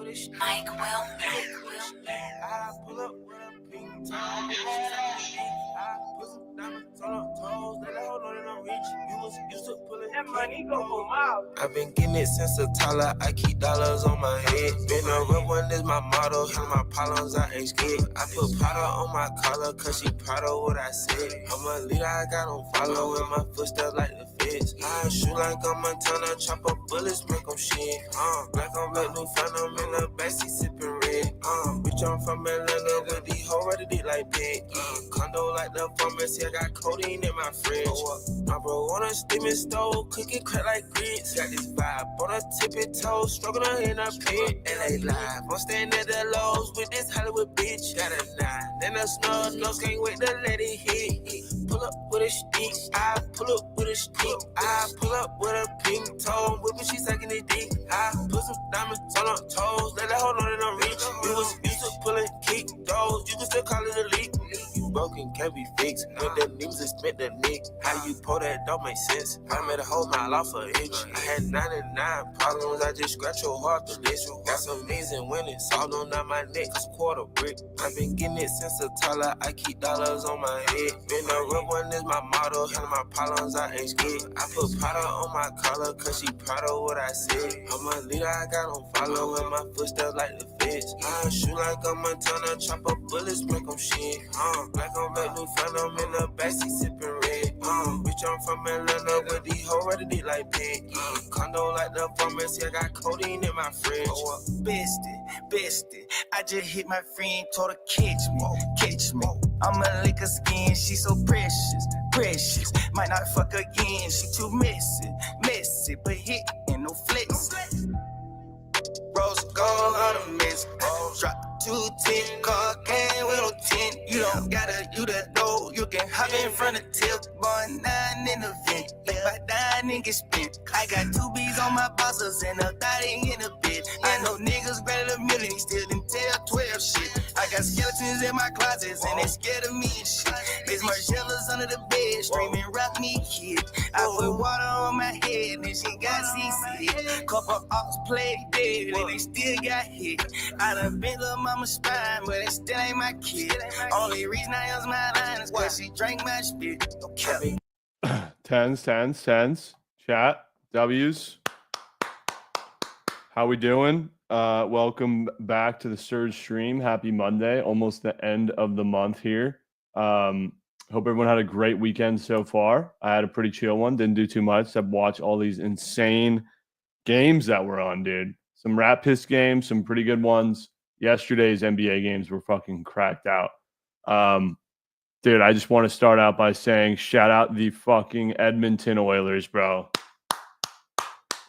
Mike Will. I pull up with a pink toe. I put some diamonds on her toes. Let her hold on and I'm rich. You was used to pulling that money go for miles. I've been getting it since a toddler. I keep dollars on my head. Been a real one is my motto. Hit my problems, I ain't scared. I put powder on my collar, cause she proud of what I said. I'm a leader, I got on follow in my footsteps like the feds. I shoot like I'm Montana, chop up bullets, make them shit. Black on black, new phantom in the backseat sipping red. Bitch, I'm from Atlanta with these hoes ready to like pig. Condo like the pharmacy, I got codeine in my fridge. My bro on a steaming stove, cooking crack like grits. Got this vibe on a tippy toe, stroking her in a pit. LA live, I'm staying at the Lowe's with this Hollywood bitch. Got a 9 and a snub, can't wait to let it hit. Pull up with a stick, I pull up with a stick. I pull up with a pink toe, whipping, she sucking it dick. I put some diamonds on her toes, let her hold on and I'm rich. You was used to pulling kick those, you can still call it a leak. You broken, can't be fixed. When the niggas spent the nick, how you pull that don't make sense. I made a whole mile off an inch. I had 99 problems, I just scratch your heart to this. Got some amazing winnings, all on my neck, it's quarter brick. I've been getting it since a toddler, I keep dollars on my head. Been a real one is my motto, hell my problems, I ain't scared. I put powder on my collar, cause she proud of what I said. I'm a leader, I got on follow in my footsteps like the feds. I shoot like a Montana, chop up bullets, make them shit. Black on black, new phantom in the backseat sipping red. Bitch, I'm from Atlanta with these hoes ready to like pig. Condo like the pharmacy, I got codeine in my fridge. Bestie, I just hit my friend, told her catch me. I'ma lick her skin, she so precious. Might not fuck again, she too messy, but hit and no flex. Rose gold on the mess. Drop 210, car came with no 10. You don't gotta do the dough, you can hop in front of tip. Born 9 in the vent, if I die, niggas spent. I got 2 B's on my bosses and a thotty in the bed. I know niggas better than million, still didn't tell 12 shit. I got skeletons in my closets and they scared of me and shit. There's Margellas under the bed, screaming rock me kid. I put water on my head and she got CC. Couple ops played dead and they still got hit. I done bent little mama's spine, but it still ain't my kid. Only reason I use my line is cause she drank my spit. Okay. Tens. Chat. W's. How we doing? Welcome back to the Surge stream. Happy Monday. Almost the end of the month here. Hope everyone had a great weekend so far. I had a pretty chill one. Didn't do too much except watch all these insane games that were on, dude. Some rat piss games, some pretty good ones. Yesterday's NBA games were fucking cracked out. Dude, I just want to start out by saying shout out the fucking Edmonton Oilers, bro.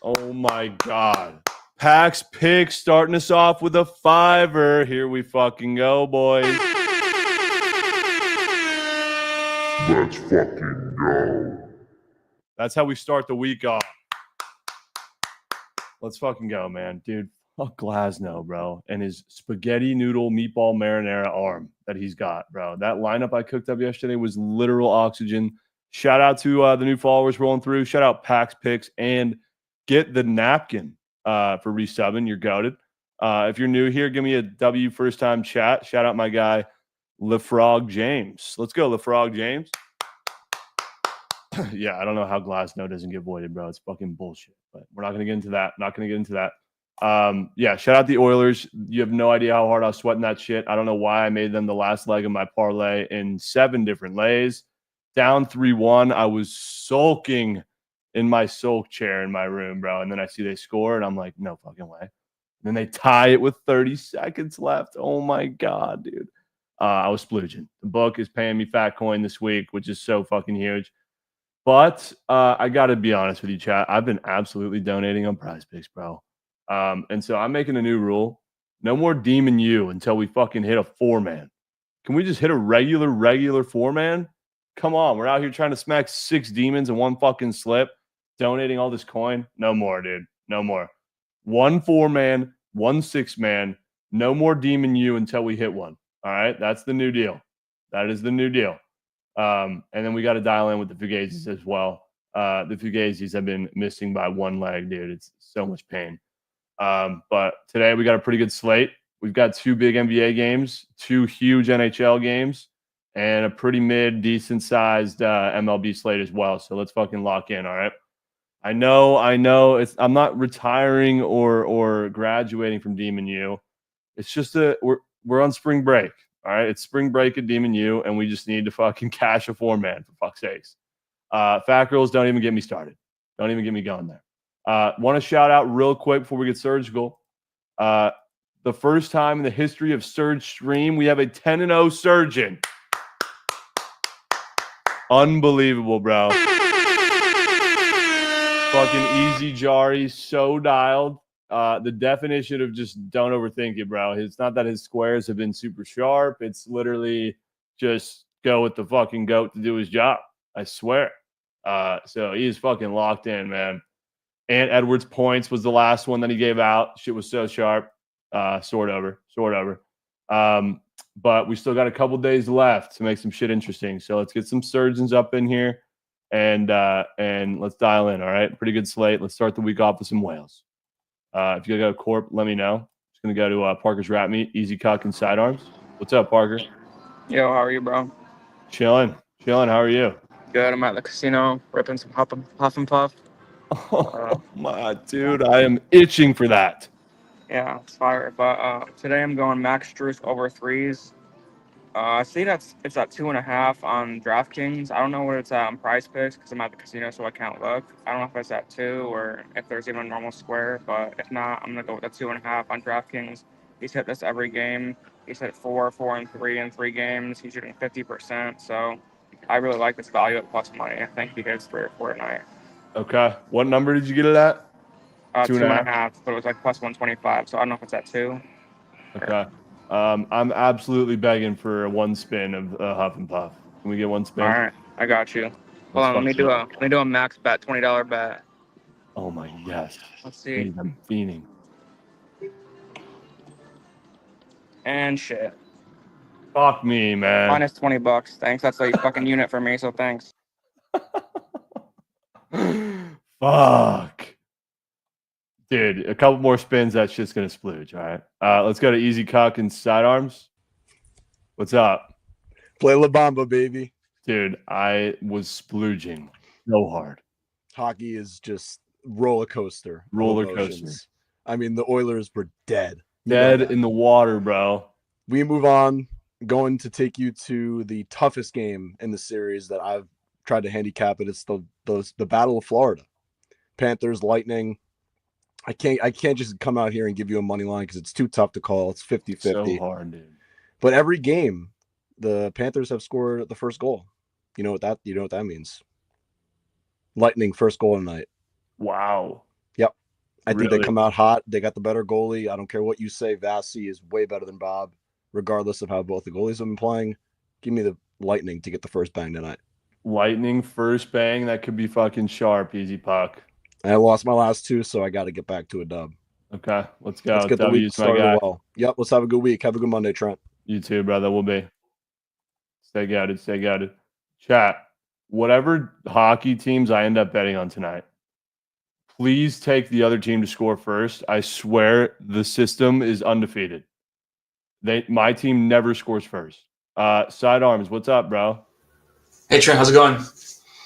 Oh my God. Pax Pick starting us off with a 5-er. Here we fucking go, boys. Let's fucking go. That's how we start the week off. Let's fucking go, man. Dude, fuck Glasnow, bro. And his spaghetti noodle meatball marinara arm that he's got, bro. That lineup I cooked up yesterday was literal oxygen. Shout out to the new followers rolling through. Shout out Pax Picks and get the napkin for resubbing. You're goated. If you're new here, give me a W first time chat. Shout out my guy, LeFrog James. Let's go, LeFrog James. Yeah, I don't know how Glasnow doesn't get voided, bro. It's fucking bullshit. But we're not going to get into that. Yeah, shout out the Oilers. You have no idea how hard I was sweating that shit. I don't know why I made them the last leg of my parlay in 7 different lays. Down 3-1. I was sulking in my sulk chair in my room, bro. And then I see they score, and I'm like, no fucking way. And then they tie it with 30 seconds left. Oh, my God, dude. I was splooging. The book is paying me fat coin this week, which is so fucking huge. But I got to be honest with you, chat. I've been absolutely donating on Prize Picks, bro. And so I'm making a new rule. No more Demon U until we fucking hit a 4-man. Can we just hit a regular 4-man? Come on. We're out here trying to smack 6 demons in one fucking slip, donating all this coin. No more, dude. No more. 1 4-man, 1 6-man. No more Demon U until we hit one. All right? That's the new deal. That is the new deal. And then we got to dial in with the Fugazis as well. The Fugazis have been missing by 1 leg, dude. It's so much pain. But today we got a pretty good slate. We've got 2 big NBA games, 2 huge NHL games, and a pretty decent sized MLB slate as well. So let's fucking lock in. All right. I know. I'm not retiring or graduating from Demon U. It's just we're on spring break. All right. It's spring break at Demon U, and we just need to fucking cash a 4-man for fuck's sakes. Fat girls, don't even get me started. Don't even get me going there. Want to shout out real quick before we get surgical. The first time in the history of Surge Stream, we have a 10-0 surgeon. Unbelievable, bro. Fucking easy Jari, so dialed. The definition of just don't overthink it, bro. It's not that his squares have been super sharp. It's literally just go with the fucking goat to do his job. I swear. So he is fucking locked in, man. And Edwards points was the last one that he gave out. Shit was so sharp. Sort over. But we still got a couple days left to make some shit interesting. So let's get some surgeons up in here and let's dial in. All right. Pretty good slate. Let's start the week off with some whales. If you gotta go Corp, let me know. Just gonna go to Parker's Rat Meat, Easy Cock and Sidearms. What's up, Parker? Yo, how are you, bro? Chilling. How are you? Good. I'm at the casino, ripping some huff and puff. Oh my dude, I am itching for that. Yeah, it's fire. But today I'm going Max Struess over 3s. I see it's at 2.5 on DraftKings. I don't know what it's at on Prize Picks because I'm at the casino, so I can't look. I don't know if it's at 2 or if there's even a normal square. But if not, I'm gonna go with the 2.5 on DraftKings. He's hit this every game. He's hit 4, and 3 in 3 games. He's shooting 50%. So I really like this value at plus money. I think he hits 3 or 4 tonight. Okay. What number did you get it at? 2.5, but it was like plus 125. So I don't know if it's at 2. Okay. I'm absolutely begging for one spin of Huff and Puff. Can we get one spin? All right, I got you. Hold on, let me do a max bet, $20 bet. Oh my yes. Let's see. Jeez, I'm fiending. And shit. Fuck me, man. Minus $20. Thanks. That's a fucking unit for me. So thanks. Fuck. Dude, a couple more spins, that shit's gonna splooge. All right. Let's go to Easy Cock and Sidearms. What's up? Play La Bamba, baby. Dude, I was splooging so hard. Hockey is just roller coaster. Roller emotions. coaster. I mean, the Oilers were dead. Dead in the water, bro. We move on. Going to take you to the toughest game in the series that I've tried to handicap it. It's the Battle of Florida. Panthers, Lightning. I can't just come out here and give you a money line because it's too tough to call. It's 50-50. So hard, dude. But every game, the Panthers have scored the first goal. You know what that means? Lightning first goal tonight. Wow. Yep. I think Really? they come out hot. They got the better goalie. I don't care what you say. Vasi is way better than Bob, regardless of how both the goalies have been playing. Give me the Lightning to get the first bang tonight. Lightning first bang. That could be fucking sharp. Easy Puck. I lost my last 2, so I got to get back to a dub. Okay, let's go. Let's get the week W's, my started guy. well. Yep, let's have a good week. Have a good Monday, Trent. You too, brother. We'll be. Stay guided. Chat. Whatever hockey teams I end up betting on tonight, please take the other team to score first. I swear the system is undefeated. My team never scores first. Sidearms, what's up, bro? Hey, Trent, how's it going?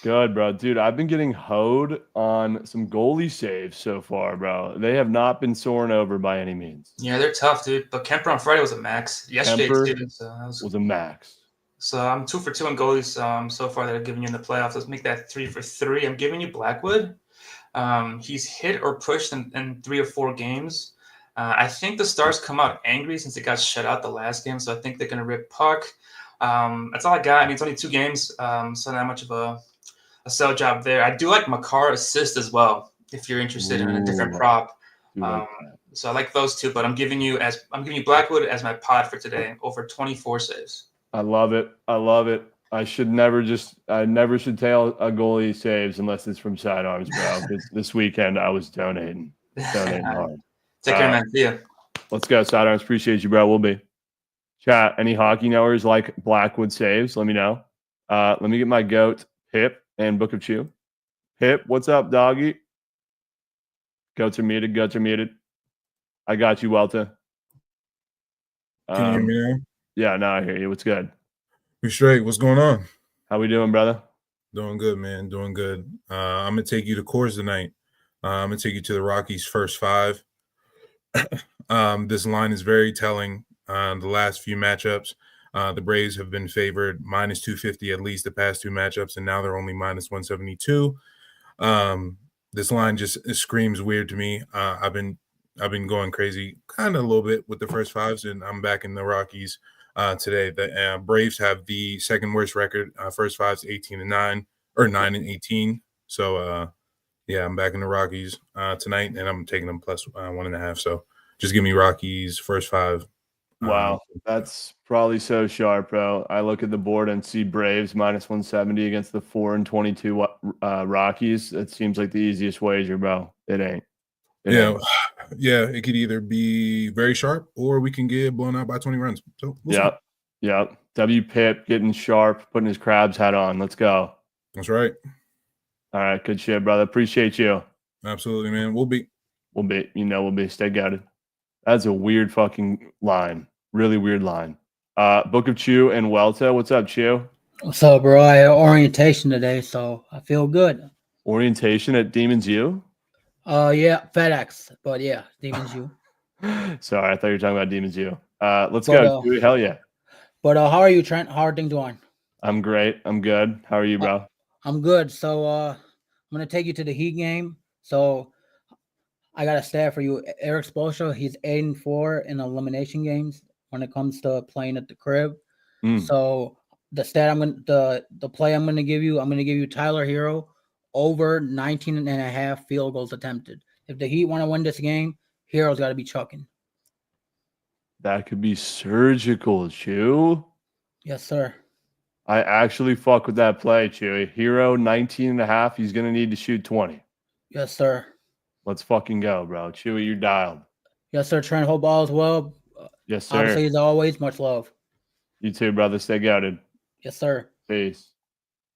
Good, bro. Dude, I've been getting hoed on some goalie saves so far, bro. They have not been soaring over by any means. Yeah, they're tough, dude. But Kemper on Friday was a max. Yesterday, Kemper too. So was a max. So I'm 2 for 2 in goalies so far that I've given you in the playoffs. Let's make that 3 for 3. I'm giving you Blackwood. He's hit or pushed in 3 or 4 games. I think the Stars come out angry since they got shut out the last game. So I think they're going to rip puck. That's all I got. I mean, it's only 2 games. So not much of a sell job there. I do like Makar assist as well, if you're interested in a different prop. So I like those 2, but I'm giving you Blackwood as my pod for today, over 24 saves. I love it. I never should tail a goalie saves unless it's from Sidearms, bro. This weekend I was donating hard. Take care, man. See ya. Let's go, Sidearms. Appreciate you, bro. We'll be. Chat, any hockey knowers like Blackwood saves? Let me know. Let me get my goat, Pip, and Book of Chew. Pip, what's up, doggy? Goats are muted. I got you, Welta. Can you hear me now? Yeah, now I hear you. What's good? We straight. What's going on? How we doing, brother? Doing good, man. Doing good. I'm gonna take you to Coors tonight. I'm gonna take you to the Rockies' first 5. This line is very telling. The last few matchups, the Braves have been favored minus 250 at least the past 2 matchups, and now they're only minus 172. This line just screams weird to me. I've been going crazy kind of a little bit with the first 5s, and I'm back in the Rockies today. The Braves have the second worst record. First 5s 18-9 or 9-18. So yeah, I'm back in the Rockies tonight, and I'm taking them plus 1.5. So just give me Rockies first 5. Wow, that's probably so sharp, bro. I look at the board and see Braves minus 170 against the 4-22 Rockies. It seems like the easiest wager, bro. It ain't. Yeah, it could either be very sharp or we can get blown out by 20 runs. So yeah. W Pip getting sharp, putting his Krabs hat on. Let's go. That's right. All right, good shit, brother. Appreciate you. Absolutely, man. We'll be. Stay guided. That's a weird fucking line. Really weird line. Book of Chew and Welta. What's up, Chew? What's up, bro? I had orientation today, so I feel good. Orientation at Demons U? Yeah, FedEx, but yeah, Demons U. Sorry, I thought you were talking about Demons U. Let's go. Hell yeah. But how are you, Trent? How are things going? I'm great. I'm good. How are you, bro? I'm good. So I'm gonna take you to the Heat game. So I got a stat for you. Eric Spoelstra, he's 8-4 in elimination games when it comes to playing at the crib. So the stat the play I'm gonna give you Tyler Hero over 19.5 field goals attempted. If the Heat want to win this game, Hero's got to be chucking. That could be surgical, Chew. Yes, sir. I actually fuck with that play, Chewy. Hero 19.5. He's gonna need to shoot 20. Yes, sir. Let's fucking go, bro. Chewy, you're dialed. Yes, sir. Trent, hope all is well. Yes, sir. Obviously, as always, much love. You too, brother. Stay guarded. Yes, sir. Peace.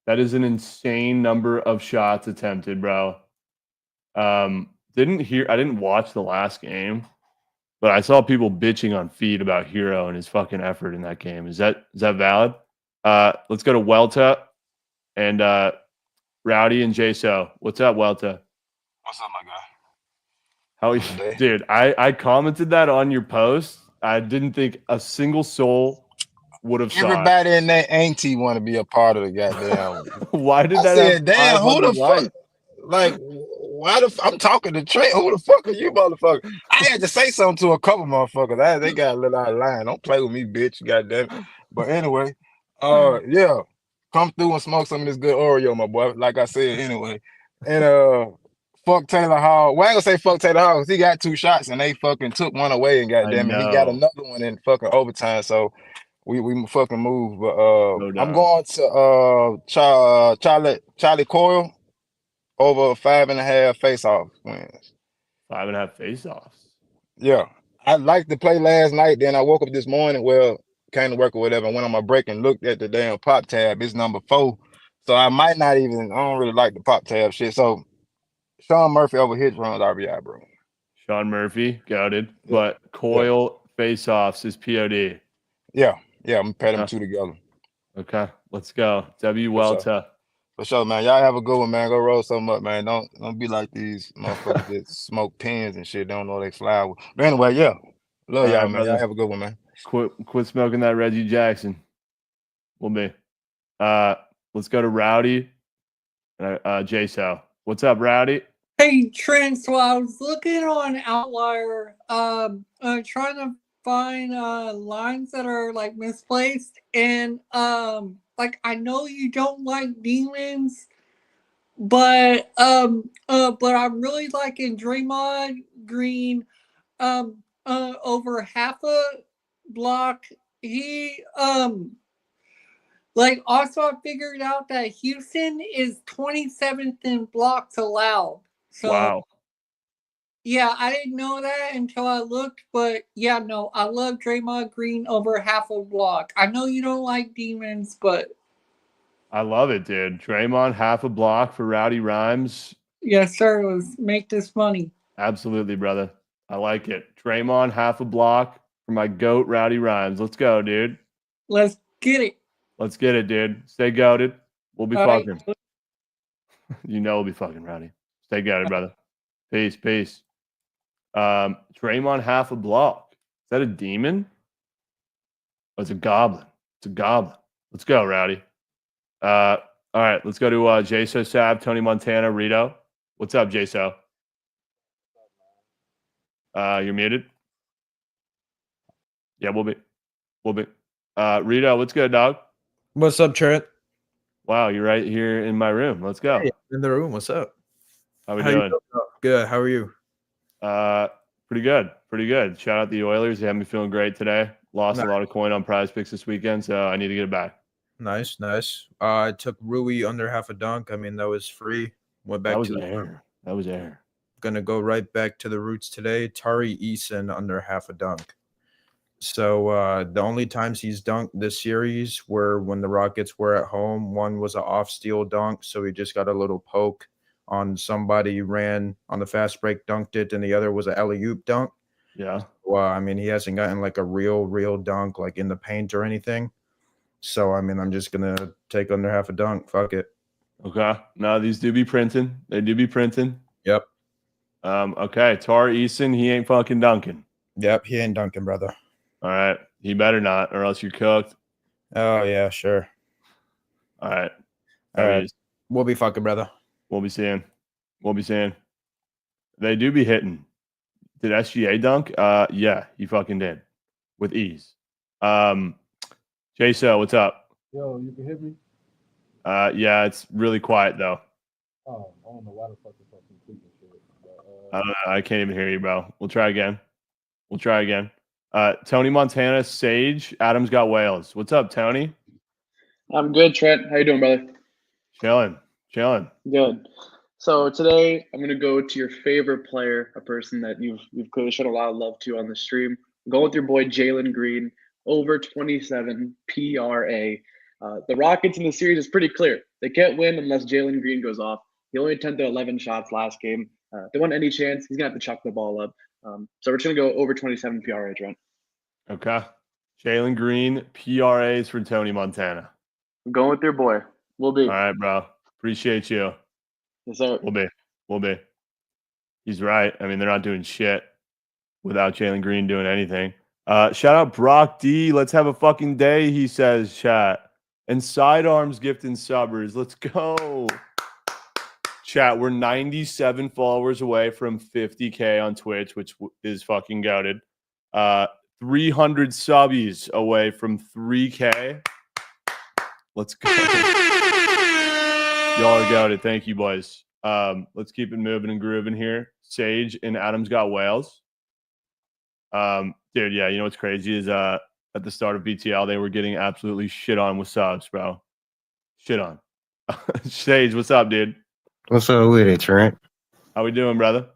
That is an insane number of shots attempted, bro. I didn't watch the last game, but I saw people bitching on feed about Hero and his fucking effort in that game. Is that valid? Let's go to Welta and Rowdy and JSO. What's up, Welta? What's up, my guy? How are you? Dude, I commented that on your post. I didn't think a single soul would have saw it. Everybody in that auntie want to be a part of the goddamn. Why did that said, damn, who the likes? fuck? Like, why I'm talking to Trent. Who the fuck are you, motherfucker? I had to say something to a couple motherfuckers. They got a little out of line. Don't play with me, bitch. Goddamn it. But anyway, yeah, come through and smoke some of this good Oreo, my boy. Like I said, anyway. And fuck Taylor Hall. Well, I ain't gonna say fuck Taylor Hall because he got 2 shots and they fucking took one away and goddamn it, he got another one in fucking overtime. So we fucking move. But I'm going to Charlie Coyle over 5.5 face-off wins. 5.5 face-offs. Yeah. I liked the play last night. Then I woke up this morning, came to work or whatever, and went on my break and looked at the damn pop tab. It's number 4. So I don't really like the pop tab shit. So Sean Murphy over his runs RBI, bro. Sean Murphy, got it. But Coyle face-offs is POD. Yeah, I'm gonna pair them 2 together. Okay, let's go. W Welta. For sure, man. Y'all have a good one, man. Go roll something up, man. Don't be like these motherfuckers that smoke pins and shit. They don't know they fly. But anyway, yeah. Love y'all, man. Y'all have a good one, man. Quit smoking that Reggie Jackson. We'll be. Let's go to Rowdy and JSO. What's up, Rowdy? Hey, Trent. So I was looking on Outlier, trying to find lines that are like misplaced, and like I know you don't like demons, but I'm really liking Draymond Green over half a block. He like also I figured out that Houston is 27th in blocks allowed. So wow. Yeah, I didn't know that until I looked, but yeah, no, I love Draymond Green over half a block. I know you don't like demons, but I love it, dude. Draymond, half a block for Rowdy Rhymes. Yes, sir. Let's make this money. Absolutely, brother. I like it. Draymond, half a block for my goat, Rowdy Rhymes. Let's go, dude. Let's get it. Let's get it, dude. Stay goated. We'll be All right. fucking. You know we'll be fucking, Rowdy. Stay goated, brother. Peace, peace. Draymond, half a block. Is that a demon? Oh, it's a goblin. It's a goblin. Let's go, Rowdy. All right, let's go to Jaso Sab, Tony Montana, Rito. What's up, Jaso? You're muted. Yeah, we'll be. Rito, what's good, dog? What's up, Trent? Wow, you're right here in my room. Let's go. Hey, in the room. What's up? How we you doing? Good. How are you? Pretty good. Pretty good. Shout out the Oilers. They have me feeling great today. Lost a lot of coin on Prize Picks this weekend, so I need to get it back. Nice. I took Rui under half a dunk. I mean, that was free. Went back to air. That was air. Gonna go right back to the roots today. Tari Eason under half a dunk. So the only times he's dunked this series were when the Rockets were at home. One was an off-steal dunk, so he just got a little poke on somebody, ran on the fast break, dunked it, and the other was an alley-oop dunk. Yeah. Well, I mean, he hasn't gotten like a real dunk like in the paint or anything. So, I mean, I'm just going to take under half a dunk. Fuck it. Okay. No, these do be printing. They do be printing. Yep. Okay. Tar Eason, he ain't fucking dunking. Yep. He ain't dunking, brother. All right. He better not, or else you're cooked. Oh, yeah, sure. All right. All right. We'll be fucking, brother. We'll be seeing. They do be hitting. Did SGA dunk? Yeah, he fucking did. With ease. Jaso, what's up? Yo, you can hit me? Yeah, it's really quiet though. Oh, I don't know why the fuck is fucking tweeting shit. But, I don't know. I can't even hear you, bro. We'll try again. Tony Montana, Sage, Adam's got Wales. What's up, Tony? I'm good, Trent. How you doing, brother? Chilling. Good. So today I'm gonna go to your favorite player, a person that you've clearly shown a lot of love to on the stream. I'm going with your boy Jalen Green, over 27 PRA. The Rockets in the series is pretty clear. They can't win unless Jalen Green goes off. He only attempted 11 shots last game. If they want any chance, he's gonna have to chuck the ball up. So we're just gonna go over 27 PRA, Trent. Okay. Jalen Green, PRAs for Tony Montana. I'm going with your boy. We'll be. All right, bro. Appreciate you. Yes, sir. We'll be. He's right. I mean, they're not doing shit without Jalen Green doing anything. Shout out Brock D. Let's have a fucking day, he says, chat. And Sidearms gifting subbers. Let's go. Chat, we're 97 followers away from 50K on Twitch, which is fucking goated. 300 subbies away from 3K. Let's go. Y'all are goated. Thank you, boys. Let's keep it moving and grooving here. Sage and Adam's got Wales. Dude, yeah, you know what's crazy is at the start of BTL, they were getting absolutely shit on with subs, bro. Shit on. Sage, what's up, dude? What's up with it, Trent? How we doing, brother?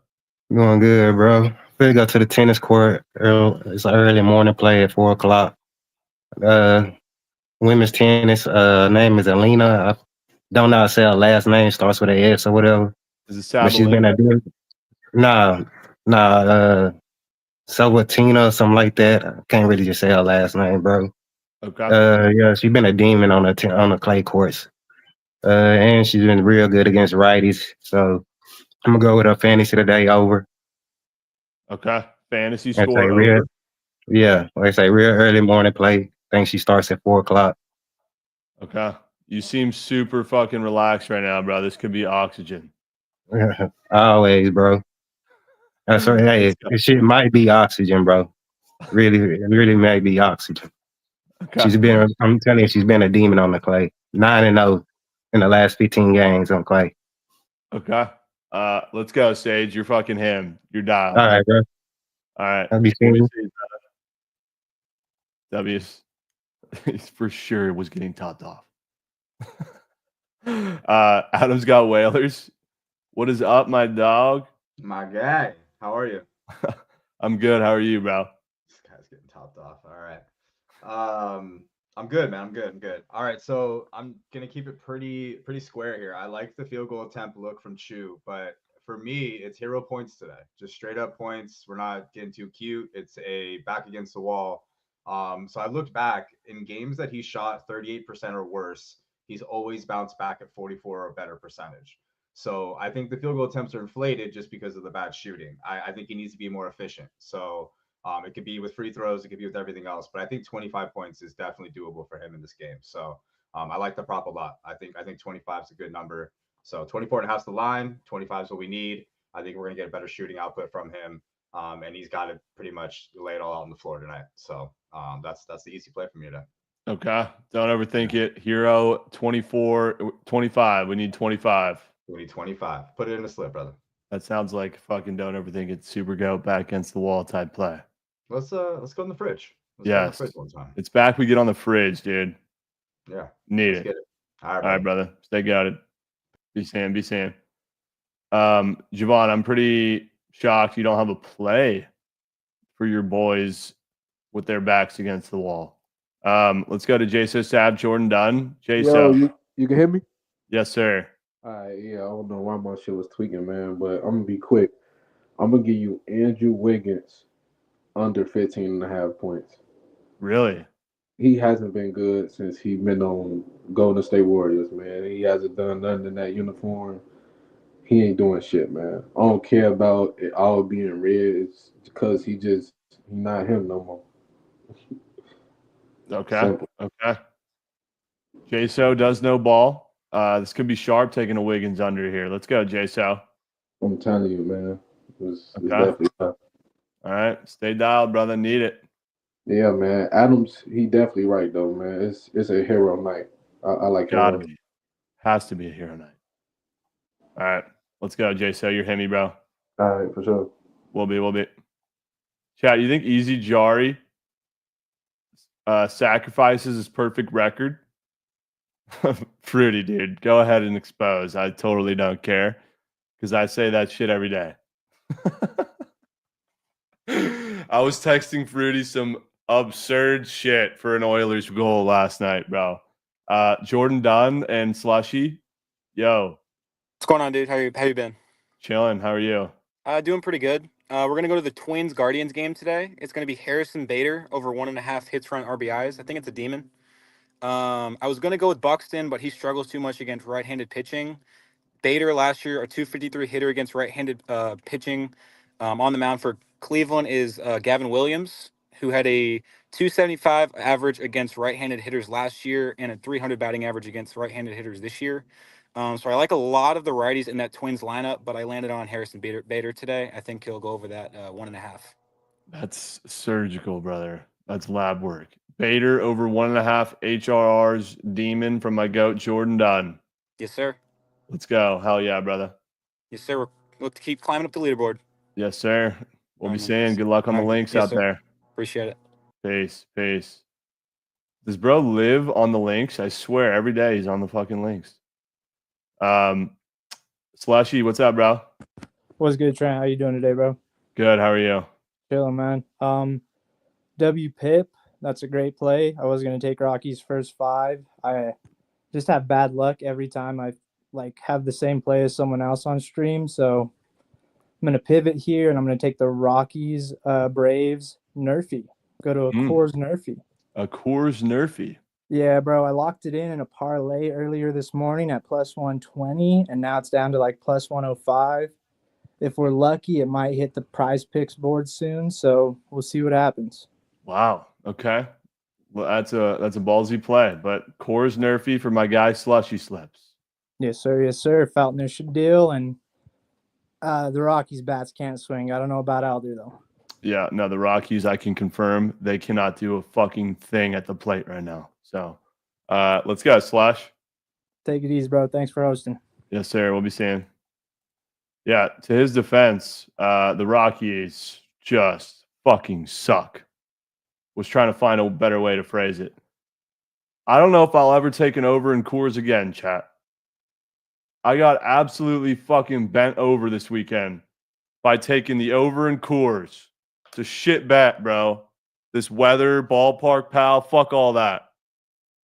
Going good, bro. Finna go to the tennis court. It's an early morning play at 4 o'clock. Women's tennis. Name is Alina. I don't know how to say her last name. Starts with an S or whatever. Is it But she's been a Nah. Sabatina or something like that. I can't really just say her last name, bro. Okay. Yeah, she's been a demon on the clay courts. And she's been real good against righties. So I'm gonna go with her fantasy today over. Okay. Fantasy It's score a real, over. yeah, like I say, real early morning play. I think she starts at 4 o'clock. Okay. You seem super fucking relaxed right now, bro. This could be oxygen. Always, bro. That's right. Hey, this shit might be oxygen, bro. Really might be oxygen. Okay. I'm telling you, she's been a demon on the clay. 9-0 in the last 15 games on clay. Okay. Let's go, Sage. You're fucking him. You're dialed. All right, bro. All right. I'll be seeing you. W's for sure was getting topped off. Adam's got Whalers. What is up, my dog? My guy. How are you? I'm good. How are you, bro? This guy's getting topped off. All right. I'm good, man. I'm good. All right. So I'm gonna keep it pretty square here. I like the field goal attempt look from Chu, but for me, it's hero points today. Just straight up points. We're not getting too cute. It's a back against the wall. So I looked back in games that he shot 38% or worse. He's always bounced back at 44 or better percentage. So I think the field goal attempts are inflated just because of the bad shooting. I think he needs to be more efficient. So it could be with free throws, it could be with everything else. But I think 25 points is definitely doable for him in this game. So I like the prop a lot. I think 25 is a good number. So 24 and a half is the line. 25 is what we need. I think we're going to get a better shooting output from him. And he's got to pretty much lay it all out on the floor tonight. So that's the easy play for me today. Okay. Don't overthink it. Hero 25. We need 25. We need 25. Put it in the slip, brother. That sounds like fucking don't overthink it. Super go back against the wall type play. Let's go in the fridge. Let's yes. go in the fridge one time. It's back. We get on the fridge, dude. Yeah. Need it. Get it. All right, brother. Stay guarded. Be Sam. Jovan, I'm pretty shocked you don't have a play for your boys with their backs against the wall. Let's go to Jaso Sab, Jordan Dunn. Jaso. Yo, you can hear me? Yes, sir. All right, yeah, I don't know why my shit was tweaking, man, but I'm gonna be quick. I'm gonna give you Andrew Wiggins under 15.5 points. Really? He hasn't been good since he been on Golden State Warriors, man. He hasn't done nothing in that uniform. He ain't doing shit, man. I don't care about it all being red. It's because he's not him no more. Okay. Simple. Okay. Jaso does no ball. This could be sharp taking a Wiggins under here. Let's go, Jaso. I'm telling you, man. It's Okay. definitely tough. All right. Stay dialed, brother. Need it. Yeah, man. Adams, he definitely right though, man. It's a hero night. I like Gotta hero. be. Has to be a hero night. All right. Let's go, Jaso. You're hit me, bro. All right, for sure. Will be. Chat, you think Easy Jari sacrifices his perfect record? Fruity, dude. Go ahead and expose. I totally don't care because I say that shit every day. I was texting Fruity some absurd shit for an Oilers goal last night, bro. Jordan Dunn and Slushy. Yo. What's going on, dude? How you been? Chilling. How are you? Doing pretty good. We're going to go to the Twins Guardians game today. It's going to be Harrison Bader over 1.5 hits run RBIs. I think it's a demon. I was going to go with Buxton, but he struggles too much against right-handed pitching. Bader last year, a 253 hitter against right-handed pitching. On the mound for Cleveland is Gavin Williams, who had a 275 average against right-handed hitters last year and a 300 batting average against right-handed hitters this year. So I like a lot of the righties in that Twins lineup, but I landed on Harrison Bader today. I think he'll go over that 1.5. That's surgical, brother. That's lab work. Bader over 1.5 HRRs. Demon from my goat, Jordan Dunn. Yes, sir. Let's go. Hell yeah, brother. Yes, sir. We'll look to keep climbing up the leaderboard. Yes, sir. We'll be saying good luck on the links Yes, out sir. there. Appreciate it. Peace. Does bro live on the links? I swear every day he's on the fucking links. Slushy, what's up, bro? What's good, Trent? How you doing today, bro? Good. How are you? Chilling, man. W Pip, that's a great play. I was gonna take Rocky's first 5. I just have bad luck every time I have the same play as someone else on stream. So I'm gonna pivot here and I'm gonna take the Rockies, Braves, Nerfy. Go to a Coors Nerfy. A Coors Nerfy. Yeah, bro. I locked it in a parlay earlier this morning at plus 120, and now it's down to plus 105. If we're lucky, it might hit the Prize Picks board soon. So we'll see what happens. Wow. Okay. Well, that's a ballsy play, but Coors Nerfy for my guy Slushy Slips. Yes, sir. Yes, sir. Feltner should deal, and the Rockies bats can't swing. I don't know about Alder though. Yeah, no, the Rockies, I can confirm they cannot do a fucking thing at the plate right now. So let's go, Slush. Take it easy, bro. Thanks for hosting. Yes, sir. We'll be seeing. Yeah, to his defense, the Rockies just fucking suck. Was trying to find a better way to phrase it. I don't know if I'll ever take an over in Coors again, chat. I got absolutely fucking bent over this weekend by taking the over in Coors. It's a shit bet, bro. This weather, ballpark, pal, fuck all that.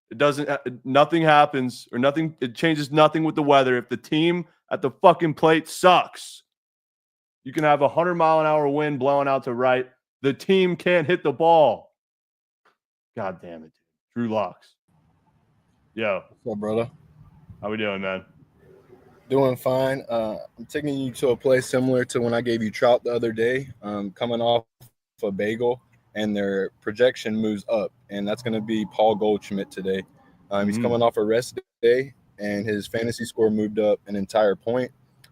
It doesn't, nothing happens or nothing, it changes nothing with the weather if the team at the fucking plate sucks. You can have 100-mile-an-hour wind blowing out to right. The team can't hit the ball. God damn it, dude. Drew Locks. Yo. What's up, brother? How we doing, man? Doing fine. I'm taking you to a place similar to when I gave you trout the other day. Coming off a bagel, and their projection moves up, and that's going to be Paul Goldschmidt today. He's coming off a rest day, and his fantasy score moved up an entire point.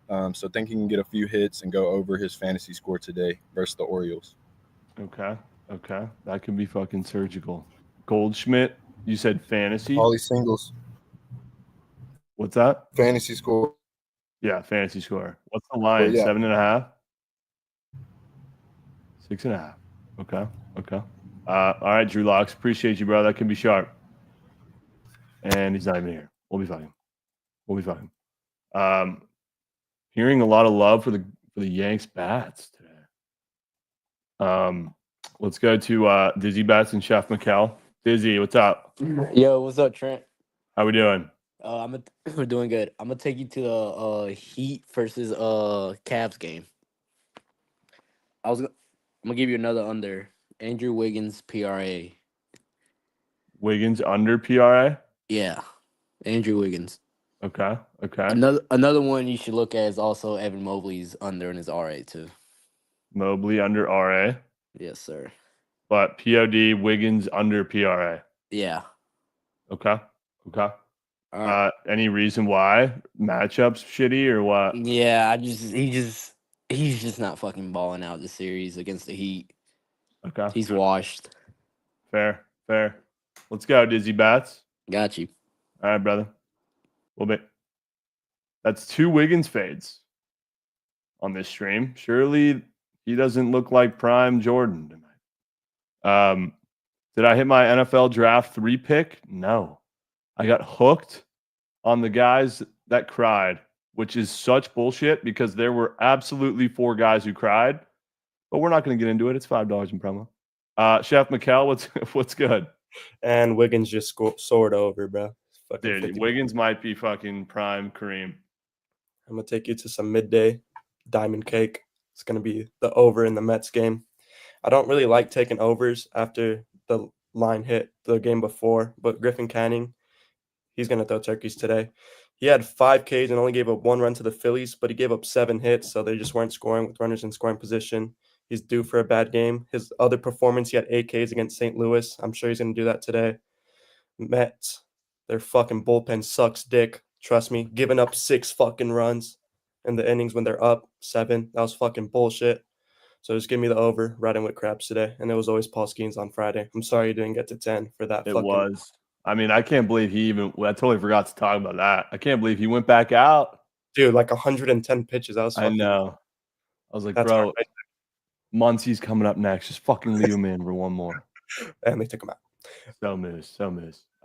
So I think he can get a few hits and go over his fantasy score today versus the Orioles. Okay. That can be fucking surgical. Goldschmidt, you said fantasy? Paulie Singles. What's that? Fantasy score. Yeah, fantasy score. What's the line? Yeah. 7.5? 6.5. Okay. All right, Drew Locks. Appreciate you, bro. That can be sharp. And he's not even here. We'll be fine. Hearing a lot of love for the Yanks bats today. Let's go to Dizzy Bats and Chef Mikkel. Dizzy, what's up? Yo, what's up, Trent? How we doing? We're doing good. I'm gonna take you to the Heat versus Cavs game. I'm gonna give you another under. Andrew Wiggins PRA. Wiggins under PRA? Yeah, Andrew Wiggins. Okay. Another one you should look at is also Evan Mobley's under in his RA too. Mobley under RA. Yes, sir. But POD Wiggins under PRA. Yeah. Okay. Any reason why? Matchups shitty or what? Yeah, he's just not fucking balling out the series against the Heat. Okay. He's washed. Fair. Let's go, Dizzy Bats. Got you. All right, brother. That's 2 Wiggins fades on this stream. Surely he doesn't look like prime Jordan tonight. Did I hit my NFL draft 3 pick? No. I got hooked on the guys that cried, which is such bullshit because there were absolutely 4 guys who cried, but we're not going to get into it. It's $5 in promo. Chef Mikkel, what's good? And Wiggins just soared over, bro. Dude, 50. Wiggins might be fucking prime Kareem. I'm going to take you to some midday diamond cake. It's going to be the over in the Mets game. I don't really like taking overs after the line hit the game before, but Griffin Canning, he's going to throw turkeys today. He had 5 Ks and only gave up 1 run to the Phillies, but he gave up 7 hits, so they just weren't scoring with runners in scoring position. He's due for a bad game. His other performance, he had 8 Ks against St. Louis. I'm sure he's going to do that today. Mets, their fucking bullpen sucks dick. Trust me, giving up 6 fucking runs in the innings when they're up 7. That was fucking bullshit. So just give me the over, riding with Krabs today. And it was always Paul Skeens on Friday. I'm sorry you didn't get to 10 for that. It was. I mean, I can't believe he even – I totally forgot to talk about that. I can't believe he went back out. Dude, like 110 pitches. That was fucking – I know. I was like, That's bro, hard, right? Muncie's coming up next. Just fucking leave him in for one more. And they took him out. So moose.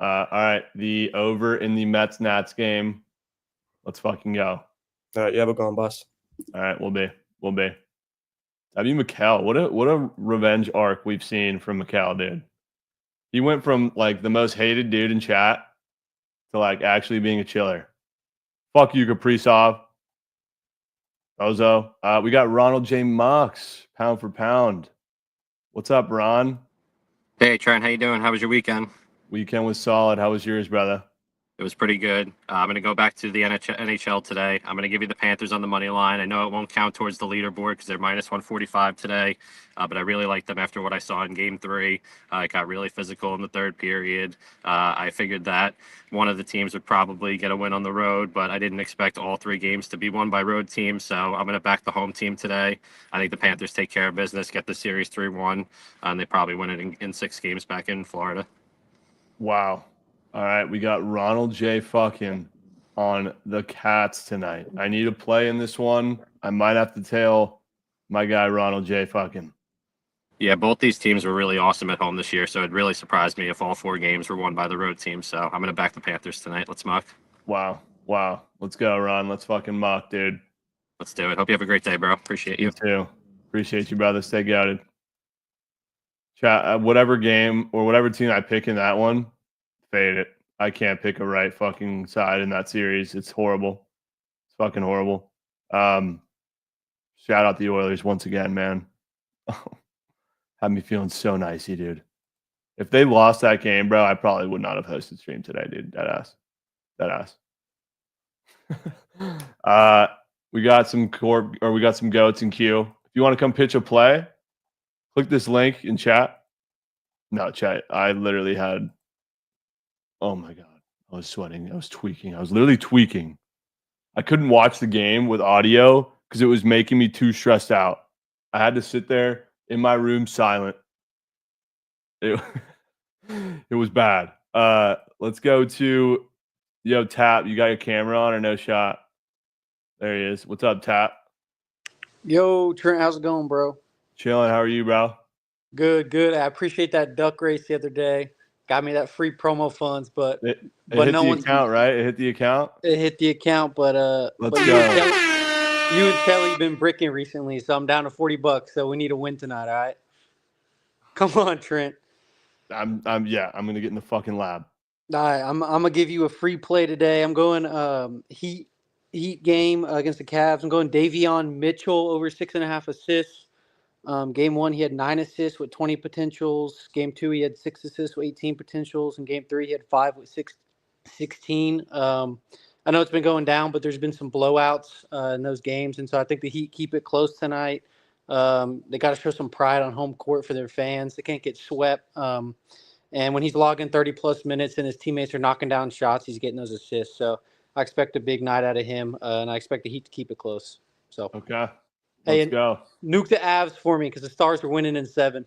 All right, the over in the Mets-Nats game. Let's fucking go. All right, you have a going, boss. All right, we'll be. W. Mikkel, what a revenge arc we've seen from Mikkel, dude. He went from like the most hated dude in chat to like actually being a chiller. Fuck you, Kaprizov. Bozo. We got Ronald J. Mux, pound for pound. What's up, Ron? Hey, Trent, how you doing? How was your weekend? Weekend was solid. How was yours, brother? It was pretty good. I'm going to go back to the NHL today. I'm going to give you the Panthers on the money line. I know it won't count towards the leaderboard because they're minus 145 today, but I really like them after what I saw in Game 3. It got really physical in the third period. I figured that one of the teams would probably get a win on the road, but I didn't expect all 3 games to be won by road teams, so I'm going to back the home team today. I think the Panthers take care of business, get the series 3-1, and they probably win it in 6 games back in Florida. Wow. All right, we got Ronald J. fucking on the Cats tonight. I need a play in this one. I might have to tail my guy Ronald J. fucking. Yeah, both these teams were really awesome at home this year, so it really surprised me if all 4 games were won by the road team. So I'm going to back the Panthers tonight. Let's muck. Wow. Let's go, Ron. Let's fucking muck, dude. Let's do it. Hope you have a great day, bro. Appreciate you. You too. Appreciate you, brother. Stay goated. Chat, whatever game or whatever team I pick in that one, fade it. I can't pick a right fucking side in that series. It's horrible. It's fucking horrible. Shout out the Oilers once again, man. Had me feeling so nicey, dude. If they lost that game, bro, I probably would not have hosted stream today, dude. Deadass. We got some we got some goats in queue. If you want to come pitch a play, click this link in chat. No, chat. I literally had. Oh my god, I was sweating. I was tweaking. I was literally tweaking. I couldn't watch the game with audio because it was making me too stressed out. I had to sit there in my room silent. It was bad. Let's go to Tap. You got your camera on or no shot? There he is. What's up, Tap? Yo, Trent, how's it going, bro? Chilling. How are you, bro? Good. I appreciate that duck race the other day. Got me that free promo funds, but It but hit no the one's account, right? It hit the account. it hit the account, but Let's but go. you and Kelly been bricking recently, so I'm down to $40. So we need a win tonight, all right? Come on, Trent. I'm gonna get in the fucking lab. All right, I'm gonna give you a free play today. I'm going Heat game against the Cavs. I'm going Davion Mitchell over 6.5 assists. Game 1, he had 9 assists with 20 potentials. Game 2, he had 6 assists with 18 potentials. And Game 3, he had 5 with 16. I know it's been going down, but there's been some blowouts in those games. And so I think the Heat keep it close tonight. They got to show some pride on home court for their fans. They can't get swept. And when he's logging 30-plus minutes and his teammates are knocking down shots, he's getting those assists. So I expect a big night out of him, and I expect the Heat to keep it close. So okay, hey, let's go. Nuke the Avs for me because the Stars are winning in 7.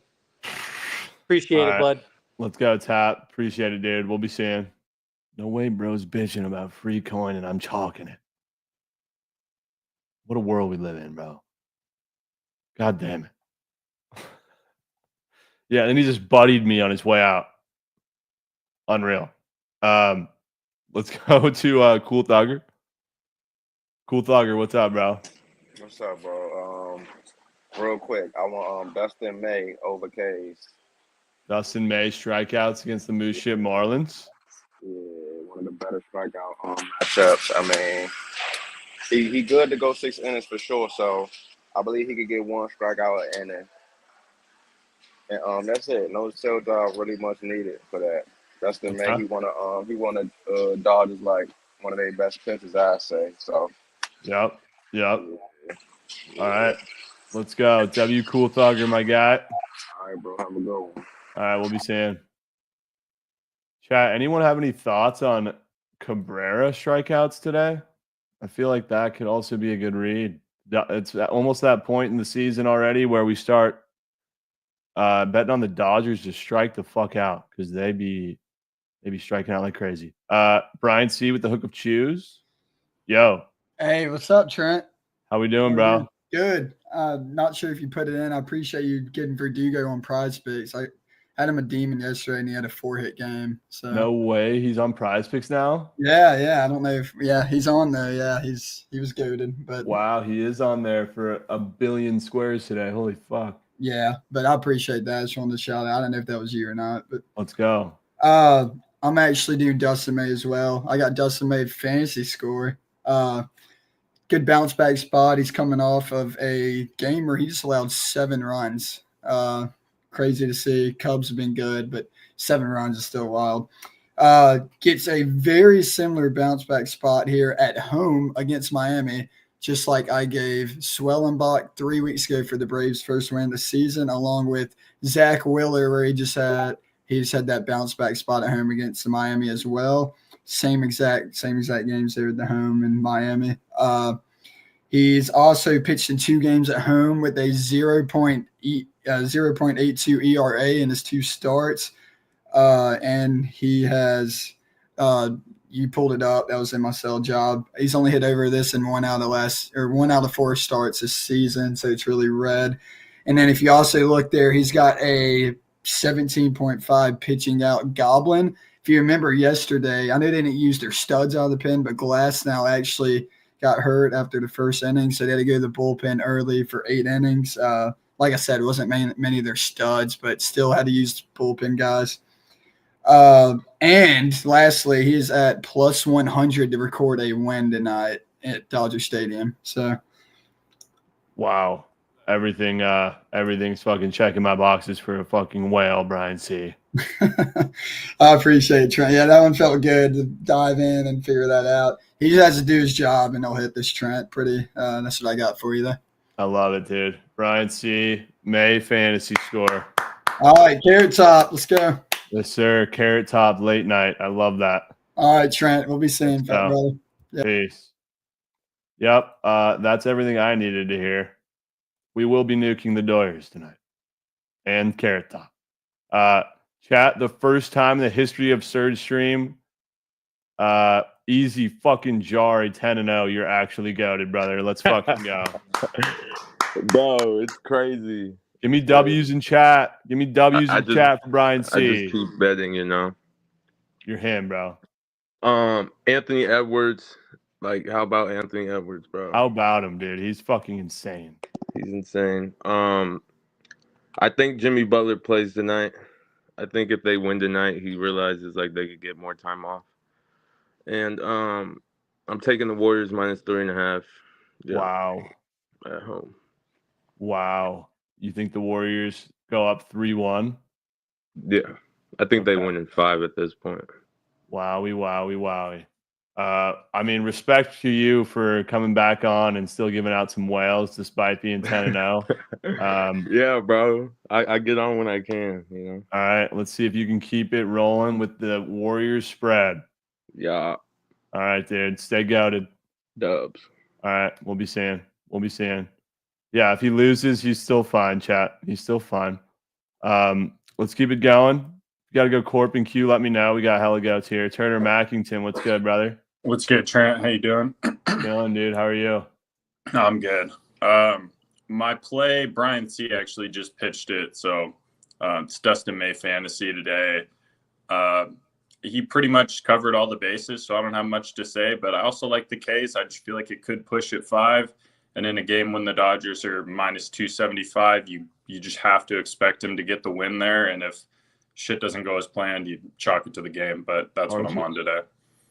Appreciate All it, right. bud. Let's go, Tap. Appreciate it, dude. We'll be seeing. No way, bro's bitching about free coin and I'm chalking it. What a world we live in, bro. God damn it. Yeah, and he just buddied me on his way out. Unreal. Let's go to Cool Thugger. Cool Thugger, what's up, bro? What's up, bro? Real quick, I want Dustin May over Case. Dustin May strikeouts against the Moose Shit Marlins. Yeah, one of the better strikeout matchups. I mean, he good to go 6 innings for sure. So I believe he could get 1 strikeout an inning. And that's it. No sell job really much needed for that. Dustin May, he wanna Dodge is like one of their best pitchers, I say. So. Yep. All right. Let's go. W Cool Thugger, my guy. All right, bro. Have a good one. All right, we'll be seeing. Chat, anyone have any thoughts on Cabrera strikeouts today? I feel like that could also be a good read. It's almost that point in the season already where we start betting on the Dodgers to strike the fuck out because they be striking out like crazy. Brian C with the hook of choose. Yo. Hey, what's up, Trent? How we doing, bro? Good. Not sure if you put it in. I appreciate you getting Verdugo on Prize Picks. I had him a demon yesterday, and he had a 4-hit game. So no way, he's on Prize Picks now. Yeah. I don't know if he's on there. Yeah, he was goated. But wow, he is on there for 1 billion squares today. Holy fuck. Yeah, but I appreciate that. I just wanted to shout out. I don't know if that was you or not, but let's go. I'm actually doing Dustin May as well. I got Dustin May fantasy score. Good bounce back spot. He's coming off of a game where he just allowed 7 runs. Crazy to see. Cubs have been good, but 7 runs is still wild. Gets a very similar bounce back spot here at home against Miami, just like I gave Swellenbach 3 weeks ago for the Braves' first win of the season, along with Zach Wheeler, where he just had that bounce back spot at home against Miami as well. Same exact games there at the home in Miami. He's also pitched in 2 games at home with a 0.82 ERA in his 2 starts. And he has you pulled it up. That was in my cell job. He's only hit over this in 1 out of 4 starts this season, so it's really red. And then if you also look there, he's got a 17.5 pitching out goblin. If you remember yesterday, I know they didn't use their studs out of the pen, but Glass now actually got hurt after the first inning, so they had to go to the bullpen early for 8 innings. Like I said, it wasn't many of their studs, but still had to use bullpen guys. And lastly, he's at plus 100 to record a win tonight at Dodger Stadium. So Wow. Everything's fucking checking my boxes for a fucking whale, Brian C. I appreciate it, Trent. Yeah, that one felt good to dive in and figure that out. He just has to do his job, and he'll hit this, Trent. That's what I got for you there. I love it, dude. Brian C. May fantasy score. All right, Carrot Top, let's go. Yes, sir. Carrot Top late night. I love that. All right, Trent, we'll be seeing you, So, brother. Yep. peace. Yep. That's everything I needed to hear. We will be nuking the Doyers tonight. And Carrot Top. Chat, the first time in the history of Surge Stream, easy fucking Jari 10-0. You're actually goated, brother. Let's fucking go. Bro, it's crazy. Give me W's in chat. Give me W's in chat for Brian C. I just keep betting, you know. You're him, bro. Anthony Edwards. Like, how about Anthony Edwards, bro? How about him, dude? He's fucking insane. He's insane. I think Jimmy Butler plays tonight. I think if they win tonight, he realizes like they could get more time off. And I'm taking the Warriors -3.5. Yeah, Wow. at home. Wow. You think the Warriors go up 3-1? Yeah, I think they win in 5 at this point. Wowie, wowie, wowie. I mean, respect to you for coming back on and still giving out some whales despite being 10-0. Yeah, bro. I get on when I can, you know. All right, let's see if you can keep it rolling with the Warriors spread. Yeah. All right, dude. Stay goated. Dubs. All right, we'll be seeing. Yeah, if he loses, he's still fine, chat. He's still fine. Let's keep it going. You got to go Corp and Q. Let me know. We got hella goats here. Turner Mackington, what's good, brother? What's good, Trent? How you doing? Chilling, dude. How are you? I'm good. My play, Brian C. actually just pitched it, so it's Dustin May fantasy today. He pretty much covered all the bases, so I don't have much to say. But I also like the case. I just feel like it could push at 5. And in a game when the Dodgers are -275, you just have to expect him to get the win there. And if shit doesn't go as planned, you chalk it to the game. But that's what I'm on today.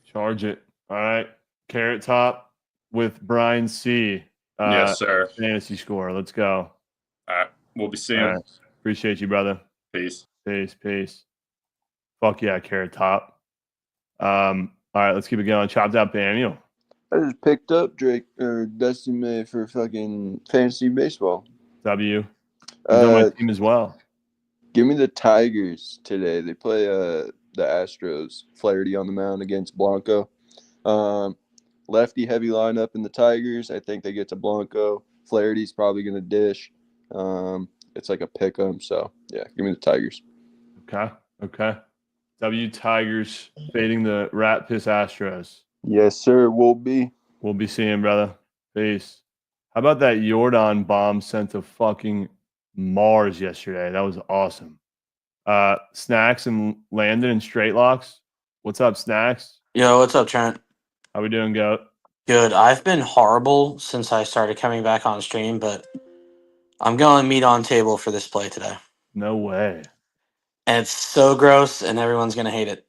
Charge it. All right. Carrot Top with Brian C. Yes, sir. Fantasy score. Let's go. All right. We'll be seeing. Right. Appreciate you, brother. Peace. Peace. Fuck yeah, Carrot Top. All right, let's keep it going. Chopped out Daniel. I just picked up Drake or Dustin May for fucking fantasy baseball. W. He's on my team as well. Give me the Tigers today. They play the Astros. Flaherty on the mound against Blanco. Lefty heavy lineup in the Tigers. I think they get to Blanco. Flaherty's probably going to dish. It's like a pick 'em. So, yeah, give me the Tigers. Okay. W Tigers fading the rat piss Astros. Yes, sir. We'll be seeing, brother. Peace. How about that Jordan bomb sent to fucking Mars yesterday? That was awesome. Snacks and Landon and Straight Locks. What's up, Snacks? Yo, what's up, Trent? How we doing, Goat? Good. I've been horrible since I started coming back on stream, but I'm going meat on table for this play today. No way. And it's so gross, and everyone's gonna hate it.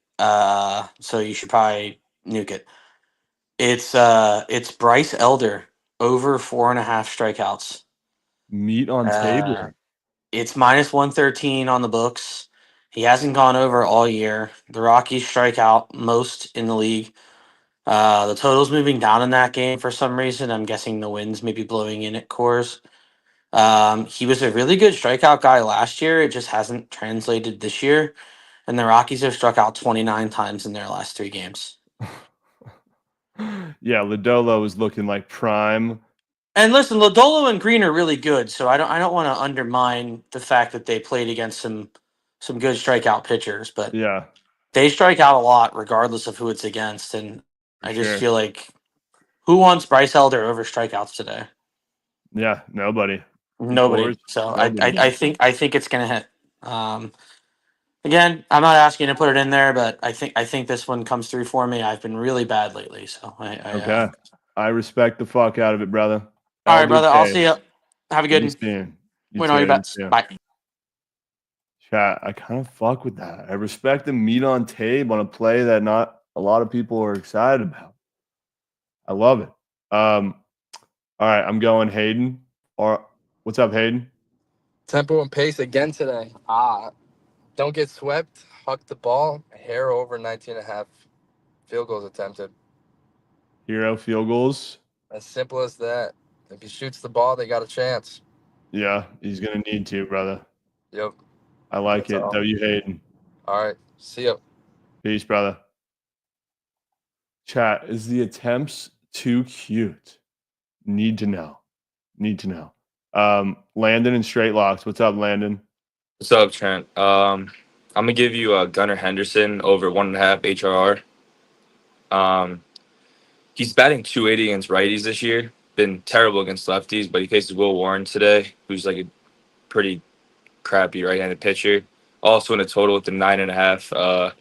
So you should probably nuke it. It's Bryce Elder over 4.5 strikeouts. Meat on table. It's -113 on the books. He hasn't gone over all year. The Rockies strike out most in the league. The total's moving down in that game for some reason. I'm guessing the wind's maybe blowing in at Coors. He was a really good strikeout guy last year. It just hasn't translated this year. And the Rockies have struck out 29 times in their last 3 games. Yeah, Lodolo is looking like prime. And listen, Lodolo and Green are really good, so I don't want to undermine the fact that they played against some good strikeout pitchers, but yeah, they strike out a lot regardless of who it's against. And I just feel like who wants Bryce Elder over strikeouts today? Yeah, nobody. Nobody. So Nobody. I think it's gonna hit. Again, I'm not asking to put it in there, but I think this one comes through for me. I've been really bad lately, so Okay. I respect the fuck out of it, brother. All right, brother. I'll see you. Have a good one. Win all your bets. Bye. Chat, I kind of fuck with that. I respect the meat on tape on a play that not a lot of people are excited about. I love it. All right, I'm going Hayden. Or what's up, Hayden? Tempo and pace again today. Don't get swept. Huck the ball. Hair over 19.5 field goals attempted. Hero field goals. As simple as that. If he shoots the ball, they got a chance. Yeah, he's gonna need to, brother. Yep. I like That's it. all. W Hayden. All right. See ya. Peace, brother. Chat, is the attempts too cute? Need to know. Need to know. Landon and Straight Locks. What's up, Landon? What's up, Trent? I'm gonna give you Gunnar Henderson over 1.5 HRR. He's batting 280 against righties this year. Been terrible against lefties, but he faces Will Warren today, who's like a pretty crappy right-handed pitcher. Also in a total with the 9.5.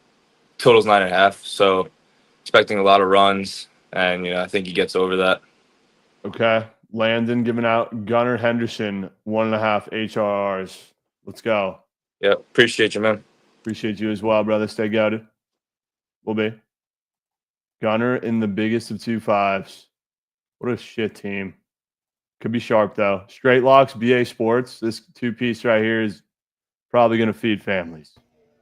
Total's 9.5. So expecting a lot of runs, and I think he gets over that. Okay. Landon giving out Gunnar Henderson 1.5 HRRs. Let's go. Yeah, appreciate you, man. Appreciate you as well, brother. Stay goated. Will be. Gunnar in the biggest of 2.5s. What a shit team. Could be sharp, though. Straight Locks, BA Sports. This two-piece right here is probably going to feed families.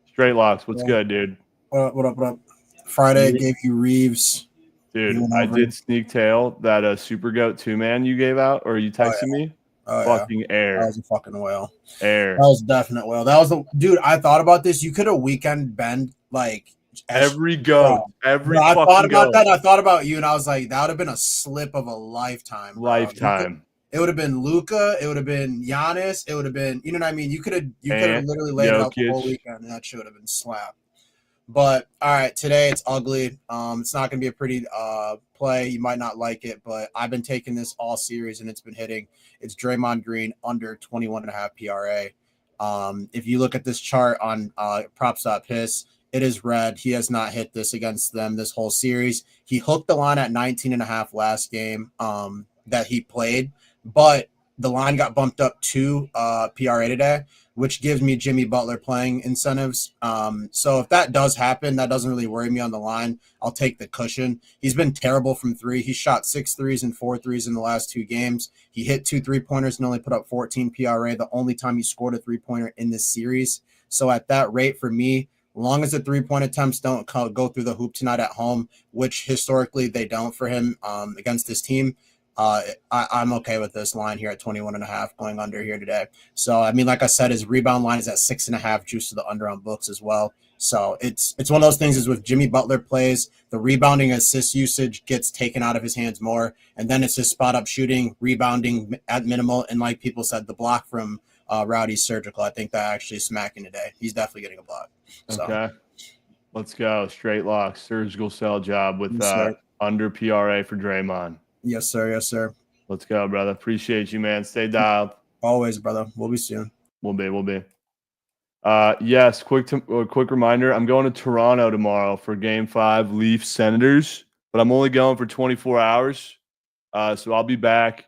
Straight Locks, what's good, dude? What up? Friday gave you Reeves. Dude, I did sneak tail that Super Goat 2-man you gave out, or you texted me. Oh, fucking air. That was a fucking whale. Air. That was a definite whale. That was the dude. I thought about this. You could have weekend bend like every goat. Every I fucking thought about goat. that. And I thought about you, and I was like, that would have been a slip of a lifetime. Bro. Lifetime. It would have been Luka. It would have been Giannis. It would have been, you know what I mean? You could have literally laid it out the whole weekend, and that shit would have been slapped. But all right, today it's ugly. It's not gonna be a pretty play. You might not like it, but I've been taking this all series and it's been hitting. It's Draymond Green under 21.5 PRA. If you look at this chart on props.piss, it is red. He has not hit this against them this whole series. He hooked the line at 19.5 last game that he played, but the line got bumped up to PRA today, which gives me Jimmy Butler playing incentives. So if that does happen, that doesn't really worry me on the line. I'll take the cushion. He's been terrible from three. He shot 6 threes and 4 threes in the last 2 games. He hit 2 3-pointers and only put up 14 PRA, the only time he scored a 3-pointer in this series. So at that rate for me, long as the 3-point attempts don't go through the hoop tonight at home, which historically they don't for him against this team, I'm okay with this line here at 21.5 going under here today. So, I mean, like I said, his rebound line is at 6.5, juice to the under on books as well. So it's one of those things is with Jimmy Butler plays, the rebounding assist usage gets taken out of his hands more. And then it's his spot up shooting, rebounding at minimal. And like people said, the block from Rowdy's surgical, I think that actually is smacking today. He's definitely getting a block. So. Okay. Let's go. Straight lock, surgical cell job with Yes, under PRA for Draymond. Yes, sir. Yes, sir. Let's go, brother. Appreciate you, man. Stay dialed. Always, brother. We'll be soon. We'll be. Yes, quick reminder. I'm going to Toronto tomorrow for Game 5, Leafs Senators, but I'm only going for 24 hours. So I'll be back.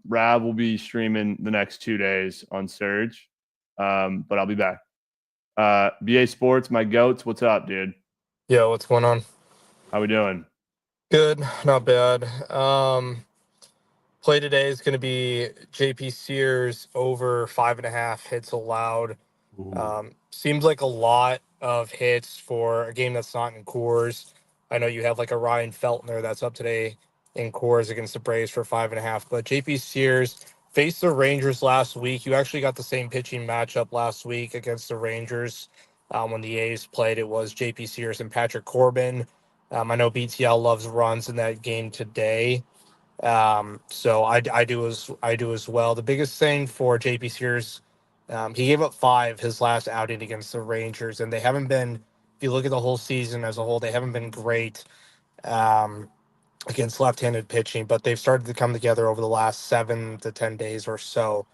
Rav will be streaming the next 2 days on Surge, but I'll be back. BA Sports, my goats. What's up, dude? Yo, what's going on? How we doing? Good, not bad. Play today is going to be JP Sears over 5.5 hits allowed. Seems like a lot of hits for a game that's not in Coors. I know you have like a Ryan Feltner that's up today in Coors against the Braves for 5.5, but JP Sears faced the Rangers last week. You actually got the same pitching matchup last week against the Rangers. When the A's played, it was JP Sears and Patrick Corbin. I know BTL loves runs in that game today. So I do as well. The biggest thing for JP Sears, he gave up 5 his last outing against the Rangers, and they haven't been, if you look at the whole season as a whole, they haven't been great against left-handed pitching, but they've started to come together over the last 7 to 10 days or so.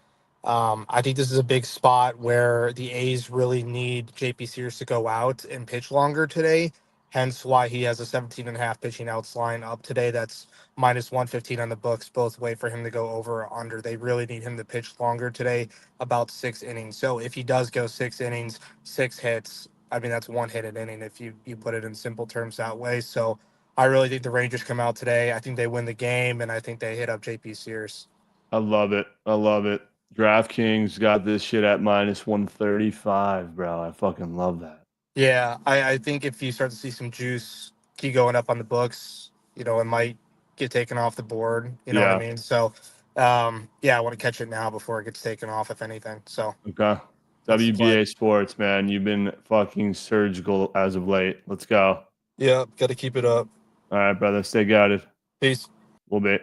I think this is a big spot where the A's really need JP Sears to go out and pitch longer today, hence why he has a 17.5 pitching outs line up today. That's minus 115 on the books both way for him to go over or under. They really need him to pitch longer today, about 6 innings. So if he does go 6 innings, 6 hits, I mean, that's 1 hit an inning if you put it in simple terms that way. So I really think the Rangers come out today. I think they win the game, and I think they hit up JP Sears. I love it. I love it. DraftKings got this shit at -135, bro. I fucking love that. Yeah, I think if you start to see some juice keep going up on the books, it might get taken off the board. You know what I Yeah. mean? So, yeah, I want to catch it now before it gets taken off, if anything. So, Okay. that's the play. WBA Sports, man. You've been fucking surgical as of late. Let's go. Yeah, got to keep it up. All right, brother. Stay guided. Peace. We'll be.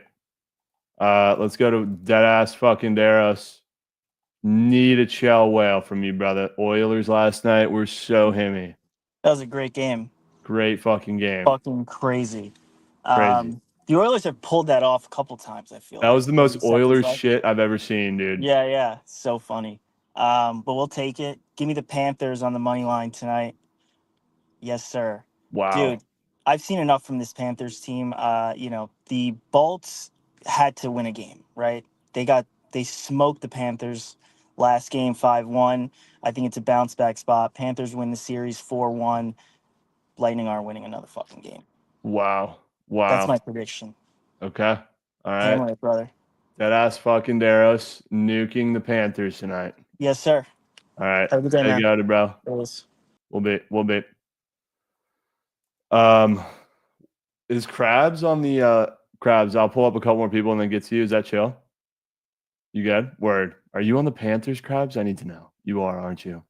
Let's go to Deadass fucking Daros. Need a chill whale from you, brother. Oilers last night were so himmy. That was a great game. Great fucking game. Fucking crazy. Crazy. The Oilers have pulled that off a couple times, I feel That like. was the most 30 seconds Oilers left. shit I've ever seen, dude. Yeah. So funny. But we'll take it. Give me the Panthers on the money line tonight. Yes, sir. Wow. Dude, I've seen enough from this Panthers team. The Bolts had to win a game, right? They smoked the Panthers last game 5-1. I think it's a bounce back spot. Panthers win the series 4-1. Lightning are winning another fucking game. Wow. That's my prediction. Okay. All right. Hammer it, brother. Deadass fucking Daros nuking the Panthers tonight. Yes, sir. All right. Have a good day, man. Got it, bro. Always. We'll be. Is Krabs on the Krabs? I'll pull up a couple more people and then get to you. Is that chill? You good? Word. Are you on the Panthers, Krabs? I need to know. You are, aren't you?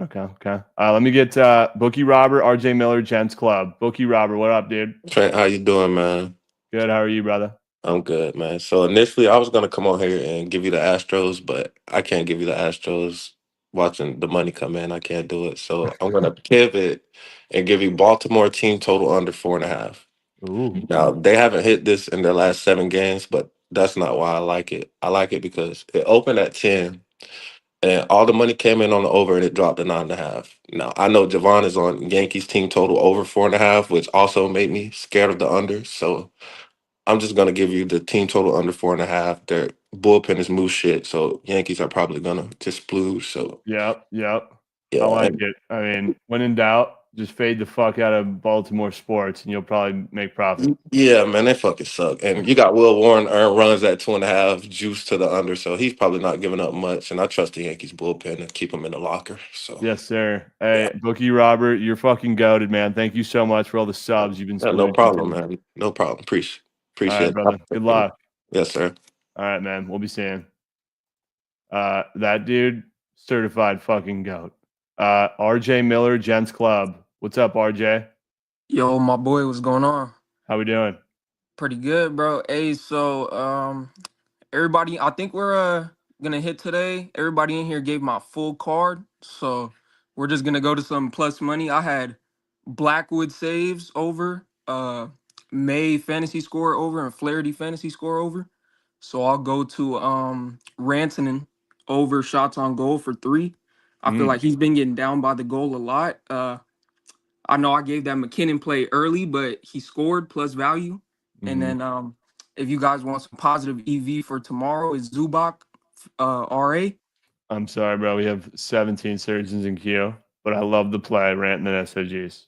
Okay. Let me get Bookie Robert, RJ Miller, Gents Club. Bookie Robert, what up, dude? Trent, how you doing, man? Good. How are you, brother? I'm good, man. So initially, I was gonna come on here and give you the Astros, but I can't give you the Astros. Watching the money come in, I can't do it. So I'm gonna pivot and give you Baltimore team total under 4.5. Ooh. Now they haven't hit this in their last 7 games, but that's not why I like it. I like it because it opened at 10. And all the money came in on the over and it dropped to 9.5. Now I know Jovan is on Yankees team total over 4.5, which also made me scared of the under. So I'm just gonna give you the team total under 4.5. Their bullpen is moose shit, so Yankees are probably gonna just splooge. So Yep. yeah, I like and it. I mean, when in doubt, just fade the fuck out of Baltimore sports and you'll probably make profit. yeah, man, they fucking suck. And you got Will Warren earn runs at 2.5, juice to the under, so he's probably not giving up much. And I trust the Yankees bullpen and keep him in the locker. So Yes, sir. Hey, Bookie Robert, you're fucking goated, man. Thank you so much for all the subs you've been yeah, no splooging problem, to. man. No problem. All Appreciate right, it. brother. Good luck. Yes, sir. All right, man. We'll be seeing. That dude, certified fucking goat. RJ Miller, Gents Club. What's up, RJ? Yo, my boy, what's going on? How we doing? Pretty good, bro. Hey, so everybody, I think we're gonna hit today. Everybody in here gave my full card, so we're just gonna go to some plus money. I had Blackwood saves over, May fantasy score over, and Flaherty fantasy score over. So I'll go to Rantanen over shots on goal for 3. I feel like he's been getting down by the goal a lot. I know I gave that McKinnon play early, but he scored plus value. And then if you guys want some positive EV for tomorrow, is Zubak RA. I'm sorry, bro. We have 17 surgeons in queue, but I love the play, ranting and SOGs.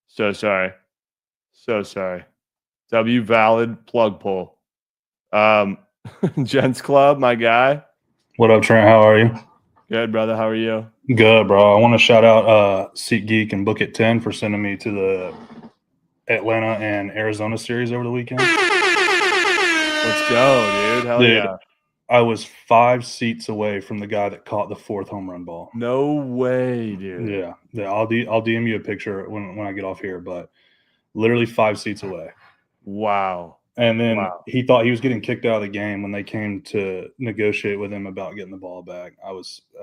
So sorry. W valid plug pull. Gents Club, my guy. What up, Trent? How are you? Good, brother. How are you? Good, bro. I want to shout out SeatGeek and Bookit 10 for sending me to the Atlanta and Arizona series over the weekend. Let's go, dude. Hell yeah. I was 5 seats away from the guy that caught the 4th home run ball. No way, dude. Yeah. I'll DM you a picture when I get off here, but literally 5 seats away. Wow. And then he thought he was getting kicked out of the game when they came to negotiate with him about getting the ball back. I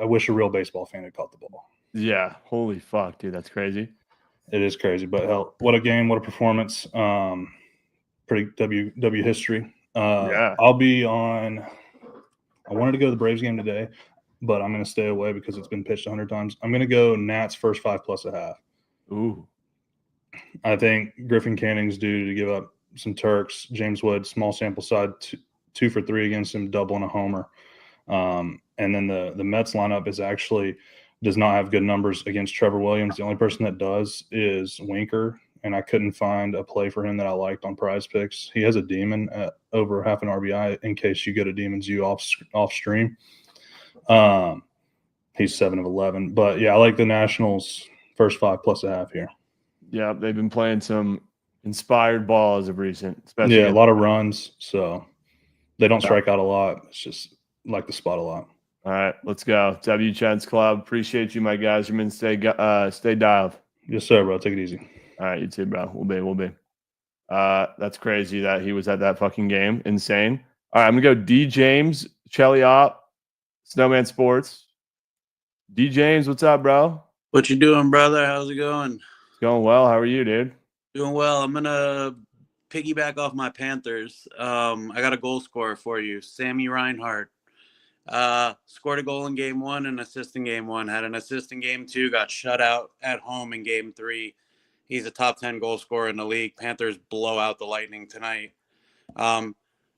wish a real baseball fan had caught the ball. Yeah. Holy fuck, dude. That's crazy. It is crazy, but hell, what a game, what a performance. Pretty W history. Yeah. I'll be on. I wanted to go to the Braves game today, but I'm going to stay away because it's been pitched 100 times. I'm going to go Nats first 5 plus a half. Ooh. I think Griffin Canning's due to give up some Turks. James Wood, small sample size, 2 for 3 against him, double and a homer. And then the Mets lineup does not have good numbers against Trevor Williams. The only person that does is Winker, and I couldn't find a play for him that I liked on Prize Picks. He has a demon at over half an RBI in case you get a Demon's U off stream. He's 7 of 11. But, yeah, I like the Nationals first 5 plus a half here. Yeah, they've been playing some inspired ball as of recent. Especially a lot of runs, so they don't strike out a lot. It's just like the spot a lot. All right, let's go. Trent's Club. Appreciate you, my guys. Stay dialed. Yes, sir, bro. Take it easy. All right, you too, bro. We'll be. That's crazy that he was at that fucking game. Insane. All right, I'm going to go D. James, Cheliop, Snowman Sports. D. James, what's up, bro? What you doing, brother? How's it going? It's going well. How are you, dude? Doing well. I'm going to piggyback off my Panthers. I got a goal scorer for you. Sammy Reinhart. Scored a goal in game 1 and assist in game 1. Had an assist in game 2. Got shut out at home in game 3. He's a top 10 goal scorer in the league. Panthers blow out the Lightning tonight.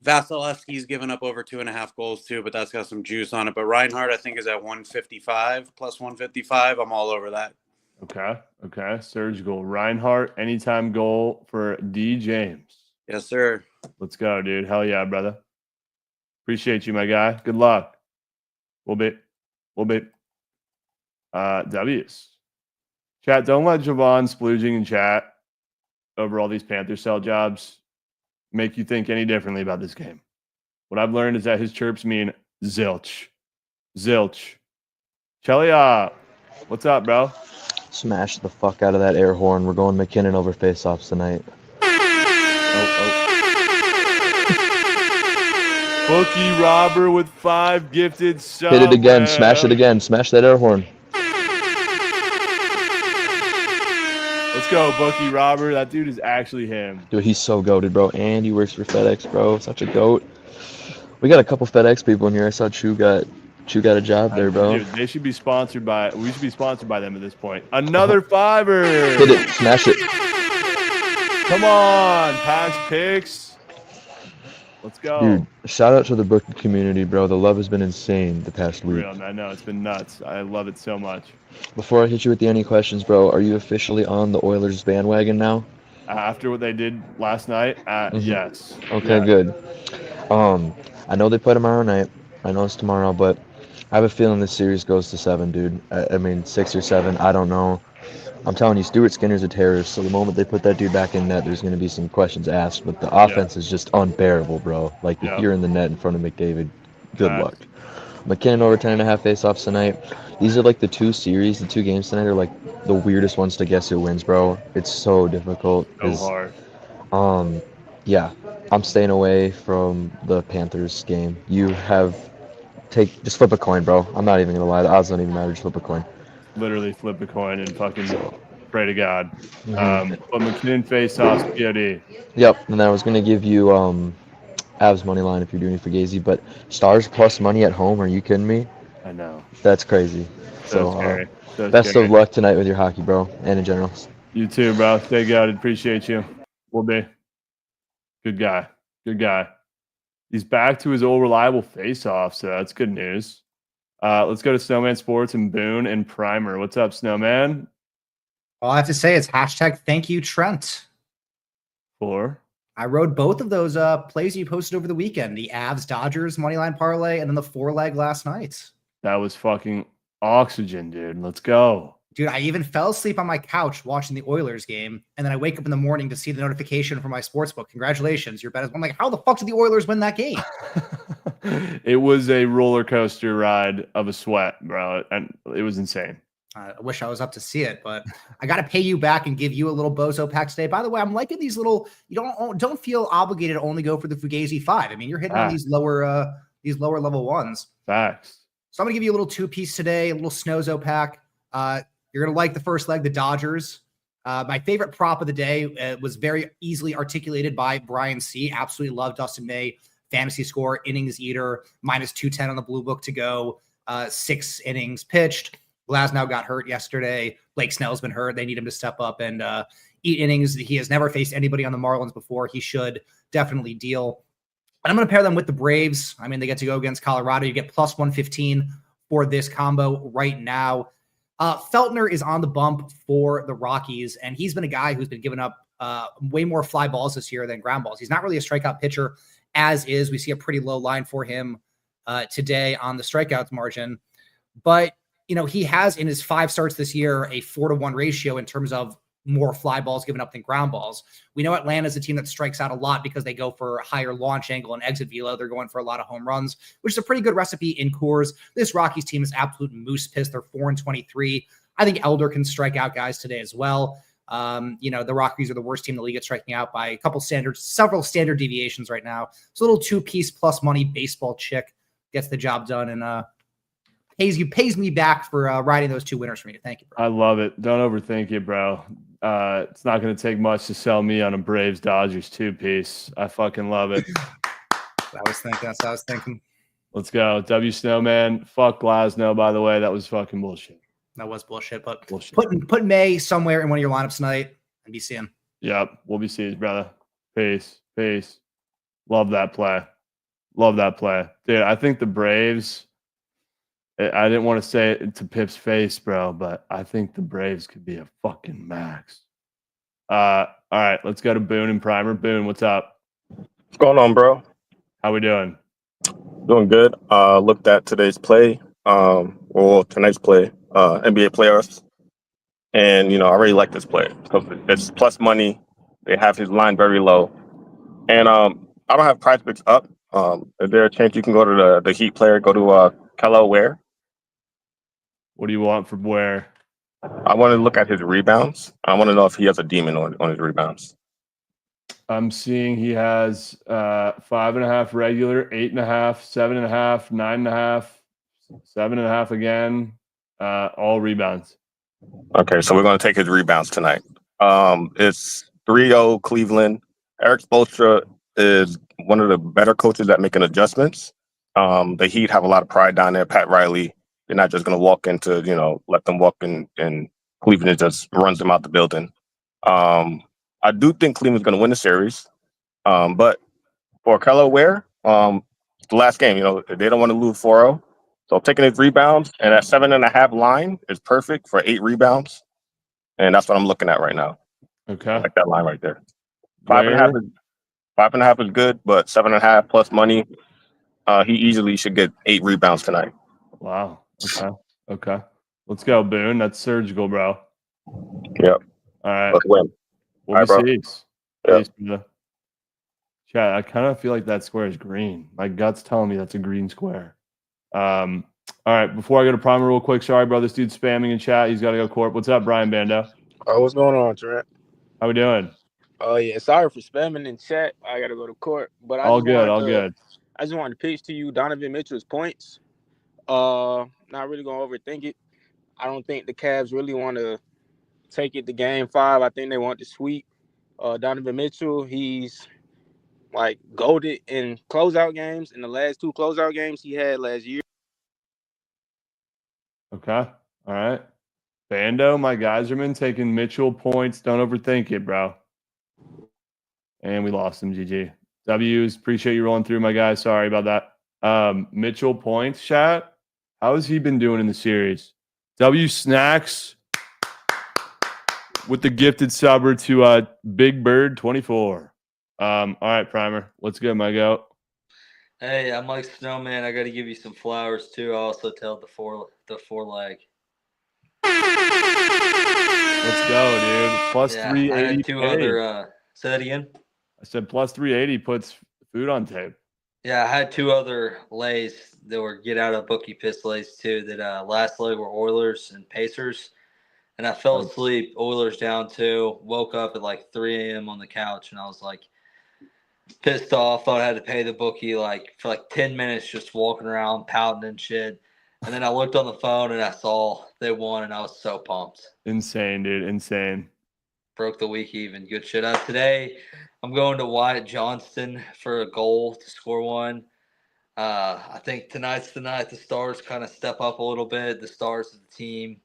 Vasilevsky's given up over 2.5 goals too, but that's got some juice on it. But Reinhardt, I think, is at 155 plus 155. I'm all over that. Okay. Surge goal. Reinhardt, anytime goal for D. James. Yes, sir. Let's go, dude. Hell yeah, brother. Appreciate you, my guy. Good luck. We'll be. W's. Chat, don't let Jovan splooging in chat over all these Panther cell jobs make you think any differently about this game. What I've learned is that his chirps mean zilch. Chelia, what's up, bro? Smash the fuck out of that air horn. We're going McKinnon over face-offs tonight. Bookie Robber with 5 gifted subs. Hit it again. Smash it again. Smash that air horn. Let's go, Bookie Robber. That dude is actually him. Dude, he's so goated, bro. And he works for FedEx, bro. Such a goat. We got a couple FedEx people in here. I saw Chew got a job there, bro. Dude, we should be sponsored by them at this point. Another fiver. Hit it. Smash it. Come on, pass picks. Let's go. Dude, shout out to the Bookit community, bro. The love has been insane the past week. Real, I know. It's been nuts. I love it so much. Before I hit you with the any questions, bro, are you officially on the Oilers bandwagon now? After what they did last night, yes. Okay, yeah. Good. I know they play tomorrow night. I know it's tomorrow, but I have a feeling this series goes to 7, dude. I mean, 6 or 7. I don't know. I'm telling you, Stuart Skinner's a terrorist, so the moment they put that dude back in net, there's going to be some questions asked, but the offense is just unbearable, bro. Like, if you're in the net in front of McDavid, good luck. McKinnon over 10.5 face-offs tonight. These are like the 2 games tonight are like the weirdest ones to guess who wins, bro. It's so difficult. So hard. Yeah, I'm staying away from the Panthers game. Just flip a coin, bro. I'm not even going to lie. The odds don't even matter. Just flip a coin. Literally flip a coin and fucking pray to God. But McKinnon face-offs, POD. Yep, and I was going to give you Avs money line if you're doing it for Fugazi, but Stars plus money at home, are you kidding me? I know. That's crazy. So scary. Best of luck tonight with your hockey, bro, and in general. You too, bro. Stay good. Appreciate you. We'll be. Good guy. He's back to his old reliable face-off, so that's good news. Let's go to Snowman Sports and Boone and Primer. What's up, Snowman? All I have to say is #thank you, Trent. I rode both of those plays you posted over the weekend, the Avs Dodgers moneyline parlay, and then the 4-leg last night. That was fucking oxygen, dude. Let's go. Dude, I even fell asleep on my couch watching the Oilers game, and then I wake up in the morning to see the notification from my sportsbook. Congratulations, your bet is. I'm like, how the fuck did the Oilers win that game? It was a roller coaster ride of a sweat, bro, and it was insane. I wish I was up to see it, but I got to pay you back and give you a little bozo pack today. By the way, I'm liking these little. You don't feel obligated to only go for the Fugazi 5. I mean, you're hitting on these lower level ones. Facts. So I'm gonna give you a little 2-piece today, a little Snozo pack. You're going to like the first leg, the Dodgers. My favorite prop of the day was very easily articulated by Brian C. Absolutely love Dustin May. Fantasy score, innings eater, -210 on the blue book to go. 6 innings pitched. Glasnow got hurt yesterday. Blake Snell's been hurt. They need him to step up and eat innings. He has never faced anybody on the Marlins before. He should definitely deal. And I'm going to pair them with the Braves. I mean, they get to go against Colorado. You get +115 for this combo right now. Feltner is on the bump for the Rockies, and he's been a guy who's been giving up way more fly balls this year than ground balls. He's not really a strikeout pitcher as is. We see a pretty low line for him today on the strikeouts margin. But, he has in his 5 starts this year a 4-to-1 ratio in terms of more fly balls given up than ground balls. We know Atlanta's a team that strikes out a lot because they go for a higher launch angle and exit velo. They're going for a lot of home runs, which is a pretty good recipe in Coors. This Rockies team is absolute moose piss. They're 4-23. I think Elder can strike out guys today as well. The Rockies are the worst team in the league at striking out by several standard deviations right now. It's a little 2-piece plus money baseball chick gets the job done and pays me back for riding those 2 winners for me. Thank you, bro. I love it. Don't overthink it, bro. It's not going to take much to sell me on a Braves Dodgers 2-piece. I fucking love it. That's what I was thinking. Let's go. W Snowman. Fuck Glasnow, by the way. That was fucking bullshit. That was bullshit, but put May somewhere in one of your lineups tonight and be seeing. Yep. We'll be seeing, brother. Peace. Love that play. Dude, I think the Braves, I didn't want to say it to Pip's face, bro, but I think the Braves could be a fucking max. All right, let's go to Boone and Primer. Boone, what's up? What's going on, bro? How we doing? Doing good. Looked at today's play, or tonight's play, NBA playoffs, and I really like this play because it's plus money. They have his line very low, and I don't have price picks up. Is there a chance you can go to the Heat player? Go to Kello Ware. What do you want from Ware? I want to look at his rebounds. I want to know if he has a demon on his rebounds. I'm seeing he has 5.5 regular, 8.5, 7.5, 9.5, 7.5 again, all rebounds. Okay, so we're going to take his rebounds tonight. It's 3-0 Cleveland. Eric Spoelstra is one of the better coaches at making adjustments. The Heat have a lot of pride down there. Pat Riley, they're not just going to walk into, let them walk in, and Cleveland just runs them out the building. I do think Cleveland's going to win the series. But for Kello Ware, the last game, they don't want to lose 4-0. So taking his rebounds and that 7.5 line is perfect for 8 rebounds. And that's what I'm looking at right now. Okay. I like that line right there. 5.5 is good, but 7.5 plus money, he easily should get 8 rebounds tonight. Wow. Okay. Let's go, Boone. That's surgical, bro. Yep. All right. Let's win. We'll be sees. Yep. Chat, I kind of feel like that square is green. My gut's telling me that's a green square. All right. Before I go to Primer real quick, sorry, bro. This dude's spamming in chat. He's got to go court. What's up, Brian Bando? What's going on, Trent? How we doing? Oh, yeah. Sorry for spamming in chat. I got to go to court. But all good. I just wanted to pitch to you Donovan Mitchell's points. Not really going to overthink it. I don't think the Cavs really want to take it to game 5. I think they want to sweep. Donovan Mitchell, he's golded in closeout games. In the last 2 closeout games he had last year. Okay. All right. Bando, my Geyserman taking Mitchell points. Don't overthink it, bro. And we lost him, GG. W's, appreciate you rolling through, my guy. Sorry about that. Mitchell points, chat. How has he been doing in the series? W Snacks with the gifted subber to Big Bird 24. All right, Primer. Let's go, my goat. Hey, I'm like Snowman. I got to give you some flowers too. I also tell the four leg. Let's go, dude. Plus 380. I had 2 other. Say that again. I said plus 380 puts food on tape. Yeah, I had 2 other lays that were get out of bookie piss lays too. That last leg were Oilers and Pacers, and I fell asleep. Oilers down 2. Woke up at 3 a.m. on the couch, and I was pissed off. Thought I had to pay the bookie for 10 minutes, just walking around pouting and shit. And then I looked on the phone and I saw they won, and I was so pumped. Insane, dude. Insane. Broke the week even. Good shit. Today, I'm going to Wyatt Johnston for a goal to score 1. I think tonight's the night the Stars kind of step up a little bit. The Stars of the team,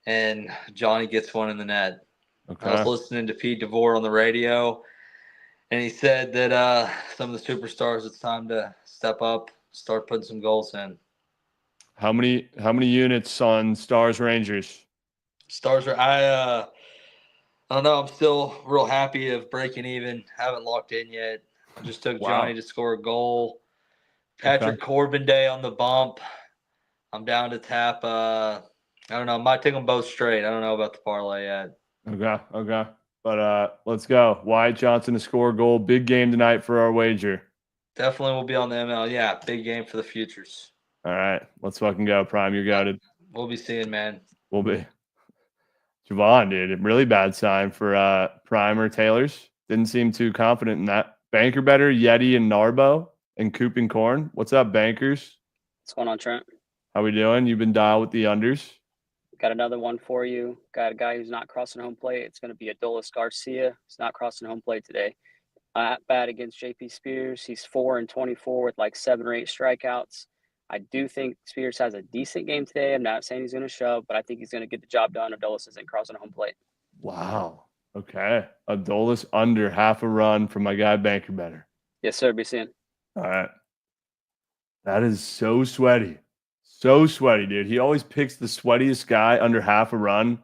and Johnny gets 1 in the net. Okay. I was listening to Pete DeVore on the radio, and he said that some of the superstars, it's time to step up, start putting some goals in. How many units on Stars Rangers? Stars are I don't know. I'm still real happy of breaking even. Haven't locked in yet. I just took Johnny to score a goal. Patrick Corbin Day on the bump. I'm down to tap. I don't know. I might take them both straight. I don't know about the parlay yet. Okay. But let's go. Wyatt Johnson to score a goal. Big game tonight for our wager. Definitely will be on the ML. Yeah, big game for the futures. All right, let's fucking go. Prime, you're goated. We'll be seeing, man. We'll be. Jovan, dude, really bad sign for Primer Taylors. Didn't seem too confident in that. Banker better, Yeti and Narbo and Coop and Corn. What's up, bankers? What's going on, Trent? How we doing? You've been dialed with the unders. Got another one for you. Got a guy who's not crossing home plate. It's going to be Adolis Garcia. He's not crossing home plate today. At bat against JP Spears. He's 4-24 with like 7 or 8 strikeouts. I do think Spears has a decent game today. I'm not saying he's going to shove, but I think he's going to get the job done. Adolis isn't crossing home plate. Wow. Okay. Adolis under half a run from my guy Banker better. Yes, sir. Be seeing. All right. That is so sweaty. So sweaty, dude. He always picks the sweatiest guy under half a run.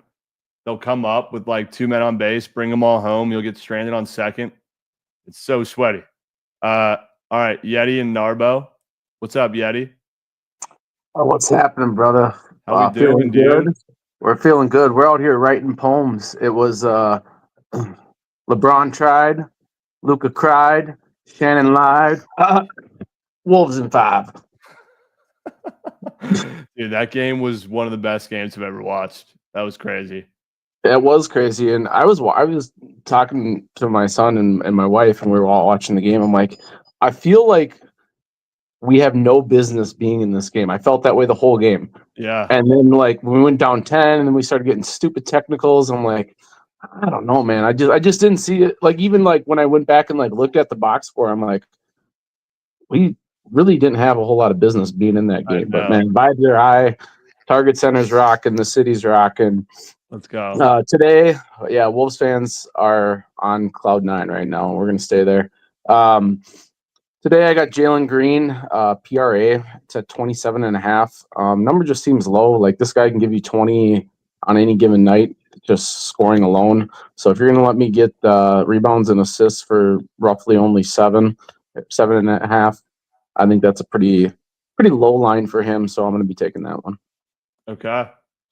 They'll come up with like 2 men on base, bring them all home. You'll get stranded on second. It's so sweaty. All right, Yeti and Narbo. What's up, Yeti? What's happening, brother? How we doing, dude? Good? We're feeling good. We're out here writing poems. It was LeBron tried, Luca cried, Shannon lied. Wolves in 5. Dude, that game was one of the best games I've ever watched. That was crazy. It was crazy, and I was talking to my son and my wife, and we were all watching the game. I'm like, I feel like we have no business being in this game. I felt that way the whole game. Yeah. And then like we went down 10, and then we started getting stupid technicals. I'm like, I don't know, man. I just didn't see it. Like even like when I went back and like looked at the box score, I'm like, we really didn't have a whole lot of business being in that game. But man, vibes are high. Target center's rocking. The city's rocking. Let's go. Today, yeah, Wolves fans are on cloud 9 right now. We're gonna stay there. Today I got Jalen Green, PRA. It's at 27.5. Number just seems low. Like this guy can give you 20 on any given night, just scoring alone. So if you're gonna let me get rebounds and assists for roughly only 7.5, I think that's a pretty low line for him. So I'm gonna be taking that one. Okay.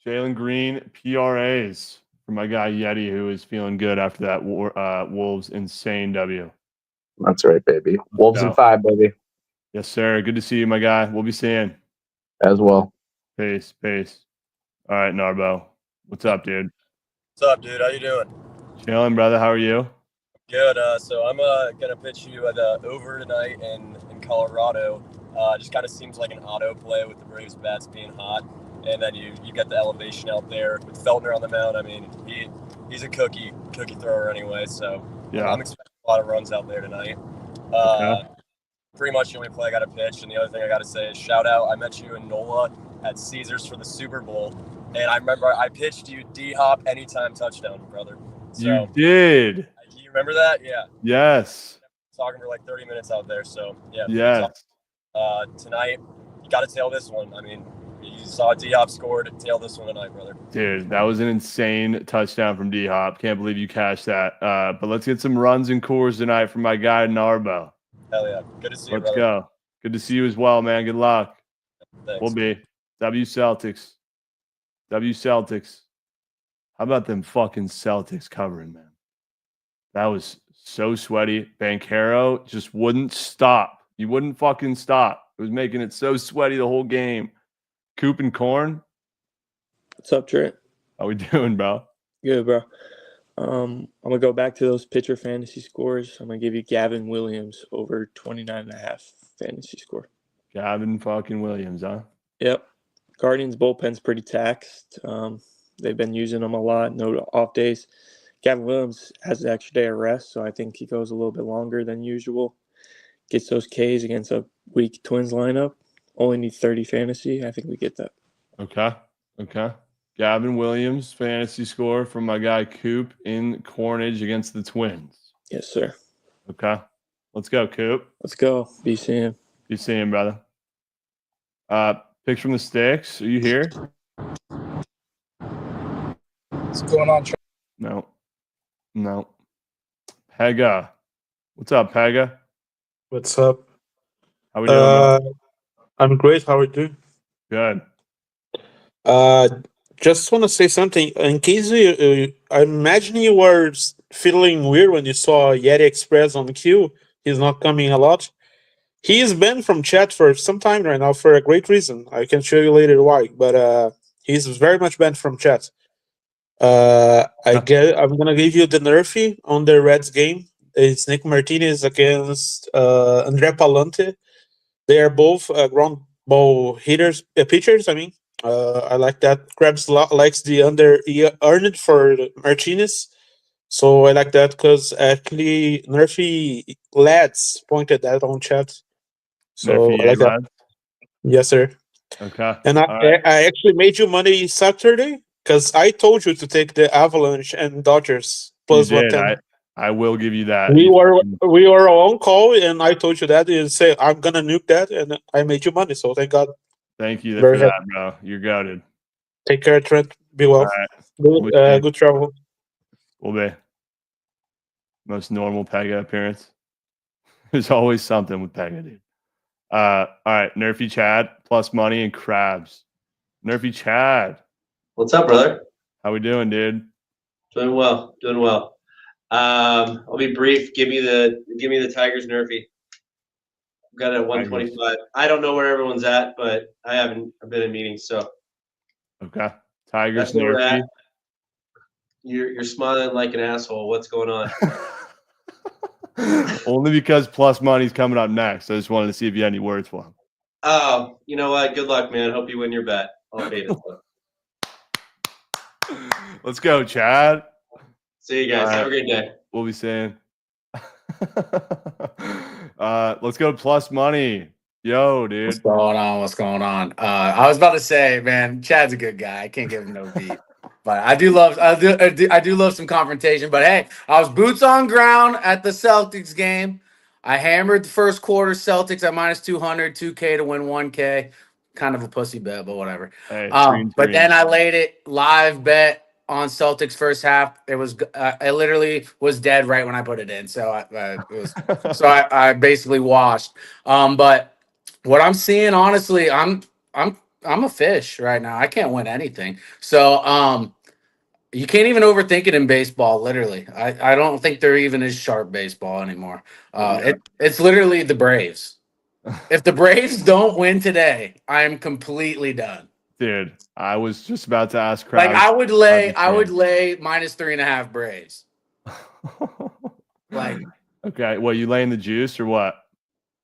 Jalen Green, PRAs for my guy Yeti, who is feeling good after that Wolves insane W. That's right, baby. Wolves in 5, baby. Yes, sir. Good to see you, my guy. We'll be seeing. As well. Peace. All right, Narbo. What's up, dude? What's up, dude? How you doing? Chilling, brother. How are you? Good. So I'm gonna pitch you the over tonight in Colorado. Just kind of seems like an auto play with the Braves bats being hot, and then you got the elevation out there with Feltner on the mound. I mean, he's a cookie thrower anyway. So yeah, I'm expecting a lot of runs out there tonight. Pretty much the only play I got to pitch, and the other thing I got to say is shout out. I met you in NOLA at Caesars for the Super Bowl, and I remember I pitched you D-Hop anytime touchdown, brother. So, you did. You remember that? Yeah. Yes. Talking for like 30 minutes out there. So yeah. Yes. Tonight, you got to tail this one. I mean, you saw D-Hop scored. Tail this one tonight, brother. Dude, that was an insane touchdown from D-Hop. Can't believe you cashed that. But let's get some runs and cores tonight from my guy Narbo. Hell yeah. Good to see you, Let's brother. go. Good to see you as well, man. Good luck. Thanks. We'll be. W Celtics. How about them fucking Celtics covering, man? That was so sweaty. Banchero just wouldn't stop. He wouldn't fucking stop. It was making it so sweaty the whole game. Coop and Corn. What's up, Trent? How we doing, bro? Good, bro. I'm going to go back to those pitcher fantasy scores. I'm going to give you Gavin Williams over 29.5 fantasy score. Gavin fucking Williams, huh? Yep. Guardians bullpen's pretty taxed. They've been using them a lot. No off days. Gavin Williams has an extra day of rest, so I think he goes a little bit longer than usual. Gets those Ks against a weak Twins lineup. Only need 30 fantasy. I think we get that. Okay. Gavin Williams, fantasy score from my guy Coop in Cornage against the Twins. Yes, sir. Okay. Let's go, Coop. Let's go. Be seeing. Be seeing, brother. Picks from the sticks. Are you here? What's going on? No. Pega. What's up, Pega? What's up? How we doing? I'm great. How are you doing? Good. Just want to say something. In case I imagine you were feeling weird when you saw Yeti Express on the queue. He's not coming a lot. He's banned from chat for some time right now for a great reason. I can show you later why. But he's very much banned from chat. I'm gonna give you the nerfy on the Reds game. It's Nick Martinez against André Palante. They are both ground ball pitchers. I mean, I like that. Krabs likes the under. He earned it for Martinez, so I like that because actually Nerfy lads pointed that on chat. So Nerfy I like that. lads? Yes, sir. Okay. And I actually made you money Saturday because I told you to take the Avalanche and Dodgers plus You did. 110. I will give you that. We were on call, and I told you that. You say I'm gonna nuke that, and I made you money. So thank God. Thank you Very for that, happy. bro. You're goated. Take care, Trent. Be well. All right. Good travel. Will be. Most normal Pega appearance. There's always something with Pega, dude. All right. Nerfy Chad plus money and Krabs. Nerfy Chad. What's up, brother? How we doing, dude? Doing well. I'll be brief. Give me the Tigers Nerfy. I've got it at 125. I don't know where everyone's at, but I've been in meetings, so okay. Tigers that's where we're Nerfy. at. You're smiling like an asshole. What's going on? Only because plus money's coming up next. I just wanted to see if you had any words for him. Oh, you know what? Good luck, man. Hope you win your bet. I'll pay this one. Let's go, Chad. See you guys. Have a great day. We'll be seeing. Let's go plus money. Yo, dude. What's going on? I was about to say, man, Chad's a good guy. I can't give him no beat. But I do love some confrontation. But hey, I was boots on ground at the Celtics game. I hammered the first quarter Celtics at minus 200, 2K to win 1K. Kind of a pussy bet, but whatever. Hey, but then I laid it live bet on Celtics first half. It was I literally was dead right when I put it in. So I basically washed. But what I'm seeing, honestly, I'm a fish right now. I can't win anything. So you can't even overthink it in baseball, literally. I don't think there even is sharp baseball anymore. It's literally the Braves. If the Braves don't win today, I'm completely done. Dude, I was just about to ask Krabs. Like I would lay minus 3.5 Braves. Like okay, well, you laying the juice or what?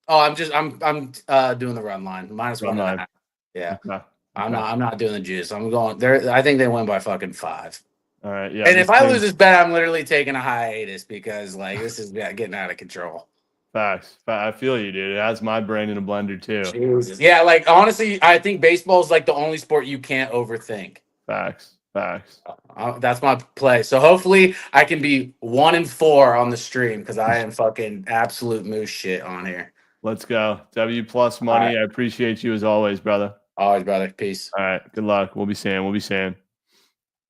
Oh, I'm doing the run line. Minus 1.5. Yeah. Okay. I'm not doing the juice. I'm going there. I think they win by fucking 5. All right. Yeah. And if I lose this bet, I'm literally taking a hiatus because like this is getting out of control. Facts. I feel you, dude. It has my brain in a blender too. Jesus. Yeah, like honestly, I think baseball is like the only sport you can't overthink. Facts. That's my play. So hopefully I can be 1-4 on the stream because I am fucking absolute moose shit on here. Let's go. W plus money. Right. I appreciate you as always, brother. Always, brother. Peace. All right. Good luck. We'll be seeing.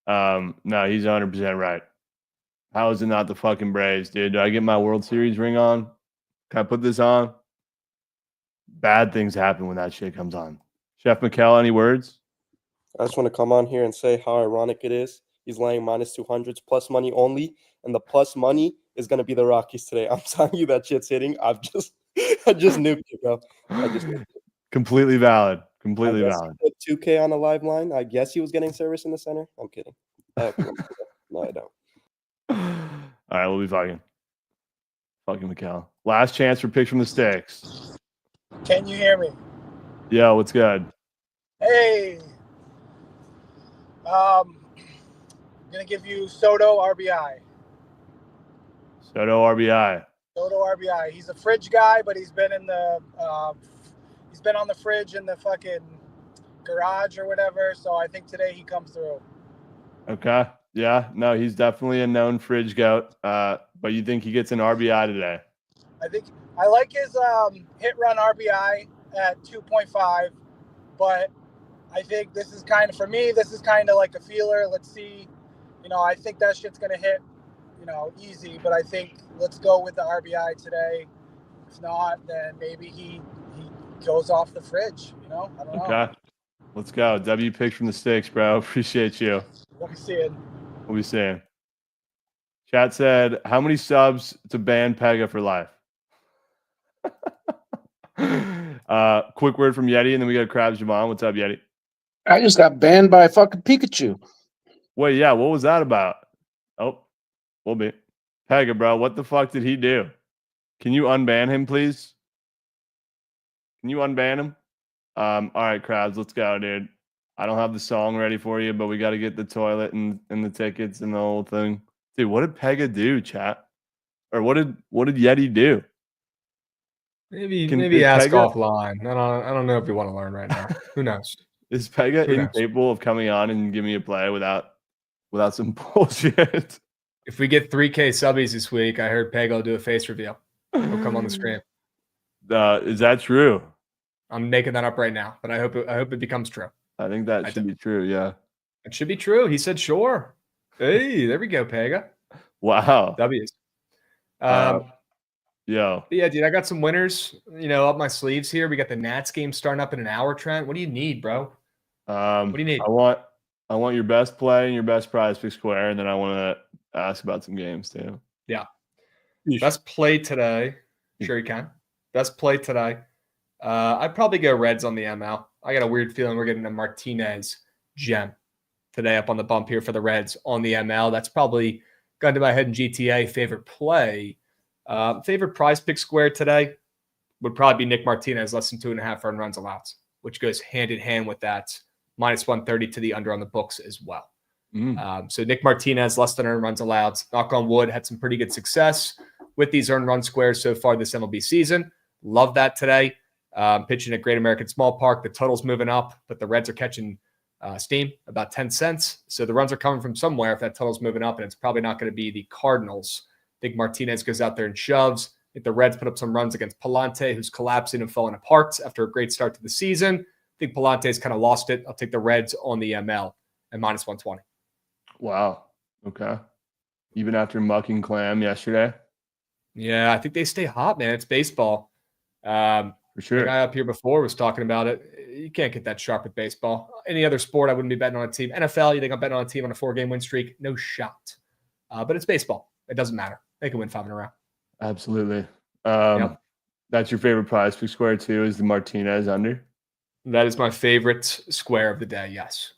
No, he's 100% right. How is it not the fucking Braves, dude? Do I get my World Series ring on? Can I put this on? Bad things happen when that shit comes on. Chef Mikkel, any words? I just want to come on here and say how ironic it is. He's laying minus 200s plus money only, and the plus money is going to be the Rockies today. I'm telling you that shit's hitting. I just nuked it, bro. Completely valid. He put 2K on a live line. I guess he was getting service in the center. I'm kidding. No, I don't. All right, we'll be fucking Mikkel. Last chance for picks from the sticks. Can you hear me? Yeah, what's good? Hey. I'm gonna give you Soto RBI. Soto RBI. He's a fridge guy, but he's been in the he's been on the fridge in the fucking garage or whatever. So I think today he comes through. Okay. Yeah. No, he's definitely a known fridge goat. But you think he gets an RBI today? I like his hit run RBI at 2.5, but I think this is kind of, for me, this is kind of like a feeler. Let's see. I think that shit's going to hit, easy. But I think let's go with the RBI today. If not, then maybe he goes off the fridge. I don't know. Okay. Let's go. W picks from the sticks, bro. Appreciate you. We'll be seeing. We'll be seeing. Chat said, how many subs to ban Pega for life? Quick word from Yeti, and then we got Krabs Jovan. What's up, Yeti? I just got banned by fucking Pikachu. Wait, yeah, what was that about? Oh, we'll be. Pega, bro, what the fuck did he do? Can you unban him, please? Can you unban him? All right, Krabs, let's go, dude. I don't have the song ready for you, but we got to get the toilet and the tickets and the whole thing. Dude, what did Pega do, chat? Or what did Yeti do? Maybe ask offline. I don't know if you want to learn right now. Who knows? Is Pega incapable of coming on and giving me a play without some bullshit? If we get 3K subbies this week, I heard Pega will do a face reveal. He'll come on the stream. Is that true? I'm making that up right now, but I hope it becomes true. I think that should be true. Yeah, it should be true. He said sure. Hey, there we go, Pega. Wow. W's. Yo. Yeah, dude, I got some winners, up my sleeves here. We got the Nats game starting up in an hour, Trent. What do you need, bro? What do you need? I want your best play and your best prize pick square, and then I want to ask about some games too. Yeah. Best play today. Sure you can. Best play today. I'd probably go Reds on the ML. I got a weird feeling we're getting a Martinez gem today up on the bump here for the Reds on the ML. That's probably gone to my head in GTA. Favorite play. Favorite prize pick square today would probably be Nick Martinez, less than 2.5 earned runs allowed, which goes hand in hand with that minus 130 to the under on the books as well. So Nick Martinez, less than earned runs allowed. Knock on wood, had some pretty good success with these earned run squares so far this MLB season. Love that today. Pitching at Great American Small Park. The total's moving up, but the Reds are catching steam, about 10 cents. So the runs are coming from somewhere if that total's moving up, and it's probably not going to be the Cardinals. I think Martinez goes out there and shoves. I think the Reds put up some runs against Palante, who's collapsing and falling apart after a great start to the season. I think Palante's kind of lost it. I'll take the Reds on the ML at minus 120. Wow. Okay. Even after mucking Clam yesterday? Yeah, I think they stay hot, man. It's baseball. For sure. The guy up here before was talking about it. You can't get that sharp with baseball. Any other sport, I wouldn't be betting on a team. NFL, you think I'm betting on a team on a 4-game win streak? No shot. But it's baseball. It doesn't matter. They can win 5 in a row. Absolutely. That's your favorite prize pick square too, is the Martinez under? That is my favorite square of the day, yes.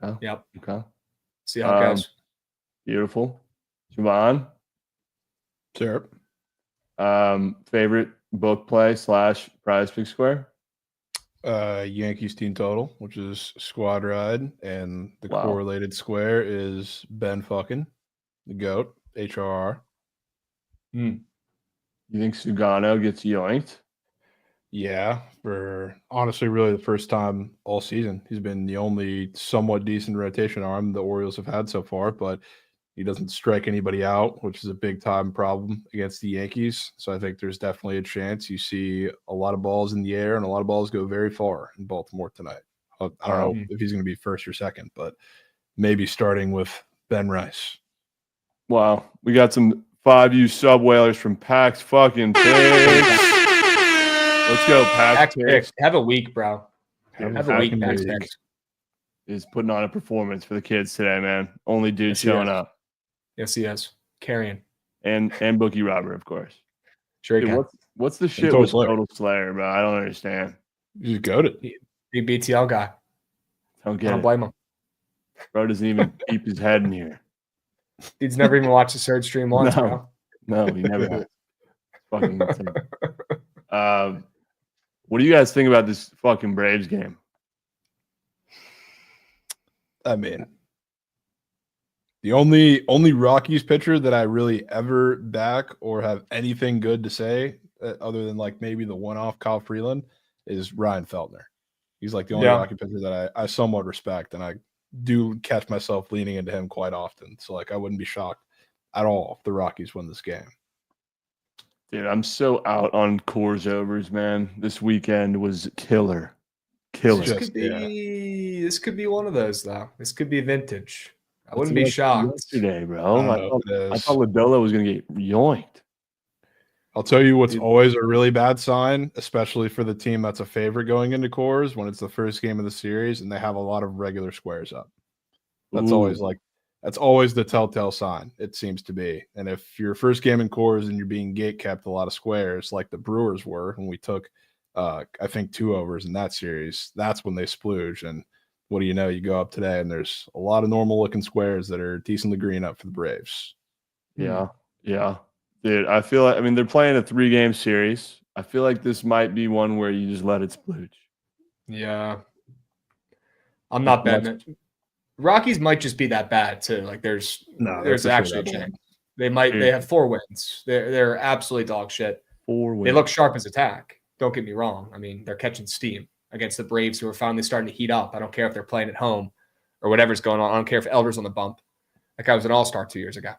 Okay. Yep. Okay. See how it goes. Beautiful. Jovan? Sure. Favorite book play / prize pick square? Yankees team total, which is squad ride, and the correlated square is Ben fucking the GOAT, HRR. You think Sugano gets yoinked? Yeah, for honestly, really the first time all season. He's been the only somewhat decent rotation arm the Orioles have had so far, but he doesn't strike anybody out, which is a big time problem against the Yankees. So I think there's definitely a chance you see a lot of balls in the air and a lot of balls go very far in Baltimore tonight. I don't know if he's going to be first or second, but maybe starting with Ben Rice. Wow. We got some 5U sub whalers from Pax fucking Picks. Let's go, Pax Picks. Have a week, bro. Have a week, Pax Picks. Is putting on a performance for the kids today, man. Only dude showing up. Yes, he is. Carrying. And Bookie Robert, of course. Sure. Dude, what's the shit with Total Slayer, bro? I don't understand. You just got it. Big BTL guy. Don't get it. I don't blame him. Bro doesn't even keep his head in here. Dude's never even watched the third stream once, bro. No, he never has. Fucking insane. What do you guys think about this fucking Braves game? I mean, the only Rockies pitcher that I really ever back or have anything good to say, other than like maybe the one-off Kyle Freeland, is Ryan Feltner. He's like the only Rocky pitcher that I somewhat respect, and I do catch myself leaning into him quite often. So like I wouldn't be shocked at all if the Rockies win this game. Dude, I'm so out on Coors overs, man. This weekend was killer. Killer. This could be one of those though. This could be vintage. I wouldn't That's be shocked. yesterday, bro. I thought Ladola was gonna get yoinked. I'll tell you what's always a really bad sign, especially for the team that's a favorite going into cores, when it's the first game of the series and they have a lot of regular squares up. That's always the telltale sign, it seems to be. And if your first game in cores and you're being gate kept a lot of squares like the Brewers were when we took I think 2 overs in that series, that's when they splooge. And what do you know? You go up today and there's a lot of normal looking squares that are decently green up for the Braves. Yeah. Dude, I feel like, they're playing a 3-game series. I feel like this might be one where you just let it splooge. Yeah. I'm not betting it. Rockies might just be that bad too. Like there's actually a chance. They have 4 wins. They're absolutely dog shit. 4 wins. They look sharp as attack. Don't get me wrong. They're catching steam against the Braves, who are finally starting to heat up. I don't care if they're playing at home or whatever's going on. I don't care if Elder's on the bump. That guy was an all-star 2 years ago.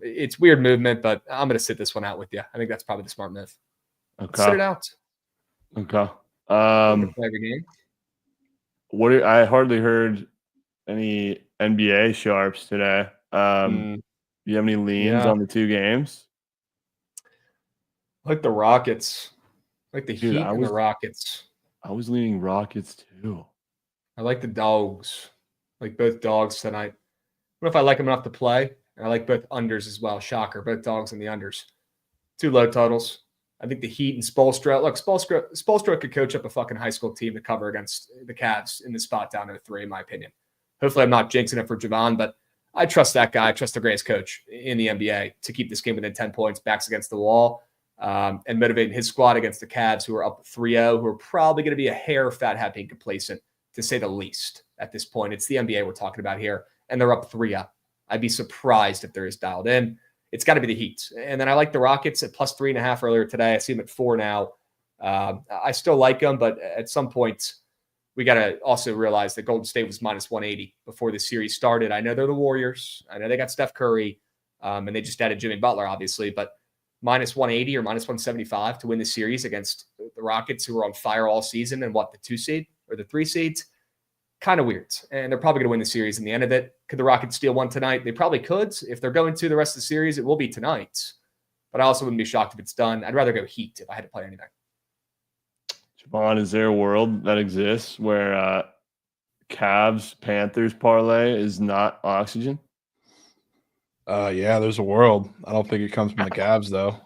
It's weird movement, but I'm going to sit this one out with you. I think that's probably the smart move. Okay. Sit it out. Okay. Play every game. I hardly heard any NBA sharps today. Do you have any leans on the 2 games? I like the Rockets. I like the Heat and the Rockets. I was leaning Rockets too. I like the dogs. I like both dogs tonight. What if I like them enough to play? And I like both unders as well. Shocker. Both dogs and the unders. 2 low totals. I think the Heat and Spoelstra. Look, Spoelstra could coach up a fucking high school team to cover against the Cavs in the spot down to 3, in my opinion. Hopefully I'm not jinxing it for Jovan, but I trust that guy. I trust the greatest coach in the NBA to keep this game within 10 points, backs against the wall, and motivating his squad against the Cavs, who are up 3-0, who are probably going to be a hair fat happy and complacent, to say the least, at this point. It's the NBA we're talking about here, and they're up 3-0. I'd be surprised if they're as dialed in. It's got to be the Heat. And then I like the Rockets at plus 3.5 earlier today. I see them at 4 now. I still like them, but at some point, we got to also realize that Golden State was minus 180 before the series started. I know they're the Warriors. I know they got Steph Curry, and they just added Jimmy Butler, obviously, but minus 180 or minus 175 to win the series against the Rockets, who were on fire all season and the 2 seed or the 3 seeds. Kind of weird. And they're probably going to win the series in the end of it. Could the Rockets steal one tonight? They probably could. If they're going to the rest of the series, it will be tonight. But I also wouldn't be shocked if it's done. I'd rather go Heat if I had to play anything. Javon, is there a world that exists where Cavs Panthers parlay is not oxygen? Yeah, there's a world. I don't think it comes from the Cavs though.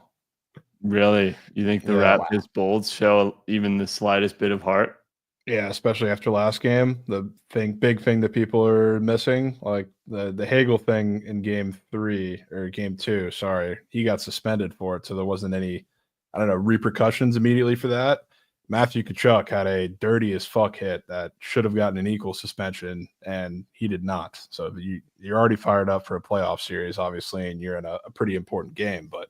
Really? You think the Raptors Bolts show even the slightest bit of heart? Yeah, especially after last game. The big thing that people are missing, like the Hagel thing in game 3 or game 2, sorry, he got suspended for it, so there wasn't any, repercussions immediately for that. Matthew Tkachuk had a dirty as fuck hit that should have gotten an equal suspension, and he did not. So you're already fired up for a playoff series, obviously, and you're in a pretty important game, but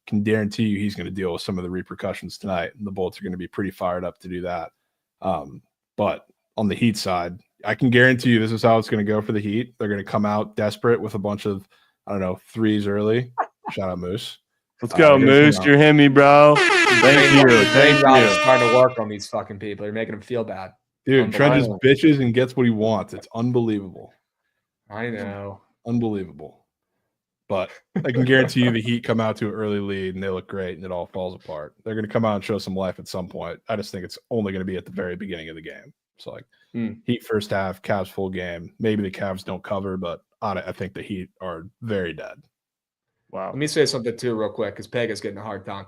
can guarantee you he's going to deal with some of the repercussions tonight, and the Bolts are going to be pretty fired up to do that. But on the Heat side, I can guarantee you this is how it's going to go for the Heat. They're going to come out desperate with a bunch of, threes early. Shout out Moose. Let's go, Moose. You're him, me, bro. Thank you. Thank you. Trying to work on these fucking people. You're making them feel bad. Dude, Trent just bitches and gets what he wants. It's unbelievable. I know. Unbelievable. But I can guarantee you the Heat come out to an early lead and they look great and it all falls apart. They're going to come out and show some life at some point. I just think it's only going to be at the very beginning of the game. It's like Heat first half, Cavs full game. Maybe the Cavs don't cover, but I think the Heat are very dead. Wow. Let me say something too real quick because Pega's getting a hard time.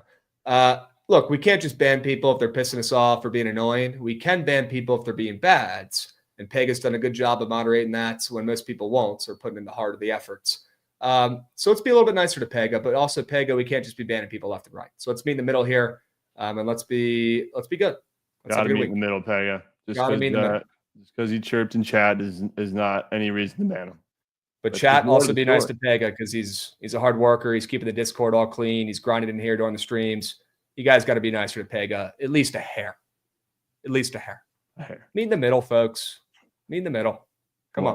Look, we can't just ban people if they're pissing us off or being annoying. We can ban people if they're being bad. And Pega's done a good job of moderating that when most people won't or putting in the heart of the efforts. So let's be a little bit nicer to Pega, but also Pega, we can't just be banning people left and right. So let's meet in the middle here, and let's be good. Gotta meet in the middle, Pega. Just because he chirped in chat is not any reason to ban him. But chat also be nice to Pega because he's a hard worker. He's keeping the Discord all clean. He's grinding in here during the streams. You guys got to be nicer to Pega, at least a hair. At least a hair. Meet in the middle, folks. Meet in the middle. Come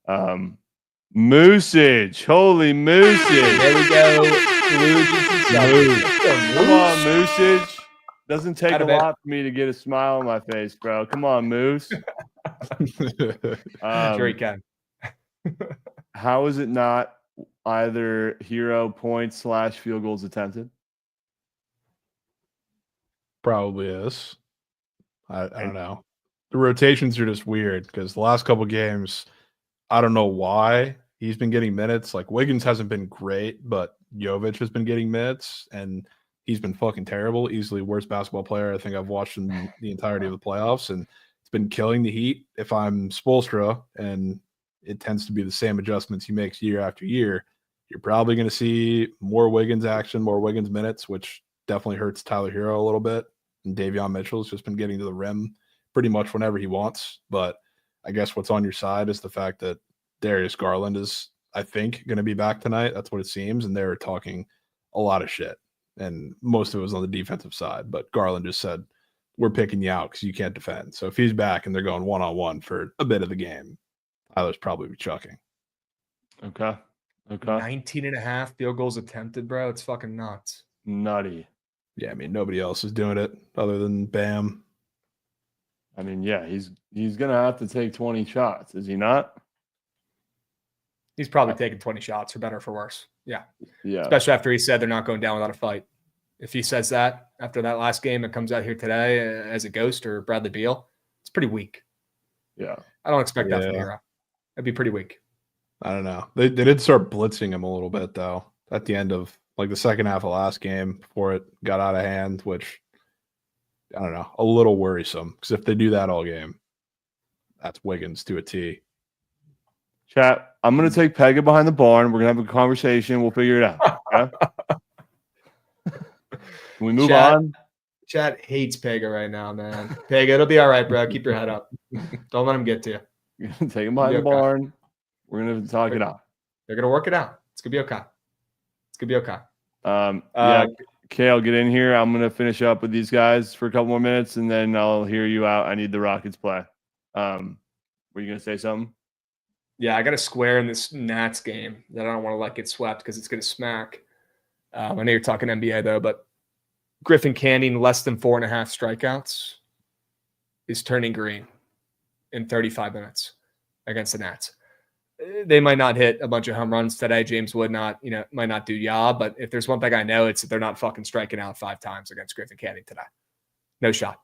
on. Moosage. Holy moosage. There we go. Come on, moosage. Doesn't take a lot for me to get a smile on my face, bro. Come on, Moose. Sure he can. How is it not either hero points / field goals attempted? Probably is. I don't know. The rotations are just weird because the last couple games, I don't know why he's been getting minutes. Like Wiggins hasn't been great, but Jovic has been getting minutes, and he's been fucking terrible. Easily worst basketball player I think I've watched in the entirety of the playoffs, and it's been killing the Heat. If I'm Spoelstra, and it tends to be the same adjustments he makes year after year, you're probably going to see more Wiggins action, more Wiggins minutes, which definitely hurts Tyler Hero a little bit. And Davion Mitchell's just been getting to the rim pretty much whenever he wants. But I guess what's on your side is the fact that Darius Garland is, I think, going to be back tonight. That's what it seems. And they're talking a lot of shit. And most of it was on the defensive side. But Garland just said, we're picking you out because you can't defend. So if he's back and they're going one-on-one for a bit of the game, Tyler's probably chucking. Okay. 19.5 field goals attempted, bro. It's fucking nuts. Nutty. Yeah, I mean, nobody else is doing it other than Bam. I mean, yeah, he's going to have to take 20 shots, is he not? He's probably taking 20 shots for better or for worse. Yeah. Yeah. Especially after he said they're not going down without a fight. If he says that after that last game and comes out here today as a ghost or Bradley Beal, it's pretty weak. Yeah. I don't expect that from Hero. That'd be pretty weak. I don't know. They did start blitzing him a little bit, though, at the end of like the second half of last game before it got out of hand, which, I don't know, a little worrisome. Because if they do that all game, that's Wiggins to a T. Chat, I'm going to take Pega behind the barn. We're going to have a conversation. We'll figure it out. Okay? Can we move on? Chat hates Pega right now, man. Pega, it'll be all right, bro. Keep your head up. Don't let him get to you. You're going to take him behind the barn. We're going to talk it out. They're going to work it out. It's going to be okay. It's going to be okay. Yeah, Kale, get in here. I'm going to finish up with these guys for a couple more minutes, and then I'll hear you out. I need the Rockets play. Were you going to say something? Yeah, I got a square in this Nats game that I don't want to let get swept because it's going to smack. I know you're talking NBA, though, but Griffin Canning, less than 4.5 strikeouts, is turning green in 35 minutes against the Nats. They might not hit a bunch of home runs today. James Wood might not do but if there's one thing I know, it's that they're not fucking striking out 5 times against Griffin Canning today. No shot.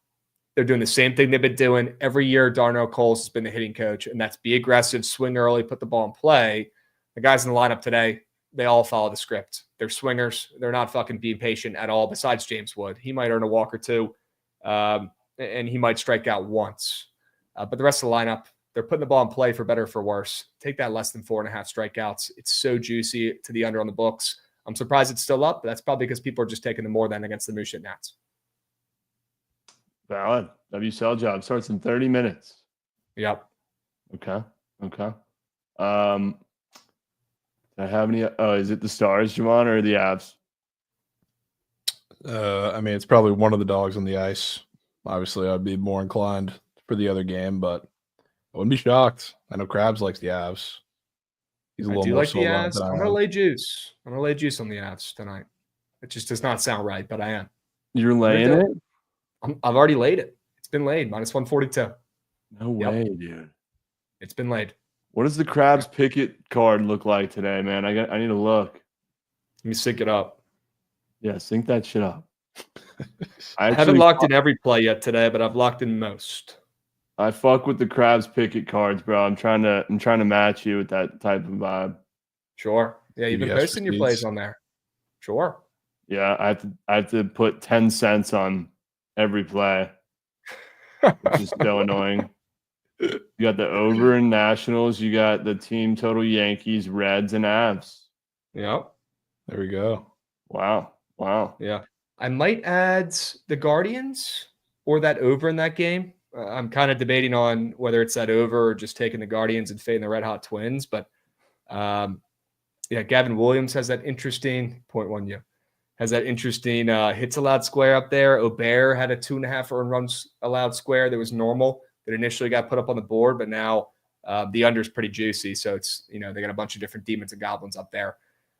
They're doing the same thing they've been doing every year. Darnell Coles has been the hitting coach, and that's be aggressive, swing early, put the ball in play. The guys in the lineup today, they all follow the script. They're swingers. They're not fucking being patient at all, besides James Wood. He might earn a walk or two, and he might strike out once. But the rest of the lineup, they're putting the ball in play for better or for worse. Take that less than 4.5 strikeouts. It's so juicy to the under on the books. I'm surprised it's still up, but that's probably because people are just taking the more than against the Moose Shit Nats. Valid. WSL job starts in 30 minutes. Yep. Okay. Do I have any? Oh, is it the Stars, Javon, or the Avs? I mean, it's probably one of the dogs on the ice. Obviously, I'd be more inclined for the other game, but I wouldn't be shocked. I know Krabs likes the Avs. He's a little more like the sold on it Avs. than I I'm going to am. lay juice. I'm going to lay juice on the Avs tonight. It just does not sound right, but I am. You're laying it? I've already laid it. It's been laid. Minus 142. No way, dude. It's been laid. What does the Krabs Pickett card look like today, man? I need to look. Let me sync it up. Yeah, sync that shit up. I haven't locked in every play yet today, but I've locked in most. I fuck with the Krabs Pickett cards, bro. I'm trying to match you with that type of vibe. Sure. Yeah, you've been posting your plays on there. Sure. Yeah, I have to put 10 cents on every play, which is so annoying. You got the over in Nationals. You got the team total Yankees, Reds, and Avs. Yep. There we go. Wow. Yeah. I might add the Guardians or that over in that game. I'm kind of debating on whether it's that over or just taking the Guardians and fading the Red Hot Twins. But Gavin Williams has that interesting 0.1 has that interesting hits allowed square up there. Aubert had a 2.5 earned runs allowed square that was normal that initially got put up on the board, but now the under is pretty juicy. So it's, they got a bunch of different demons and goblins up there.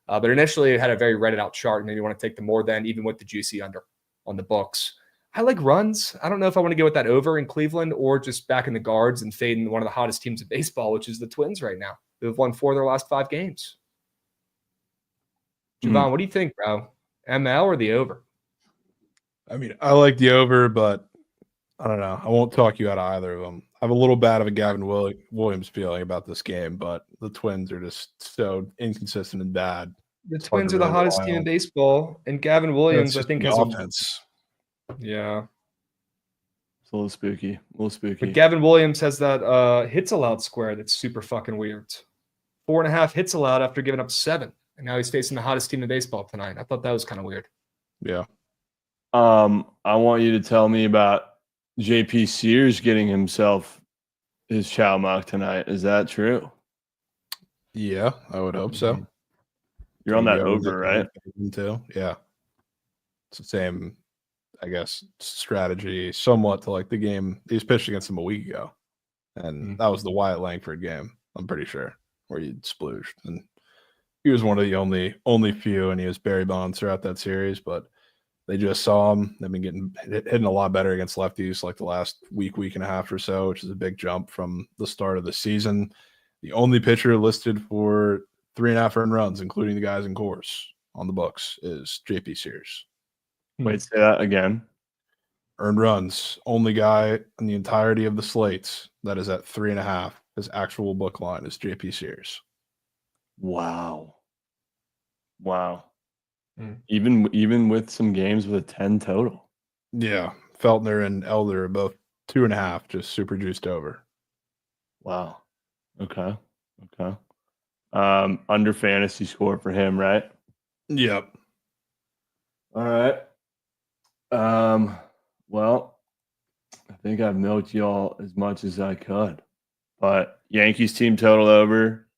But initially it had a very Reddit out chart, and then you want to take the more than even with the juicy under on the books. I like runs. I don't know if I want to go with that over in Cleveland or just back in the guards and fading one of the hottest teams in baseball, which is the Twins right now. They've won 4 of their last 5 games. Jovan, what do you think, bro? ML or the over? I mean, I like the over, but I don't know. I won't talk you out of either of them. I have a little bad of a Gavin Williams feeling about this game, but the Twins are just so inconsistent and bad. The Twins are the hottest team in baseball, and Gavin Williams, I think, has offense. Yeah. It's a little spooky. A little spooky. But Gavin Williams has that hits allowed square that's super fucking weird. 4.5 hits allowed after giving up 7. And now he's facing the hottest team in baseball tonight. I thought that was kind of weird. Yeah. I want you to tell me about JP Sears getting himself his chow mock tonight. Is that true? Yeah, I would hope so. You're on that over, right? Too. Yeah. It's the same, I guess, strategy somewhat to like the game. He was pitched against him a week ago. And that was the Wyatt Langford game, I'm pretty sure, where he splooged. And he was one of the only few, and he was Barry Bonds throughout that series, but they just saw him. They've been hitting a lot better against lefties like the last week and a half or so, which is a big jump from the start of the season. The only pitcher listed for 3.5 earned runs, including the guys in course on the books, is JP Sears. Wait, say that again. Earned runs, only guy in the entirety of the slates that is at 3.5. His actual book line is JP Sears. Wow. Even with some games with a 10 total. Yeah. Feltner and Elder are both 2.5, just super juiced over. Wow. Okay. Under fantasy score for him, right? Yep. All right. Well, I think I've milked y'all as much as I could. But Yankees team total over,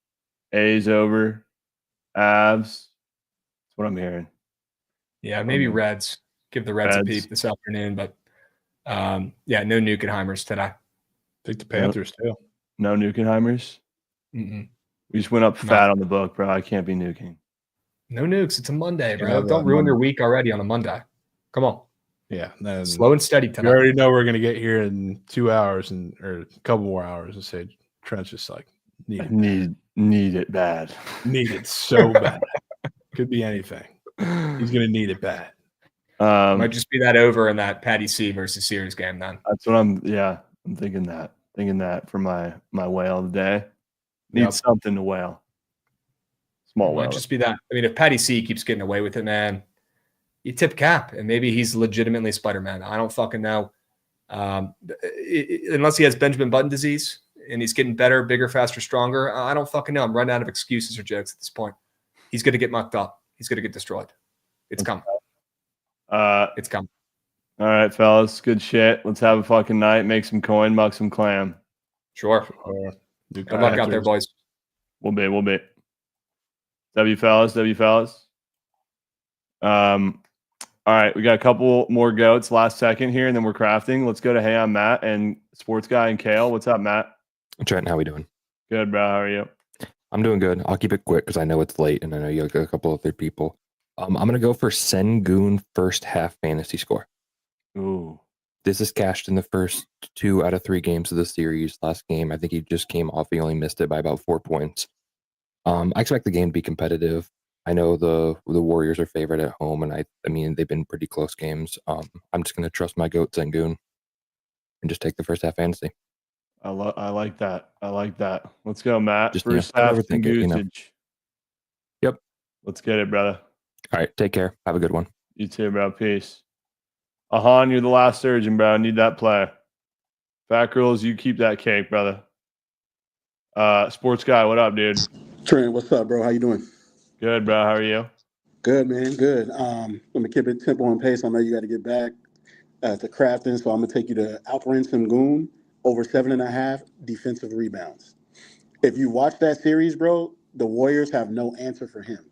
A's over, Avs. That's what I'm hearing. Yeah, maybe Reds. Give the Reds a peep this afternoon, but yeah, no Nukenheimers today. I think the Panthers too. No Nukenheimers? Mm-mm. We just went up fat on the book, bro. I can't be nuking. No nukes. It's a Monday, bro. Yeah, Don't ruin your week already on a Monday. Come on. Yeah. Then slow and steady tonight. You already know we're going to get here in 2 hours or a couple more hours and say Trent's just like, need it bad. Need it so bad. Could be anything. He's going to need it bad. Might just be that over in that Patty C versus Sears game then. That's what I'm thinking that. Thinking that for my whale of the day. Need something to whale. Small whale. Might just be that. I mean, if Patty C keeps getting away with it, man, you tip cap, and maybe he's legitimately Spider-Man. I don't fucking know. Unless he has Benjamin Button disease and he's getting better, bigger, faster, stronger. I don't fucking know. I'm running out of excuses or jokes at this point. He's going to get mucked up. He's going to get destroyed. It's coming. It's coming. All right, fellas. Good shit. Let's have a fucking night. Make some coin, muck some clam. Sure. Good luck out there, boys. We'll be. W fellas. All right, we got a couple more goats last second here, and then we're crafting. Let's go to Hey, I'm Matt and Sports Guy and Kale. What's up, Matt? Trent, how we doing? Good, bro. How are you? I'm doing good. I'll keep it quick because I know it's late, and I know you got a couple other people. I'm going to go for Sengun first half fantasy score. Ooh. This is cashed in the first 2 out of 3 games of the series. Last game, I think he just came off. He only missed it by about 4 points. I expect the game to be competitive. I know the Warriors are favored at home, and I mean they've been pretty close games. I'm just going to trust my goat Sengun and just take the first half fantasy. I like that. Let's go, Matt. Just first half usage. Yep. Let's get it, brother. All right. Take care. Have a good one. You too, bro. Peace. Ahan, you're the last surgeon, bro. I need that play. Fat girls, you keep that cake, brother. Sports Guy, what up, dude? Trent, what's up, bro? How you doing? Good, bro. How are you? Good, man. Good. Let me keep it tempo and pace. I know you got to get back to crafting, so I'm gonna take you to Alperen Sengun over 7.5 defensive rebounds. If you watch that series, bro, the Warriors have no answer for him.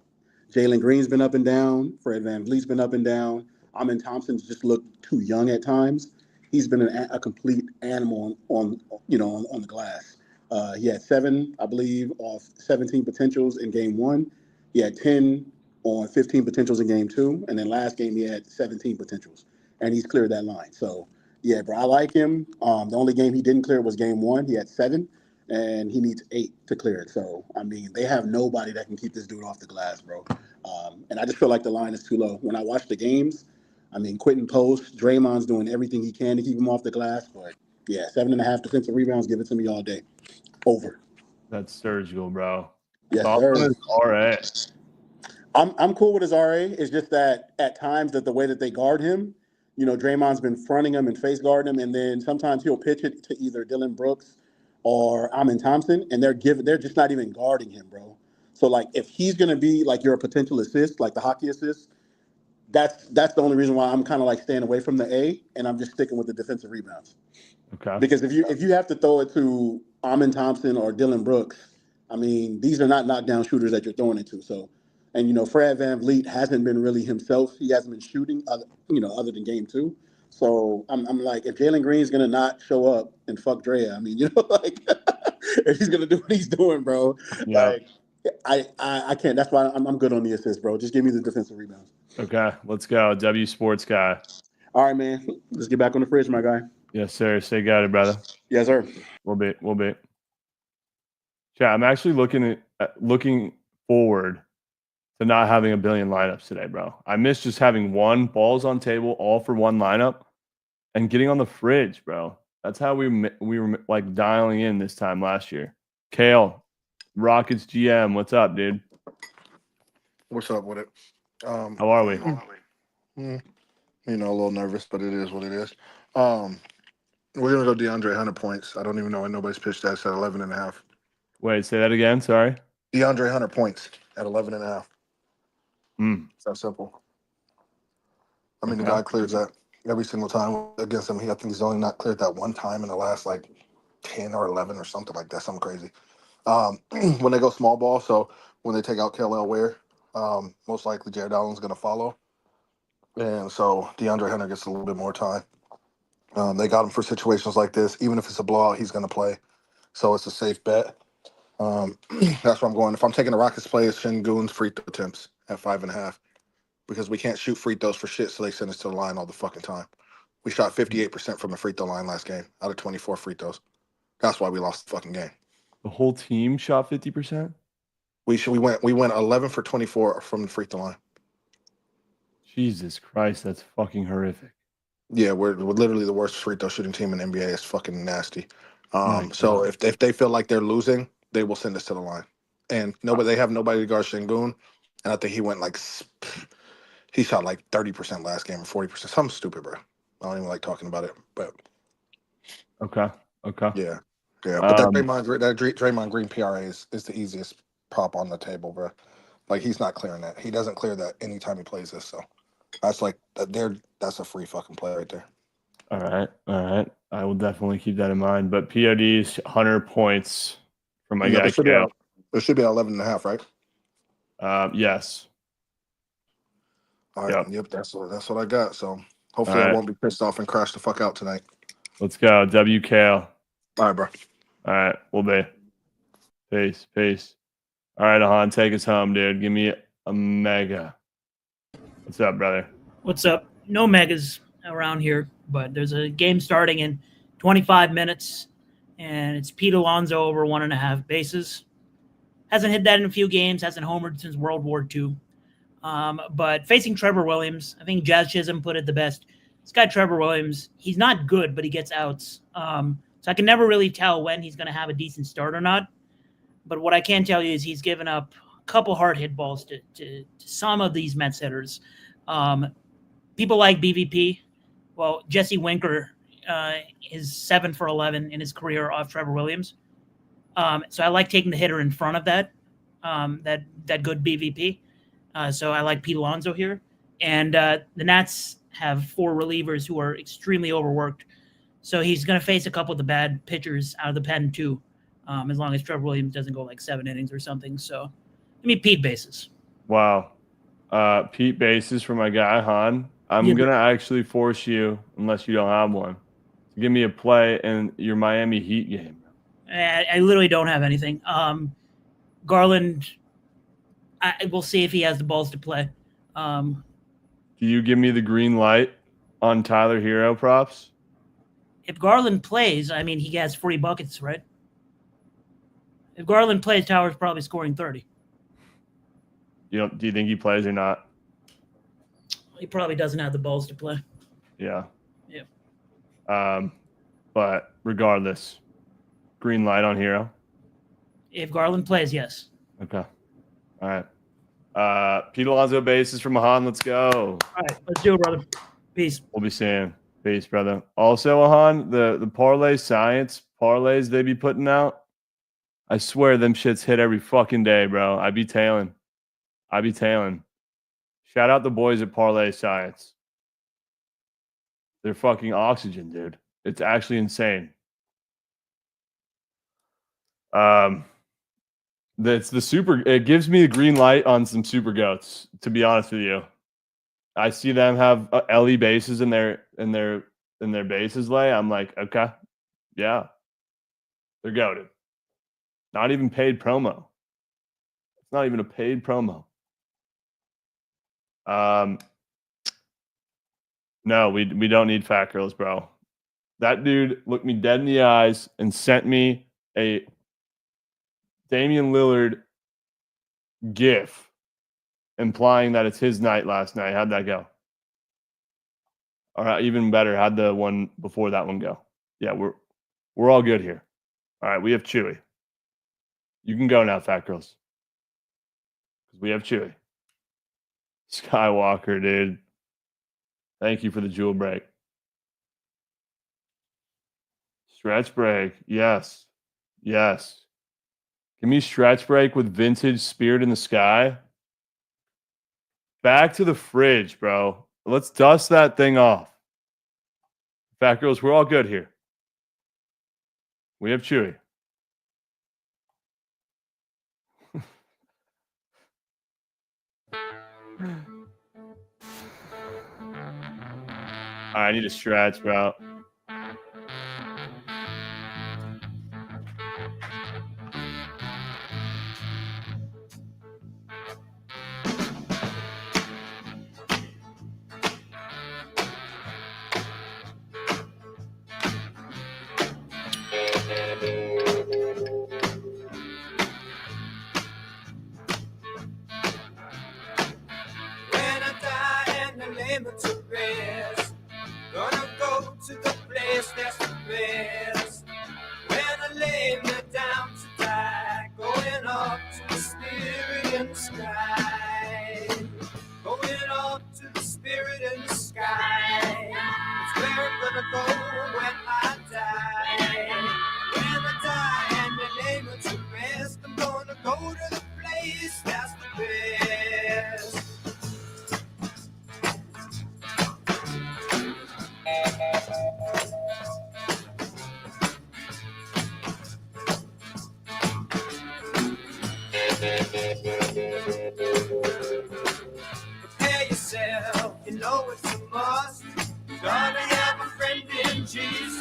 Jalen Green's been up and down. Fred VanVleet's been up and down. Amin Thompson's just looked too young at times. He's been a complete animal on the glass. He had 7, I believe, off 17 potentials in game 1. He had 10 on 15 potentials in game 2. And then last game, he had 17 potentials. and he's cleared that line. So yeah, bro, I like him. The only game he didn't clear was game 1. He had 7, and he needs 8 to clear it. So I mean, they have nobody that can keep this dude off the glass, bro. And I just feel like the line is too low. When I watch the games, I mean, Quentin Post, Draymond's doing everything he can to keep him off the glass, but yeah, 7.5 defensive rebounds. Give it to me all day. Over. That's surgical, bro. Yes, Thoughts sir. on his RA? I'm cool with his RA. It's just that at times that the way that they guard him, you know, Draymond's been fronting him and face guarding him, and then sometimes he'll pitch it to either Dylan Brooks or Amin Thompson, and they're just not even guarding him, bro. So like if he's gonna be like your potential assist, like the hockey assist, that's the only reason why I'm kind of like staying away from the A, and I'm just sticking with the defensive rebounds. Okay. Because if you have to throw it to Amin Thompson or Dylan Brooks, I mean, these are not knockdown shooters that you're throwing it to. So, and you know, Fred VanVleet hasn't been really himself. He hasn't been shooting, other than game 2. So I'm like, if Jalen Green's gonna not show up and fuck Drea, I mean, you know, like if he's gonna do what he's doing, bro, Yeah. like I can't. That's why I'm good on the assist, bro. Just give me the defensive rebounds. Okay, let's go. W Sports guy. All right, man. Let's get back on the fridge, my guy. Yes, sir. Stay got it, brother. Yes, sir. We'll be. Yeah, I'm actually looking forward to not having a billion lineups today, bro. I miss just having one balls on table, all for one lineup, and getting on the fridge, bro. That's how we were like dialing in this time last year. Kale, Rockets GM, what's up, dude? What's up with it? How are we? You know, a little nervous, but it is what it is. We're gonna go DeAndre 100 points. I don't even know why nobody's pitched that. It's at 11.5. Wait, say that again. Sorry. DeAndre 100 points at 11.5. It's that simple. I mean, the guy clears that every single time against him. I think he's only not cleared that one time in the last like 10 or 11 or something like that. Something crazy. When they go small ball, so when they take out Kel'el Ware, most likely Jared Allen's going to follow. And so DeAndre Hunter gets a little bit more time. They got him for situations like this. Even if it's a blowout, he's going to play. So it's a safe bet. That's where I'm going. If I'm taking the Rockets play, it's Şengün's free throw attempts at 5.5 because we can't shoot free throws for shit, so they send us to the line all the fucking time. We shot 58% from the free throw line last game out of 24 free throws. That's why we lost the fucking game. The whole team shot 50%? We went 11 for 24 from the free throw line. Jesus Christ, that's fucking horrific. Yeah, we're literally the worst free throw shooting team in the NBA. It's fucking nasty. So if they feel like they're losing, they will send us to the line. And they have nobody to guard Şengün. And I think he shot like 30% last game or 40%. Something stupid, bro. I don't even like talking about it. But Okay. Yeah. But that Draymond Green PRA is the easiest prop on the table, bro. Like he's not clearing that. He doesn't clear that anytime he plays this. So that's that's a free fucking play right there. All right. I will definitely keep that in mind. But POD's 100 points from my guy Kale. It should be 11.5, right? Yes. All right. Yep. That's what I got. So hopefully I won't be pissed off and crash the fuck out tonight. Let's go. W Kale. All right, bro. All right. We'll be. Peace. All right, Ahan, take us home, dude. Give me a mega. What's up, brother? What's up? No megas around here, but there's a game starting in 25 minutes, and it's Pete Alonso over 1.5 bases. Hasn't hit that in a few games, hasn't homered since World War II. But facing Trevor Williams, I think Jazz Chisholm put it the best. This guy, Trevor Williams, he's not good, but he gets outs. So I can never really tell when he's going to have a decent start or not. But what I can tell you is he's given up a couple hard hit balls to some of these Mets hitters. People like BVP. Well, Jesse Winker is 7 for 11 in his career off Trevor Williams. So I like taking the hitter in front of that good BVP. So I like Pete Alonso here. And the Nats have 4 relievers who are extremely overworked. So he's going to face a couple of the bad pitchers out of the pen too, as long as Trevor Williams doesn't go like 7 innings or something. So give me Pete bases. Wow. Pete bases for my guy, Han. I'm going to actually force you, unless you don't have one, to give me a play in your Miami Heat game. I literally don't have anything. Garland, we'll see if he has the balls to play. Do you give me the green light on Tyler Hero props? If Garland plays, I mean, he has free buckets, right? If Garland plays, Tower's probably scoring 30. Do you think he plays or not? He probably doesn't have the balls to play. Yeah. Yeah. But regardless, green light on Hero. If Garland plays, yes. Okay. All right. Pete Alonso bases from Mahan. Let's go. All right, let's do it, brother. Peace. We'll be seeing. Peace, brother. Also, Ahan, the parlay science parlays they be putting out, I swear them shits hit every fucking day, bro. I be tailing. Shout out the boys at Parlay Science. They're fucking oxygen, dude. It's actually insane. That's the super. It gives me a green light on some super goats. To be honest with you, I see them have LE bases in their bases lay. I'm like, okay, yeah, they're goated. Not even paid promo. It's not even a paid promo. No, we don't need fat girls, bro. That dude looked me dead in the eyes and sent me a Damian Lillard gif implying that it's his night last night. How'd that go? All right, even better, how'd the one before that one go? Yeah, we're all good here. All right, we have Chewy. You can go now, fat girls. Because we have Chewy. Skywalker, dude. Thank you for the jewel break. Stretch break. Yes. Yes. Give me stretch break with vintage Spirit in the Sky. Back to the fridge, bro. Let's dust that thing off. Fat girls, we're all good here. We have Chewy. I need a stretch, bro. When I die and the name of to rest, gonna go to the place that's the best. When I lay me down to die, going up to the spirit in the sky. Going up to the spirit in the sky. It's where I'm gonna go when I die. When I die and the name of to rest, I'm gonna go to the place that's the best. Prepare yourself, you know it's a must. Gotta have a friend in Jesus.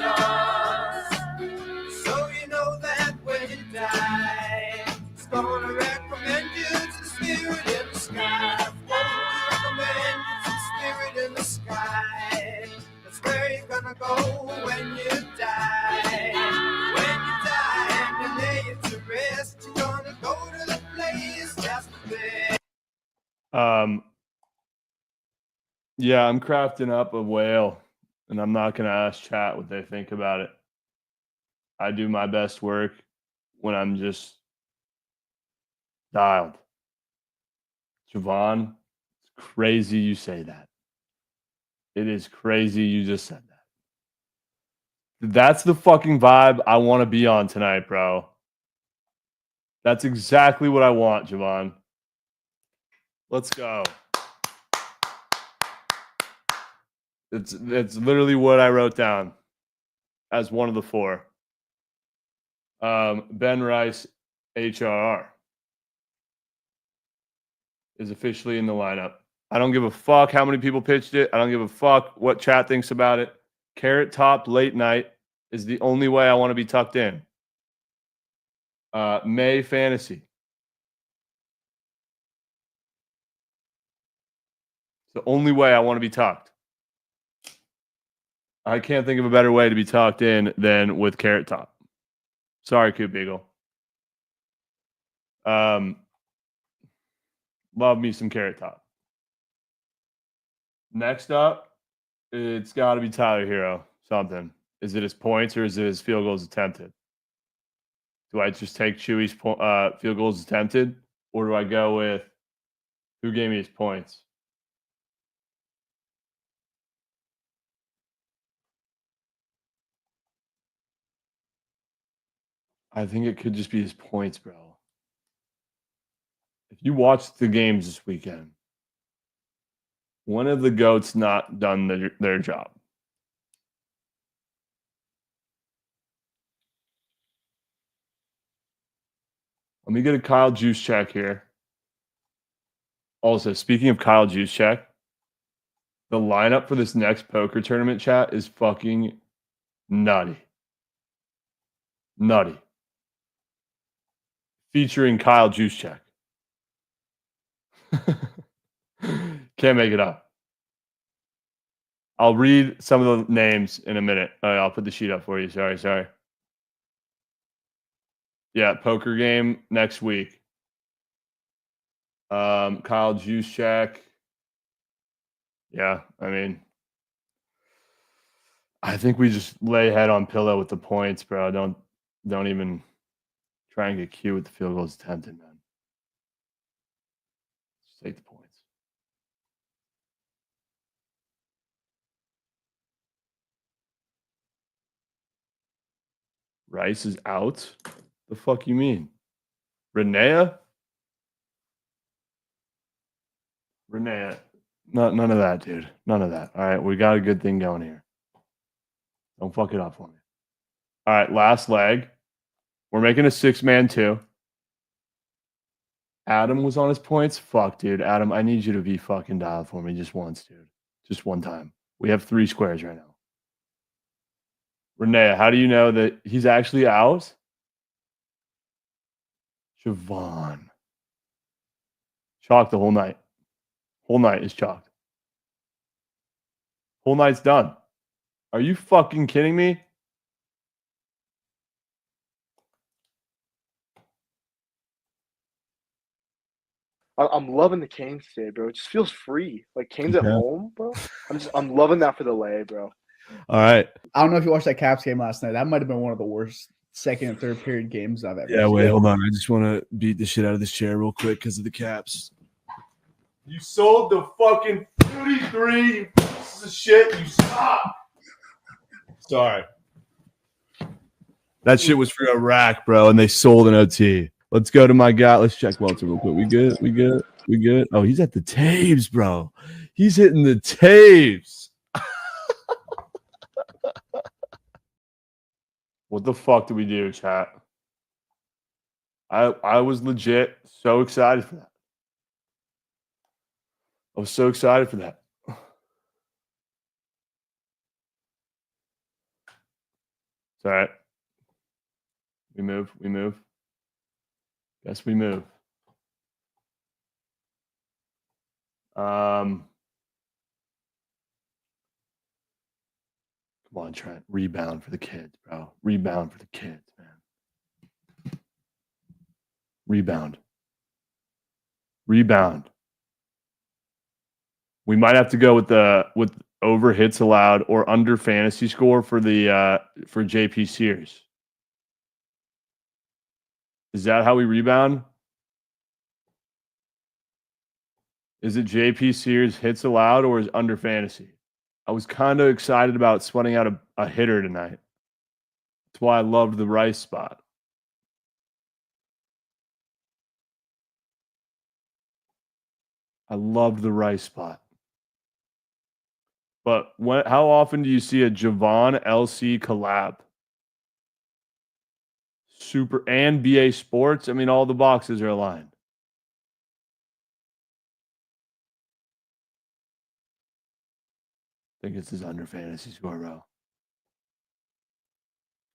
So you know that when you die, it's gonna recommend you to the spirit in the sky. Recommend you to the spirit in the sky. That's where you're gonna go when you die. When you die and you lay it to rest, you're gonna go to the place that's the best. Yeah, I'm crafting up a whale, and I'm not going to ask chat what they think about it. I do my best work when I'm just dialed. Jovan, it's crazy you say that. It is crazy you just said that. That's the fucking vibe I want to be on tonight, bro. That's exactly what I want, Jovan. Let's go. It's literally what I wrote down as one of the four. Ben Rice, HRR, is officially in the lineup. I don't give a fuck how many people pitched it. I don't give a fuck what chat thinks about it. Carrot Top late night is the only way I want to be tucked in. May Fantasy. It's the only way I want to be tucked. I can't think of a better way to be tucked in than with Carrot Top. Sorry, Coop Eagle. Love me some Carrot Top. Next up, it's got to be Tyler Hero. Something. Is it his points or is it his field goals attempted? Do I just take Chewy's field goals attempted, or do I go with who gave me his points? I think it could just be his points, bro. If you watched the games this weekend, one of the GOATs not done their job. Let me get a Kyle Juice check here. Also, speaking of Kyle Juice check, the lineup for this next poker tournament chat is fucking nutty. Nutty. Featuring Kyle Juice check. Can't make it up. I'll read some of the names in a minute. I'll put the sheet up for you. Sorry. Yeah, poker game next week. Kyle Juszczyk. Yeah, I mean, I think we just lay head on pillow with the points, bro. Don't even try and get cute with the field goals attempted, man. Just take the points. Rice is out? The fuck you mean? Renea? None of that, dude. None of that. All right, we got a good thing going here. Don't fuck it up for me. All right, last leg. We're making a 6-man 2. Adam was on his points. Fuck, dude. Adam, I need you to be fucking dialed for me just once, dude. Just one time. We have 3 squares right now. Renee, how do you know that he's actually out? Jovan. Chalked the whole night. Whole night is chalked. Whole night's done. Are you fucking kidding me? I'm loving the Canes today, bro. It just feels free. Like Canes at Yeah. home, bro. I'm loving that for the lay, bro. All right. I don't know if you watched that Caps game last night. That might have been one of the worst second and third period games I've ever Yeah, seen. wait, hold on. I just want to beat the shit out of this chair real quick because of the Caps. You sold the fucking 33, you pieces of shit. You stop. Sorry. That shit was for Iraq, bro, and they sold an OT. Let's go to my guy. Let's check Welter real quick. We good? Oh, he's at the Taves, bro. He's hitting the Taves. What the fuck did we do, chat? I was legit so excited for that. I was so excited for that. It's all right. We move. Guess we move. Come on, Trent. Rebound for the kids, bro. Rebound for the kids, man. Rebound. We might have to go with over hits allowed or under fantasy score for the for JP Sears. Is that how we rebound? Is it JP Sears hits allowed or is under fantasy? I was kind of excited about sweating out a hitter tonight. That's why I loved the Rice spot. I loved the Rice spot. But how often do you see a Jovan LC collab? Super and BA Sports. I mean, all the boxes are aligned. I think this is under fantasy score, bro.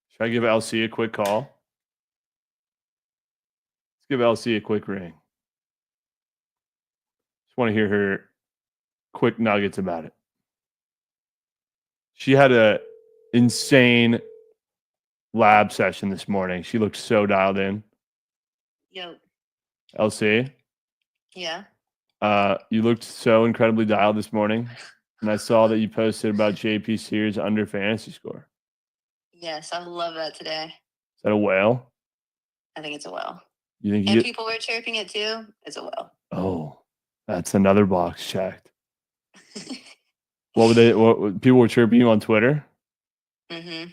Should I give LC a quick call? Let's give LC a quick ring. Just want to hear her quick nuggets about it. She had a insane lab session this morning. She looked so dialed in. Yo. LC, Yeah. you looked so incredibly dialed this morning, and I saw that you posted about JP Sears under fantasy score. Yes, I love that today. Is that a whale? I think it's a whale. You think And you? people were chirping it too. It's a whale. Oh, that's another box checked. What people were chirping you on Twitter? Mm-hmm.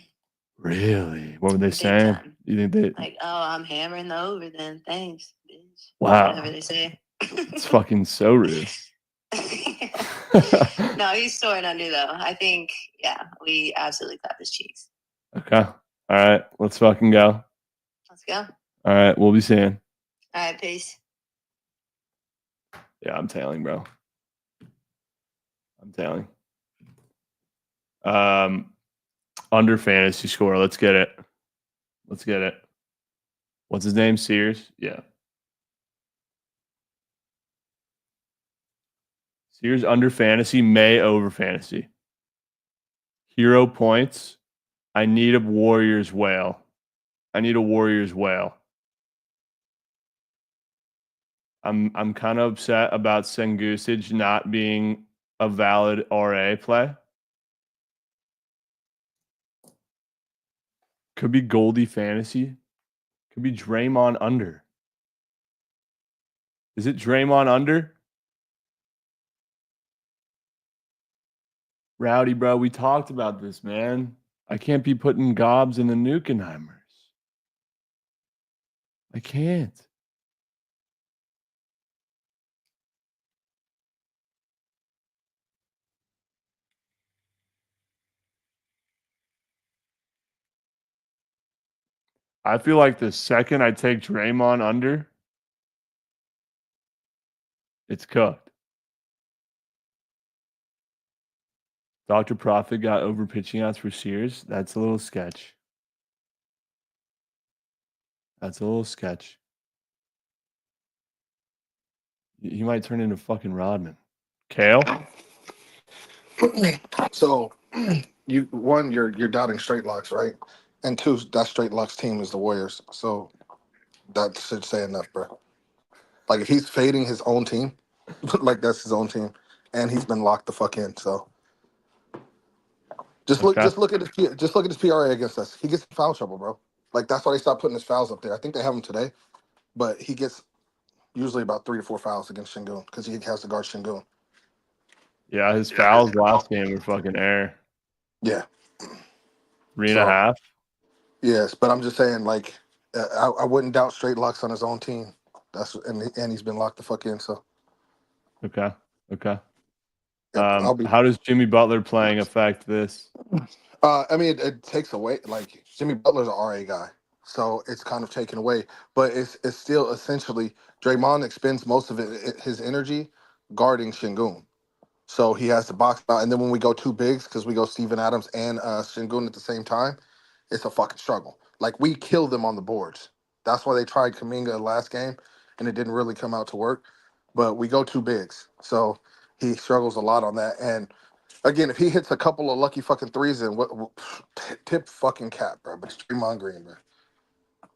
Really? What were they Big saying? time. You think they? Like, oh, I'm hammering the over then. Thanks, bitch. Wow. Whatever they say. It's fucking so rude. No, he's soaring under though. I think, yeah, we absolutely clap his cheeks. Okay. All right. Let's fucking go. Let's go. All right. We'll be seeing. All right, peace. Yeah, I'm tailing, bro. I'm tailing. Under fantasy score. Let's get it. Let's get it. What's his name? Sears? Yeah. Sears under fantasy, May over fantasy. Hero points. I need a Warriors whale. I need a Warriors whale. I'm kind of upset about Sengusic not being a valid RA play. Could be Goldie fantasy. Could be Draymond under. Is it Draymond under? Rowdy, bro, we talked about this, man. I can't be putting Gobs in the Nukenheimers. I can't. I feel like the second I take Draymond under, it's cooked. Dr. Profit got over pitching outs for Sears. That's a little sketch. That's a little sketch. He might turn into fucking Rodman. Kale? So you're doubting straight locks, right? And two, that straight locks team is the Warriors. So that should say enough, bro. Like if he's fading his own team, like that's his own team, and he's been locked the fuck in. So just look at his PRA against us. He gets in foul trouble, bro. Like that's why they stopped putting his fouls up there. I think they have him today, but he gets usually about 3 to 4 fouls against Şengün because he has to guard Şengün. Yeah, his fouls last game were fucking air. Yeah. 3.5. Yes, but I'm just saying, like, I wouldn't doubt straight locks on his own team. And he's been locked the fuck in. So Okay. I'll be. How does Jimmy Butler playing affect this? I mean, it takes away. Like Jimmy Butler's an RA guy, so it's kind of taken away. But it's still essentially Draymond expends most of his energy guarding Şengün. So he has to box out, and then when we go two bigs, because we go Steven Adams and Şengün at the same time, it's a fucking struggle. Like we kill them on the boards. That's why they tried Kuminga last game, and it didn't really come out to work. But we go two bigs, so he struggles a lot on that. And again, if he hits a couple of lucky fucking threes, then what tip fucking cap, bro. But it's Draymond Green, bro.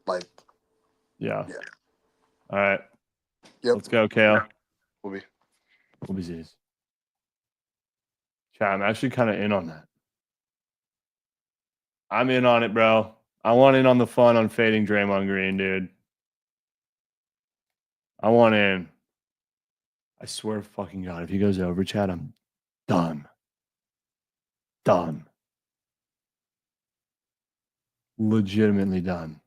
Like, Yeah. All right. Yep. Let's go, Kale. We'll be seeing. Chat, I'm actually kind of in on that. I'm in on it, bro. I want in on the fun on fading Draymond Green, dude. I want in. I swear to fucking God, if he goes over, chat, I'm done. Done. Legitimately done.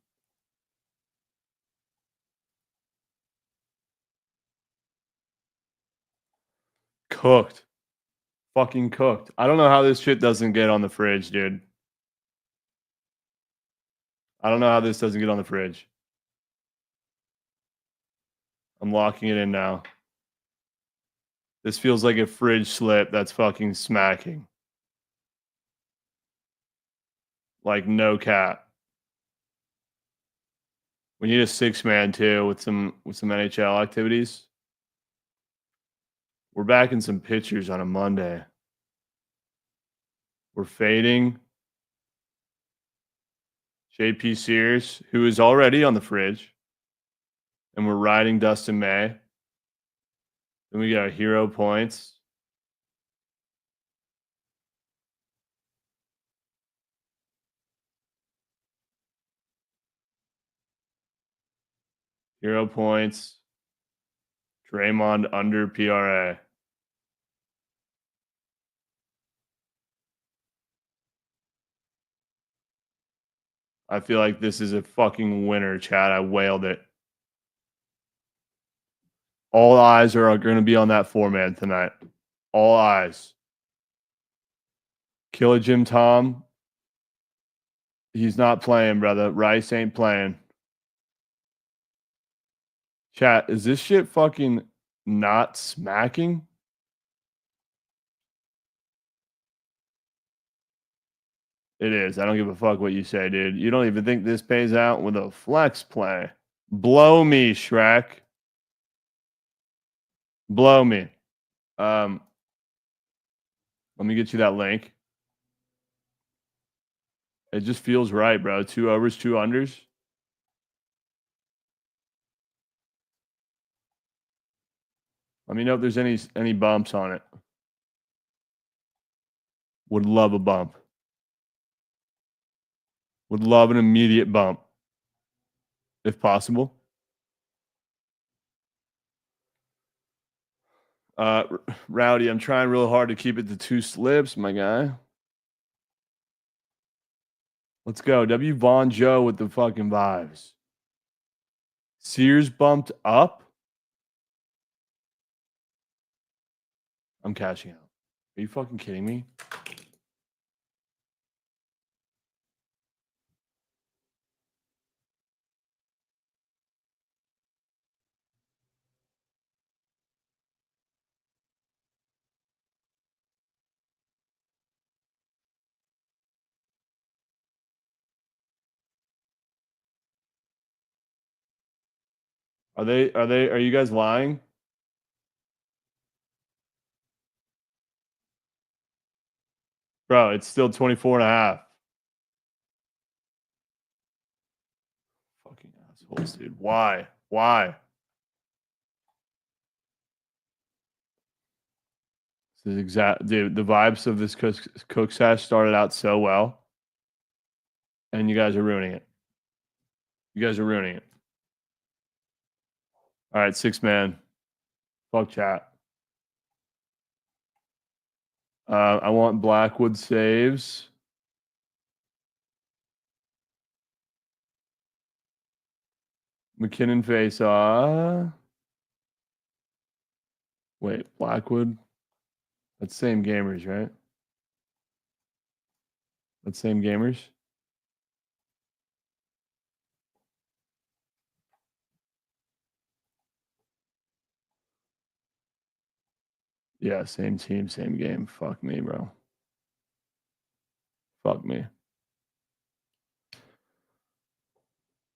Cooked. Fucking cooked. I don't know how this shit doesn't get on the fridge, dude. I don't know how this doesn't get on the fridge. I'm locking it in now. This feels like a fridge slip that's fucking smacking. Like no cap. We need a 6-man too with some NHL activities. We're back in some pitchers on a Monday. We're fading JP Sears, who is already on the fridge. And we're riding Dustin May. Then we got hero points. Hero points. Draymond under PRA. I feel like this is a fucking winner, Chad. I wailed it. All eyes are going to be on that 4-man tonight. All eyes. Killer Jim Tom. He's not playing, brother. Rice ain't playing. Chat, is this shit fucking not smacking? It is. I don't give a fuck what you say, dude. You don't even think this pays out with a flex play. Blow me, Shrek. Blow me. Let me get you that link. It just feels right, bro. 2 overs, 2 unders. Let me know if there's any bumps on it. Would love a bump. Would love an immediate bump, if possible. Rowdy, I'm trying real hard to keep it to 2 slips, my guy. Let's go. W. Vaughn Joe with the fucking vibes. Sears bumped up. I'm cashing out. Are you fucking kidding me? Are you guys lying? Bro, it's still 24.5. Fucking assholes, dude. Why? This is dude, the vibes of this cook sash started out so well. And you guys are ruining it. All right, 6-man. Fuck chat. I want Blackwood saves. McKinnon face off. Wait, Blackwood? That's same gamers, right? That's same gamers? Yeah, same team, same game. Fuck me, bro. Fuck me.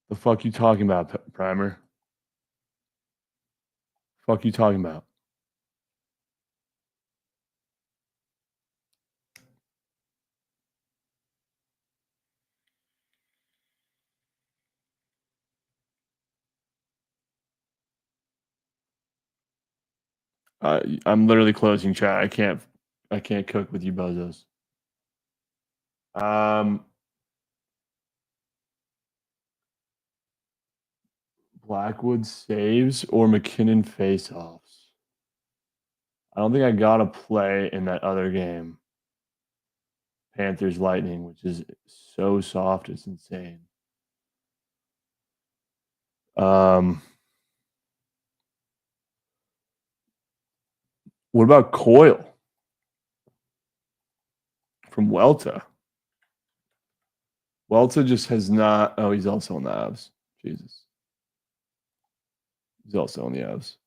The fuck you talking about, Primer? Fuck you talking about? I'm literally closing chat. I can't cook with you bozos. Blackwood saves or McKinnon face-offs. I don't think I got a play in that other game. Panthers Lightning, which is so soft, it's insane. What about Coyle from Welta? Welta just has not. Oh, he's also on the Avs. Jesus. He's also on the Avs.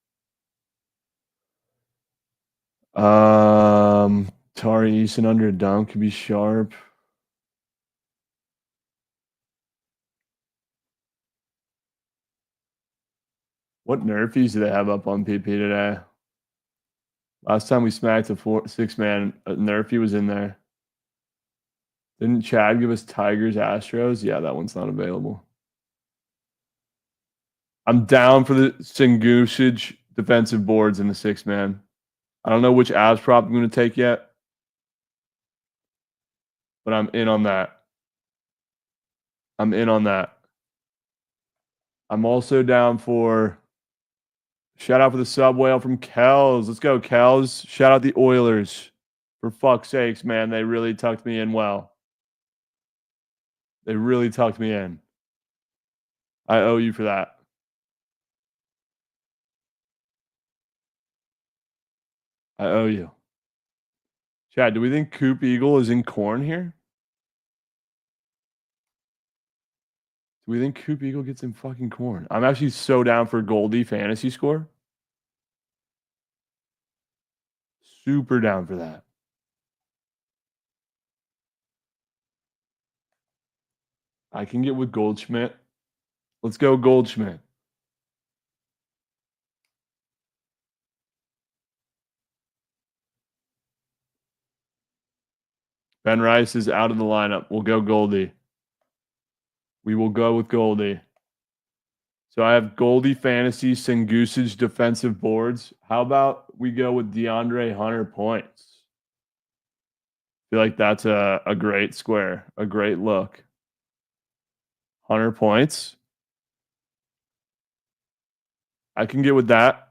Tari Eason under a dunk could be sharp. What nerfies do they have up on PP today? Last time we smacked a 6-man, Nerfy was in there. Didn't Chad give us Tigers Astros? Yeah, that one's not available. I'm down for the Sengusic defensive boards in the 6-man. I don't know which abs prop I'm going to take yet, but I'm in on that. I'm in on that. I'm also down for shout out for the sub whale from Kells. Let's go, Kells. Shout out the Oilers. For fuck's sakes, man. They really tucked me in well. They really tucked me in. I owe you for that. I owe you. Chad, do we think Coop Eagle is in corn here? Do we think Coop Eagle gets in fucking corn? I'm actually so down for Goldie fantasy score. Super down for that. I can get with Goldschmidt. Let's go Goldschmidt. Ben Rice is out of the lineup. We'll go Goldie. We will go with Goldie. So I have Goldie Fantasy, Sengusic defensive boards. How about we go with DeAndre Hunter points? I feel like that's a great square, a great look. Hunter points. I can get with that.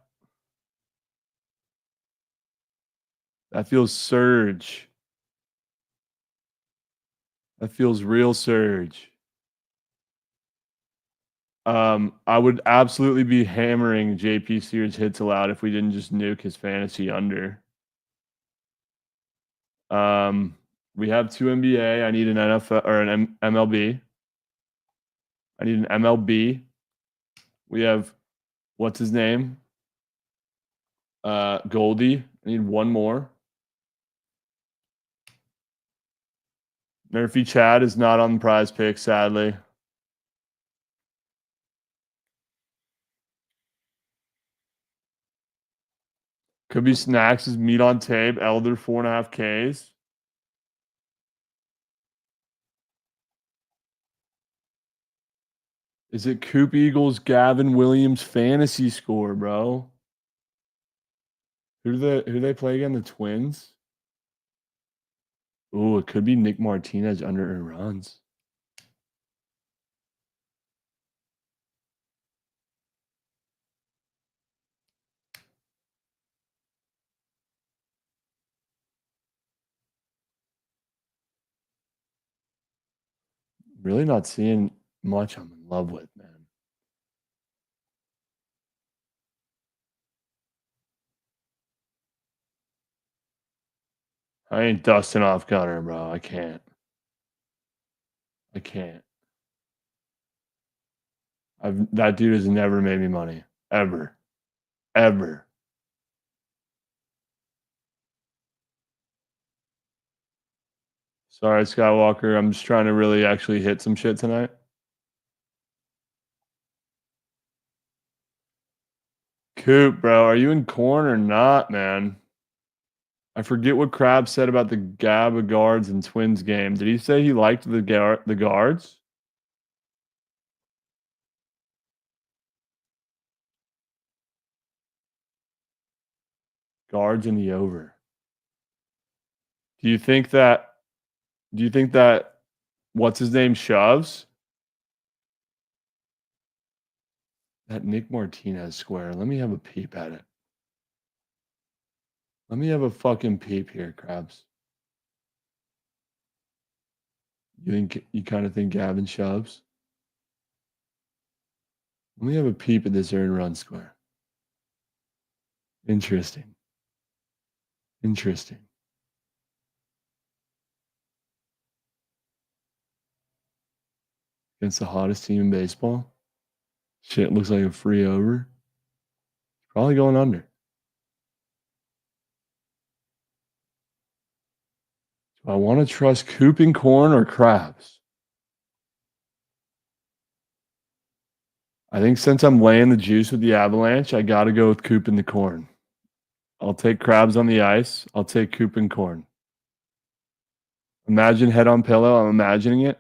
That feels surge. That feels real surge. I would absolutely be hammering JP Sears hits allowed if we didn't just nuke his fantasy under. We have 2 NBA. I need an NFL or an MLB. I need an MLB. We have what's his name? Goldie. I need one more. Nerfy Chad is not on the prize pick, sadly. Could be Snacks' meat on tape, Elder 4.5 Ks. Is it Coop Eagles Gavin Williams fantasy score, bro? Who do they play again? The Twins? Oh, it could be Nick Martinez under earned runs. Really not seeing much I'm in love with, man. I ain't dusting off Gunner, bro. I can't. I can't. That dude has never made me money. Ever. Ever. Sorry, Skywalker. I'm just trying to really actually hit some shit tonight. Coop, bro. Are you in corn or not, man? I forget what Krabs said about the Gabba guards and Twins game. Did he say he liked the guards? Guards in the over. Do you think that what's his name shoves? That Nick Martinez square. Let me have a peep at it. Let me have a fucking peep here, Krabs. You kind of think Gavin shoves? Let me have a peep at this earn run square. Interesting. Interesting. Against the hottest team in baseball? Shit looks like a free over. Probably going under. Do I want to trust Coop and corn or Krabs? I think since I'm laying the juice with the Avalanche, I got to go with Coop and the corn. I'll take Krabs on the ice. I'll take Coop and corn. Imagine head on pillow. I'm imagining it.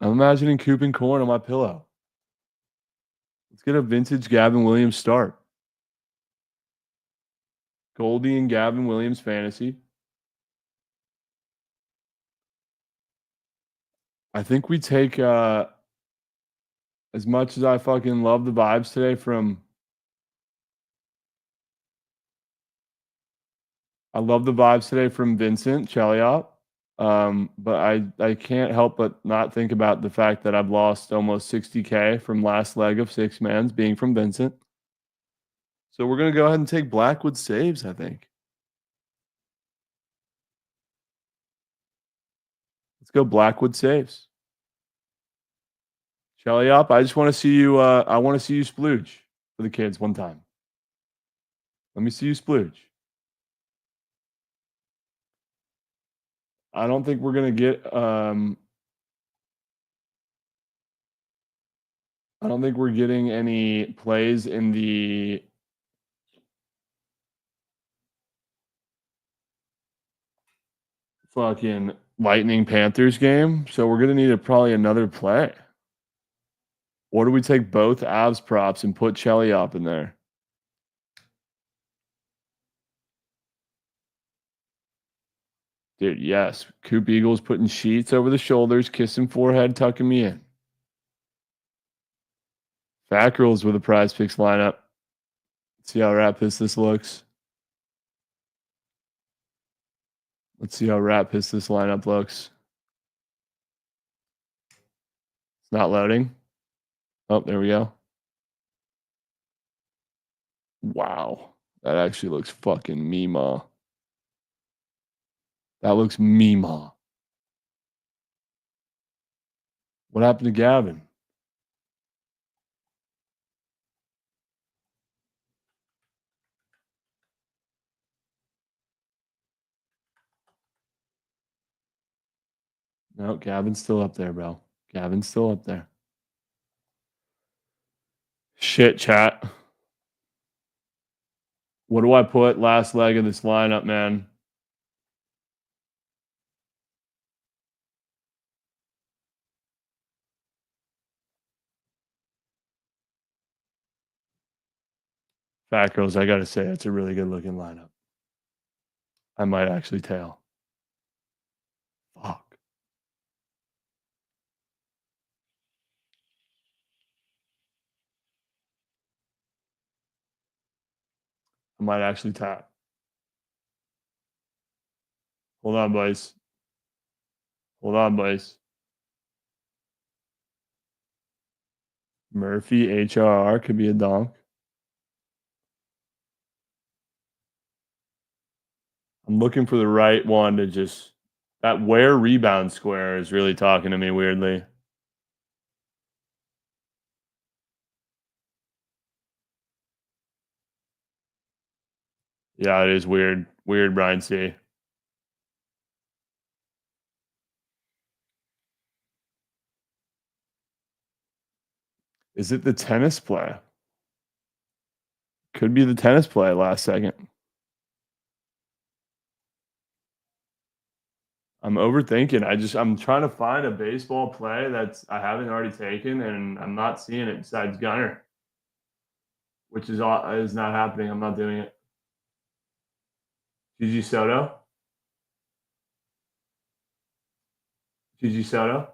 I'm imagining Coop and Corn on my pillow. Let's get a vintage Gavin Williams start. Goldie and Gavin Williams fantasy. I think we take as much as I fucking love the vibes today from Vincent Cheliot. But I can't help but not think about the fact that I've lost almost 60K from last leg of 6-mans being from Vincent. So we're going to go ahead and take Blackwood saves, I think. Let's go Blackwood saves. Cheliop, I just want to see you. I want to see you splooge for the kids one time. Let me see you splooge. I don't think we're gonna get. I don't think we're getting any plays in the fucking Lightning Panthers game, so we're gonna need probably another play. Or do we take both Avs props and put Cheliop in there? Dude, yes. Coop Eagles putting sheets over the shoulders, kissing forehead, tucking me in. Fat Girls with a Prize Picks lineup. See how rat pissed this looks. Let's see how rat pissed this lineup looks. It's not loading. Oh, there we go. Wow. That actually looks fucking Meemaw. That looks Meemaw. What happened to Gavin? No, Gavin's still up there, bro. Gavin's still up there. Shit, chat. What do I put last leg of this lineup, man? Fat Girls, I got to say, it's a really good looking lineup. I might actually tail. Fuck. I might actually tap. Hold on, boys. Hold on, boys. Murphy, HRR could be a donk. I'm looking for the right one to just... That where rebound square is really talking to me weirdly. Yeah, it is weird. Weird, Brian C. Is it the tennis play? Could be the tennis play last second. I'm overthinking. I'm trying to find a baseball play I haven't already taken, and I'm not seeing it besides Gunner, which is not happening. I'm not doing it. Gigi Soto. Gigi Soto.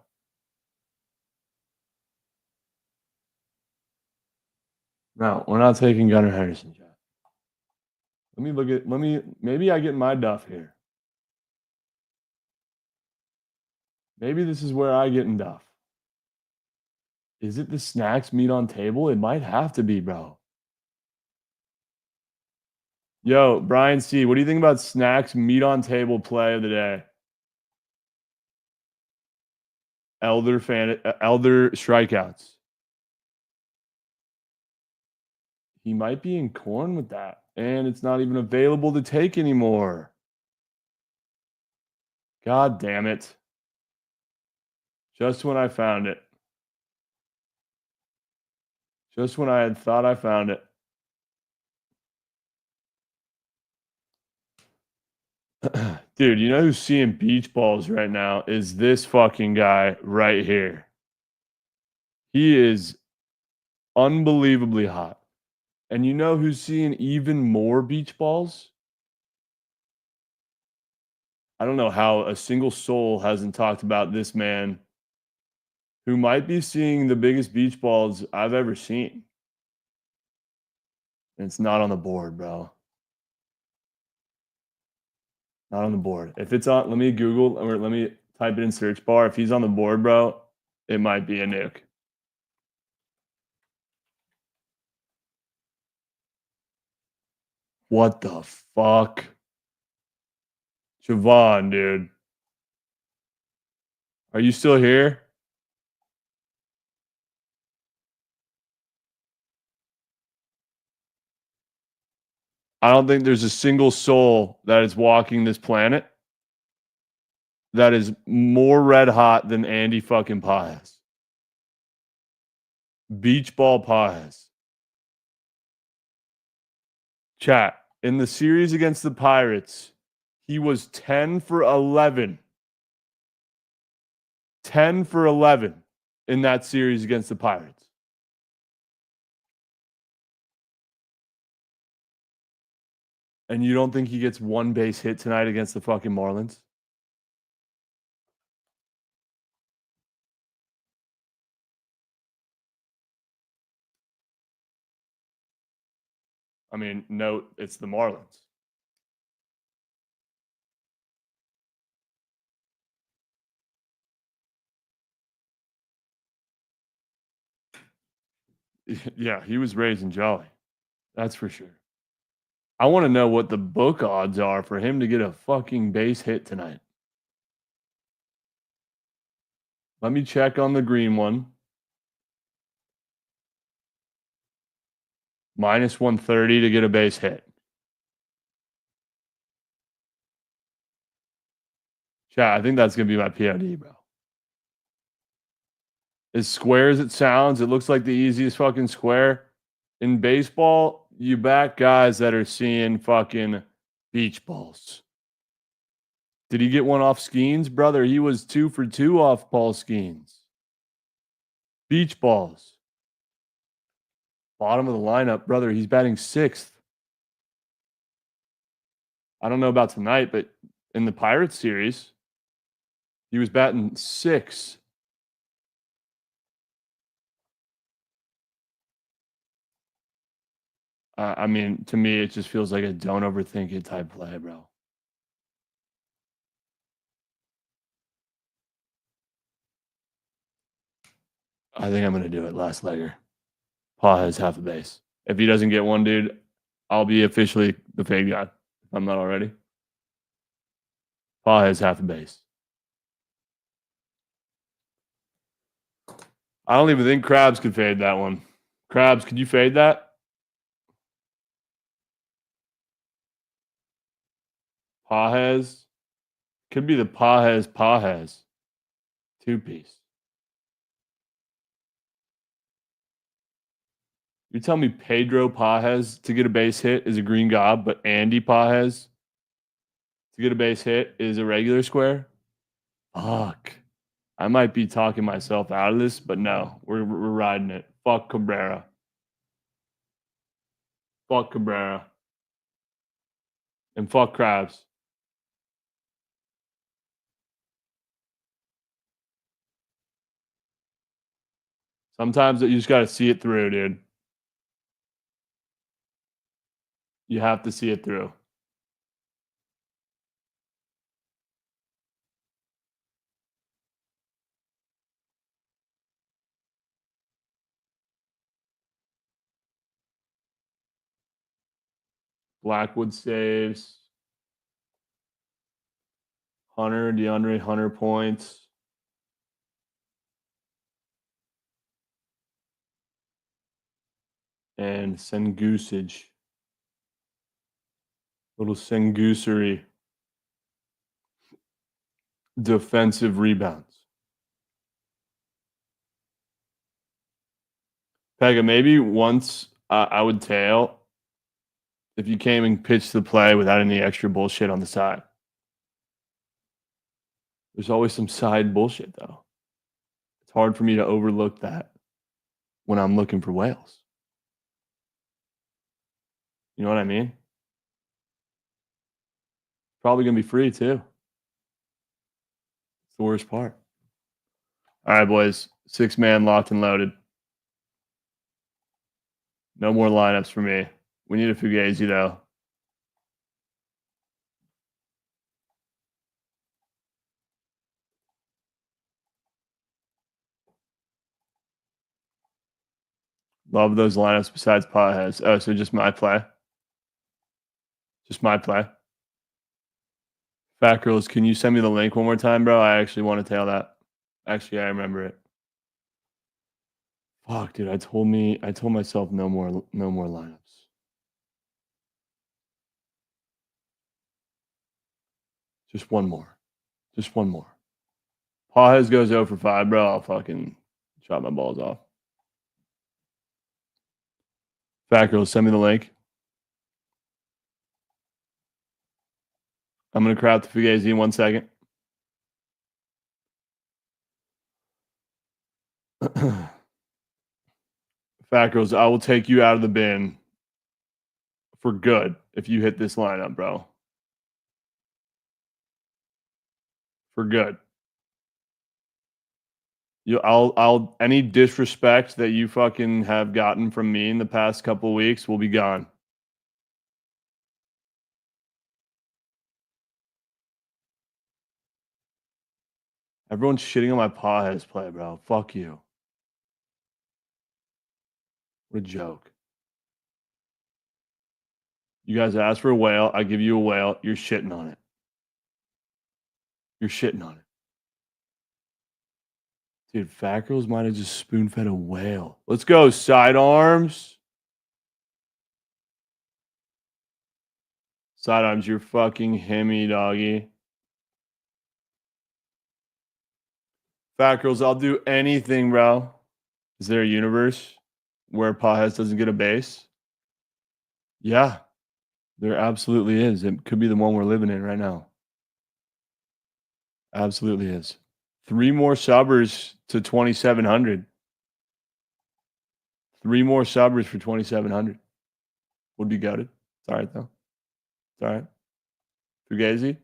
No, we're not taking Gunnar Henderson. Maybe I get my duff here. Maybe this is where I get in duff. Is it the snacks meat on table? It might have to be, bro. Yo, Brian C., what do you think about snacks meat on table play of the day? Elder strikeouts. He might be in corn with that, and it's not even available to take anymore. God damn it. Just when I found it. Just when I had thought I found it. Dude, you know who's seeing beach balls right now is this fucking guy right here. He is unbelievably hot. And you know who's seeing even more beach balls? I don't know how a single soul hasn't talked about this man who might be seeing the biggest beach balls I've ever seen. And it's not on the board, bro. Not on the board. If it's on, let me Google or let me type it in search bar. If he's on the board, bro, it might be a nuke. What the fuck? Jovan, dude. Are you still here? I don't think there's a single soul that is walking this planet that is more red hot than Andy fucking Paez. Beach ball Paez. Chat. In the series against the Pirates, he was 10 for 11. 10 for 11 in that series against the Pirates. And you don't think he gets one base hit tonight against the fucking Marlins? I mean, note it's the Marlins. Yeah, he was raising jolly. That's for sure. I want to know what the book odds are for him to get a fucking base hit tonight. Let me check on the green one. Minus 130 to get a base hit. Chat, I think that's going to be my POD, bro. As square as it sounds, it looks like the easiest fucking square. In baseball, you back guys that are seeing fucking beach balls. Did he get one off Skeens? Brother, he was 2 for 2 off Paul Skeens. Beach balls. Bottom of the lineup, brother. He's batting 6th. I don't know about tonight, but in the Pirates series, he was batting 6. I mean, to me, it just feels like a don't overthink it type play, bro. I think I'm going to do it last legger. Paul has half a base. If he doesn't get one, dude, I'll be officially the fade guy. If I'm not already. Paul has half a base. I don't even think Krabs could fade that one. Krabs, could you fade that? Pahez. Could be the Pahez. 2-piece. You tell me Pedro Pahez to get a base hit is a green gob, but Andy Pahez to get a base hit is a regular square? Fuck. I might be talking myself out of this, but no, we're riding it. Fuck Cabrera. Fuck Cabrera. And fuck Krabs. Sometimes you just got to see it through, dude. You have to see it through. Blackwood saves. DeAndre Hunter points. And Sengoosage. Little Sengoosery. Defensive rebounds. Pega, maybe once I would tail if you came and pitched the play without any extra bullshit on the side. There's always some side bullshit, though. It's hard for me to overlook that when I'm looking for whales. You know what I mean? Probably going to be free, too. It's the worst part. All right, boys. 6-man locked and loaded. No more lineups for me. We need a Fugazi, though. Love those lineups besides potheads. Oh, so just my play? Just my play? Fat Girls, can you send me the link one more time, bro? I actually want to tail that. Actually, I remember it. Fuck, dude. I told myself no more lineups. Just one more. Just one more. Pawheads goes 0 for 5, bro. I'll fucking chop my balls off. Fat Girls, send me the link. I'm going to craft the Fugazi in 1 second. Fat Girls, I will take you out of the bin for good if you hit this lineup, bro. For good. I'll any disrespect that you fucking have gotten from me in the past couple of weeks will be gone. Everyone's shitting on my Pawheads play, bro. Fuck you. What a joke. You guys asked for a whale. I give you a whale. You're shitting on it. You're shitting on it. Dude, Fat Girls might have just spoon-fed a whale. Let's go, sidearms. Sidearms, you're fucking himmy, doggy. Fat Girls, I'll do anything, bro. Is there a universe where Pawheads doesn't get a base? Yeah, there absolutely is. It could be the one we're living in right now. Absolutely is. 3 more subbers to 2,700. 3 more subbers for 2,700. Would be gutted. It's all right, though. It's all right. Fugazi.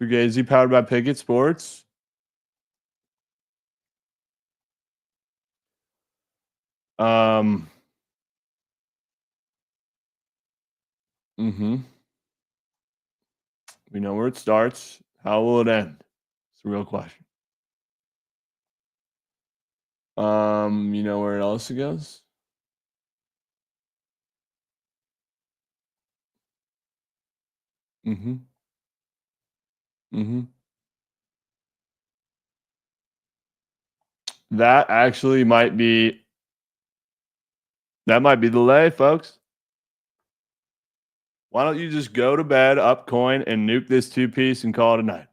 Fugazi powered by Bookit Sports. We know where it starts. How will it end? It's a real question. You know where else it goes? That actually might be the lay, folks. Why don't you just go to bed, up coin, and nuke this 2-piece and call it a night?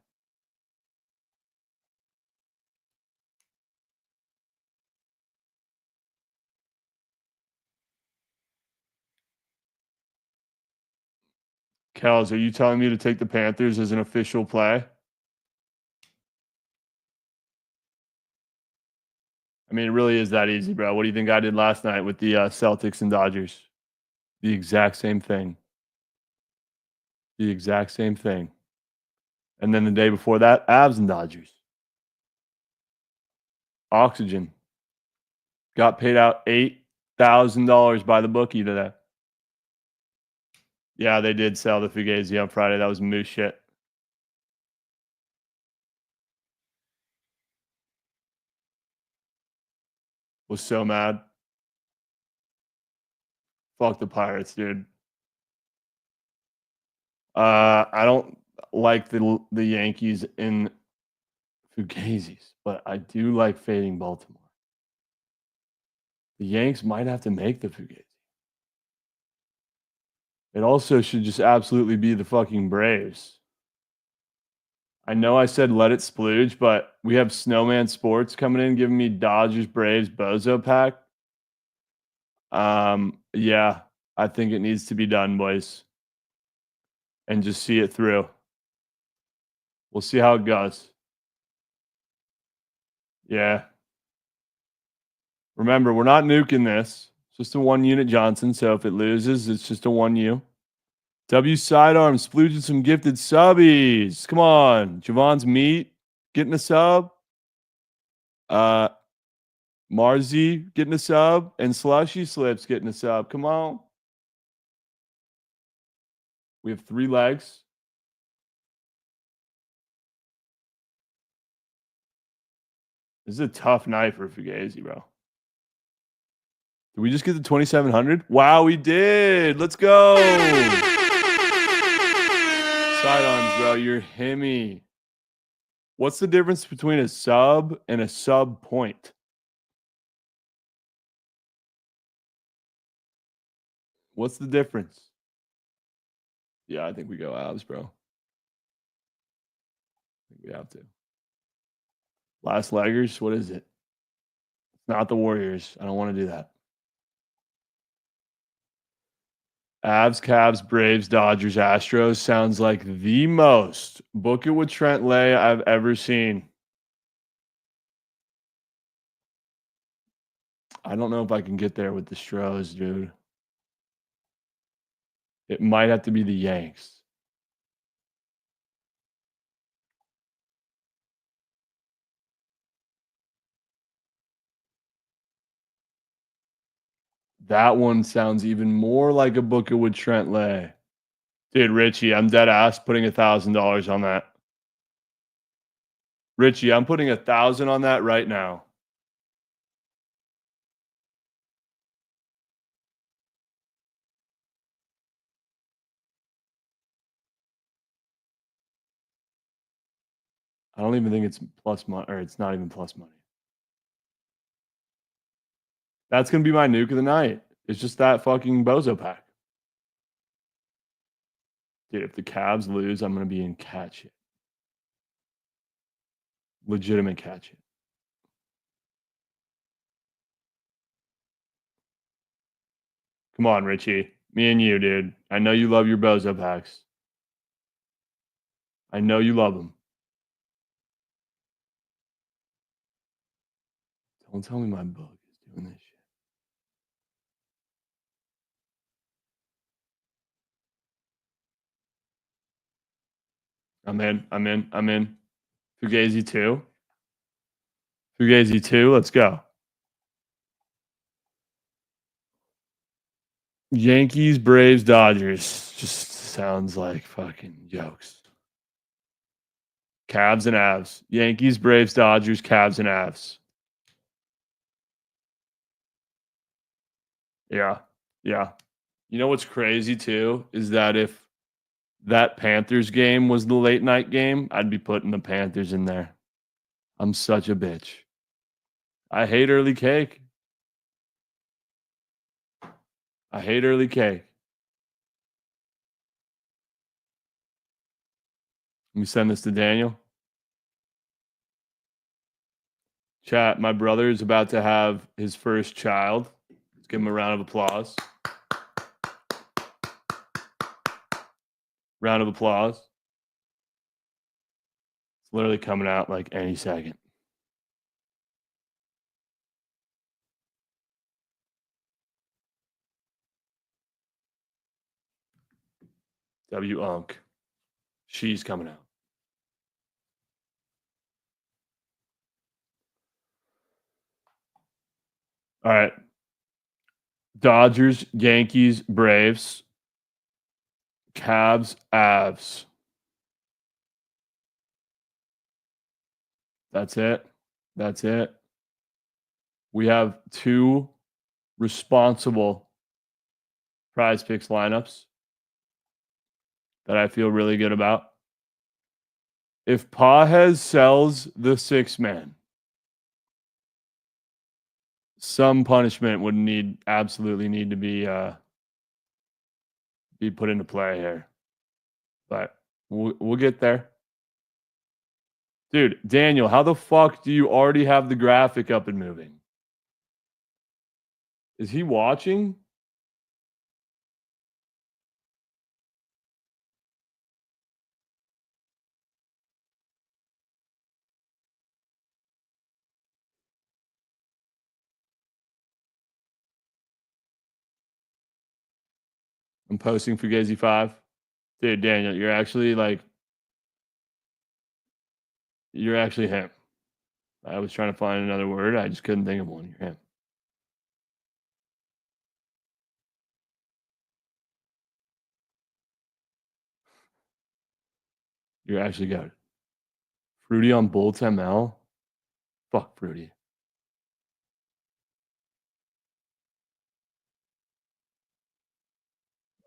Kels, are you telling me to take the Panthers as an official play? I mean, it really is that easy, bro. What do you think I did last night with the Celtics and Dodgers? The exact same thing. The exact same thing. And then the day before that, Avs and Dodgers. Oxygen. Got paid out $8,000 by the bookie today. Yeah, they did sell the Fugazi on Friday. That was moose shit. Was so mad. Fuck the Pirates, dude. I don't like the Yankees in Fugazis, but I do like fading Baltimore. The Yanks might have to make the Fugazi. It also should just absolutely be the fucking Braves. I know I said let it splooge, but we have Snowman Sports coming in giving me Dodgers Braves Bozo pack. Yeah, I think it needs to be done, boys. And just see it through. We'll see how it goes. Yeah. Remember, we're not nuking this. It's just a 1 unit Johnson. So if it loses, it's just a 1U. W sidearm splooging some gifted subbies. Come on. Javon's meat getting a sub. Marzi getting a sub. And Slushy Slips getting a sub. Come on. We have 3 legs. This is a tough night for Fugazi, bro. Did we just get the 2,700? Wow, we did. Let's go. Sidearms, bro. You're himmy. What's the difference between a sub and a sub point? What's the difference? Yeah, I think we go abs, bro. I think we have to. Last leggers, what is it? It's not the Warriors. I don't want to do that. Avs, Cavs, Braves, Dodgers, Astros sounds like the most Bookit with Trent Lay I've ever seen. I don't know if I can get there with the Stros, dude. It might have to be the Yanks. That one sounds even more like a Bookit with Trent Lay. Dude, Richie, I'm dead ass putting $1,000 on that. Richie, I'm putting 1,000 on that right now. I don't even think it's plus money, or it's not even plus money. That's going to be my nuke of the night. It's just that fucking bozo pack. Dude, if the Cavs lose, I'm going to be in cat shit. Legitimate cat shit. Come on, Richie. Me and you, dude. I know you love your bozo packs. I know you love them. Don't tell me my book is doing this shit. I'm in. Fugazi 2. Fugazi 2. Let's go. Yankees, Braves, Dodgers. Just sounds like fucking jokes. Cavs and Avs. Yankees, Braves, Dodgers, Cavs and Avs. Yeah. Yeah. You know what's crazy too is that if that Panthers game was the late night game, I'd be putting the Panthers in there. I'm such a bitch. I hate early cake. I hate early cake. Let me send this to Daniel. Chat, my brother is about to have his first child. Let's give him a round of applause. Round of applause. It's literally coming out like any second. W-Unk. She's coming out. All right. Dodgers, Yankees, Braves, Cavs, Avs. That's it. That's it. We have 2 responsible Prize Picks lineups that I feel really good about. If Pajes sells the 6-man, some punishment would absolutely need to be put into play here. But we'll get there. Dude, Daniel, how the fuck do you already have the graphic up and moving? Is he watching? I'm posting Fugazi 5. Dude, Daniel, you're actually him. I was trying to find another word. I just couldn't think of one. You're him. You're actually good. Fruity on Bolts ML? Fuck Fruity.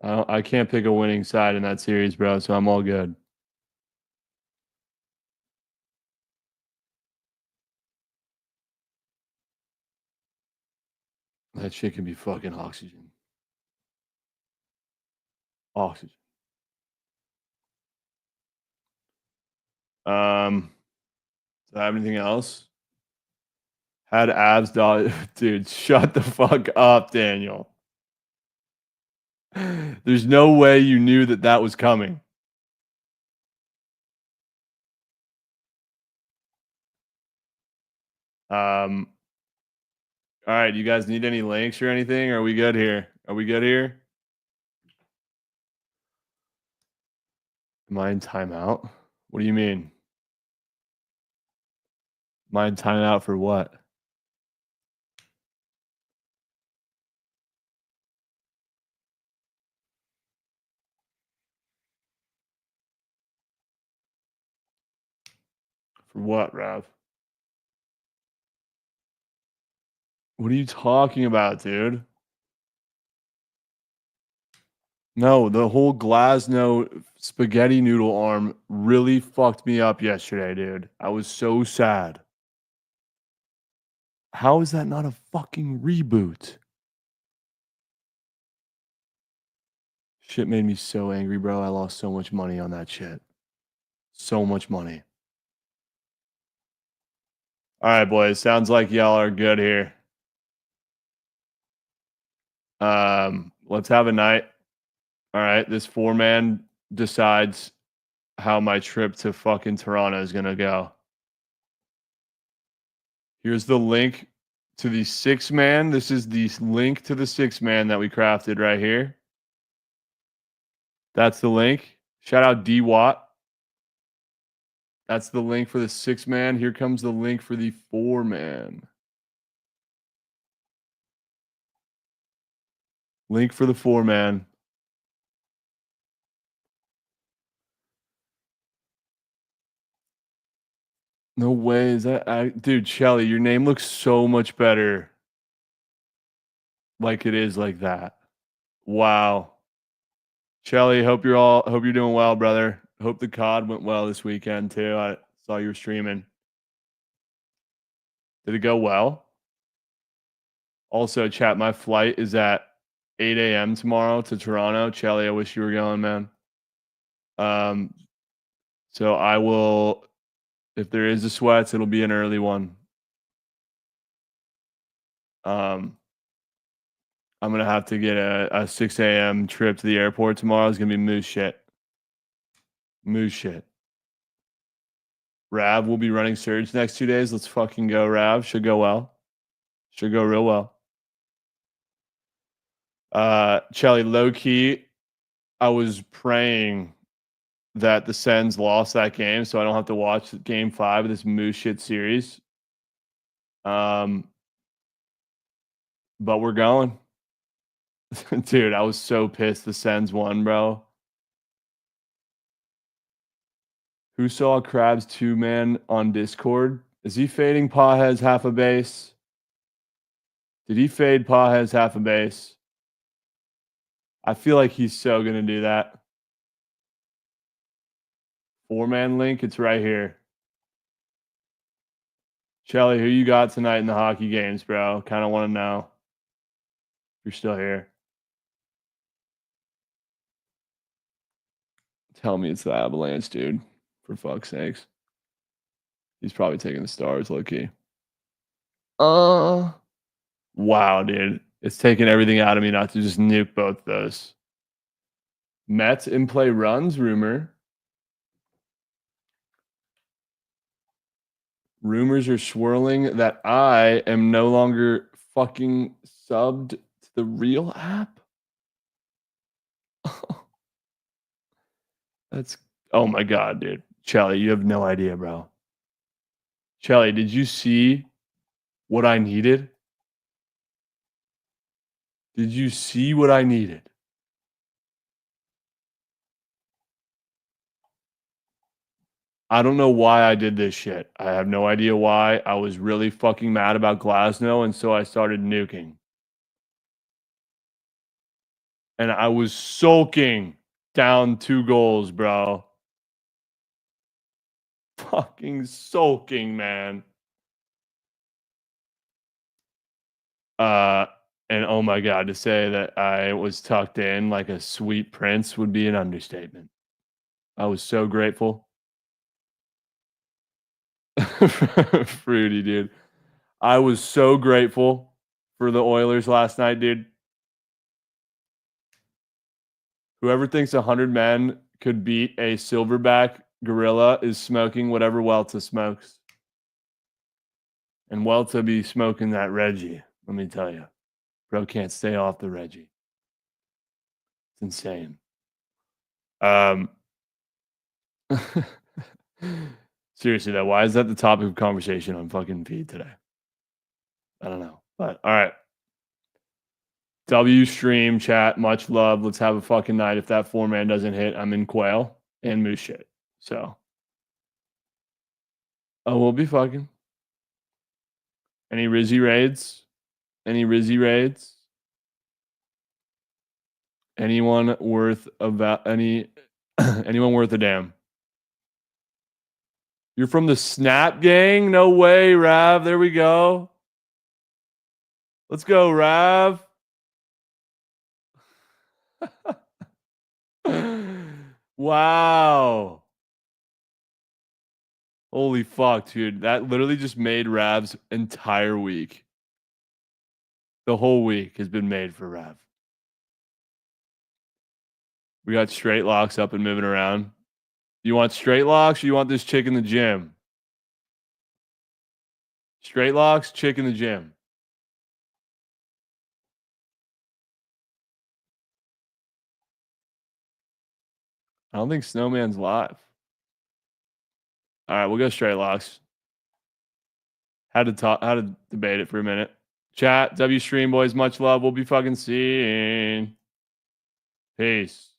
I can't pick a winning side in that series, bro, so I'm all good. That shit can be fucking oxygen. Oxygen. Do I have anything else? Had abs, dog. Dude, shut the fuck up, Daniel. There's no way you knew that was coming. All right, you guys need any links or anything? Are we good here? Am I in timeout? What do you mean? Am I in timeout for what? For what, Rav? What are you talking about, dude? No, the whole Glasnow spaghetti noodle arm really fucked me up yesterday, dude. I was so sad. How is that not a fucking reboot? Shit made me so angry, bro. I lost so much money on that shit. So much money. All right, boys. Sounds like y'all are good here. Let's have a night. All right, this 4-man decides how my trip to fucking Toronto is gonna go. Here's the link to the 6-man. This is the link to the 6-man that we crafted right here. That's the link. Shout out D Watt. That's the link for the 6-man. Here comes the link for the 4-man. Link for the 4-man. No way. Is that dude, Shelly, your name looks so much better. Like it is like that. Wow. Shelly, hope you're doing well, brother. Hope the COD went well this weekend too. I saw you were streaming. Did it go well? Also, chat, my flight is at 8 a.m. tomorrow to Toronto. Shelly, I wish you were going, man. So I will, if there is a sweats, it'll be an early one. I'm gonna have to get a 6 a.m. trip to the airport tomorrow. It's gonna be moose shit. Moose shit. Rav will be running Surge next 2 days. Let's fucking go, Rav. Should go well. Should go real well. Chelly, low key, I was praying that the Sens lost that game so I don't have to watch game 5 of this moose shit series. But we're going. Dude, I was so pissed the Sens won, bro. Who saw Krabs 2-man on Discord? Is he fading Pahez half a base? Did he fade Pahez half a base? I feel like he's so going to do that. 4-man link, it's right here. Shelly, who you got tonight in the hockey games, bro? Kind of want to know if you're still here. Tell me it's the Avalanche, dude. For fuck's sakes. He's probably taking the Stars, low-key. Wow, dude. It's taking everything out of me not to just nuke both those. Mets in play runs, rumor. Rumors are swirling that I am no longer fucking subbed to the real app. That's oh my god, dude. Shelly, you have no idea, bro. Shelly, did you see what I needed? Did you see what I needed? I don't know why I did this shit. I have no idea why. I was really fucking mad about Glasnow, and so I started nuking. And I was sulking down 2 goals, bro. Fucking sulking, man. And oh my god, to say that I was tucked in like a sweet prince would be an understatement. I was so grateful. Fruity, dude. I was so grateful for the Oilers last night, dude. Whoever thinks 100 men could beat a silverback gorilla is smoking whatever Welta smokes. And Welta be smoking that Reggie, let me tell you. Bro can't stay off the Reggie. It's insane. Seriously though, why is that the topic of conversation on fucking feed today? I don't know. But all right. W stream chat, much love. Let's have a fucking night. If that 4-man doesn't hit, I'm in quail and moose shit. So we'll be fucking. Any Rizzy raids? Any Rizzy raids? Anyone worth about anyone worth a damn? You're from the Snap Gang? No way, Rav. There we go. Let's go, Rav. Wow. Holy fuck, dude. That literally just made Rav's entire week. The whole week has been made for Rav. We got straight locks up and moving around. You want straight locks or you want this chick in the gym? Straight locks, chick in the gym. I don't think Snowman's live. All right, we'll go straight locks. Had to debate it for a minute. Chat, W stream boys, much love. We'll be fucking seeing. Peace.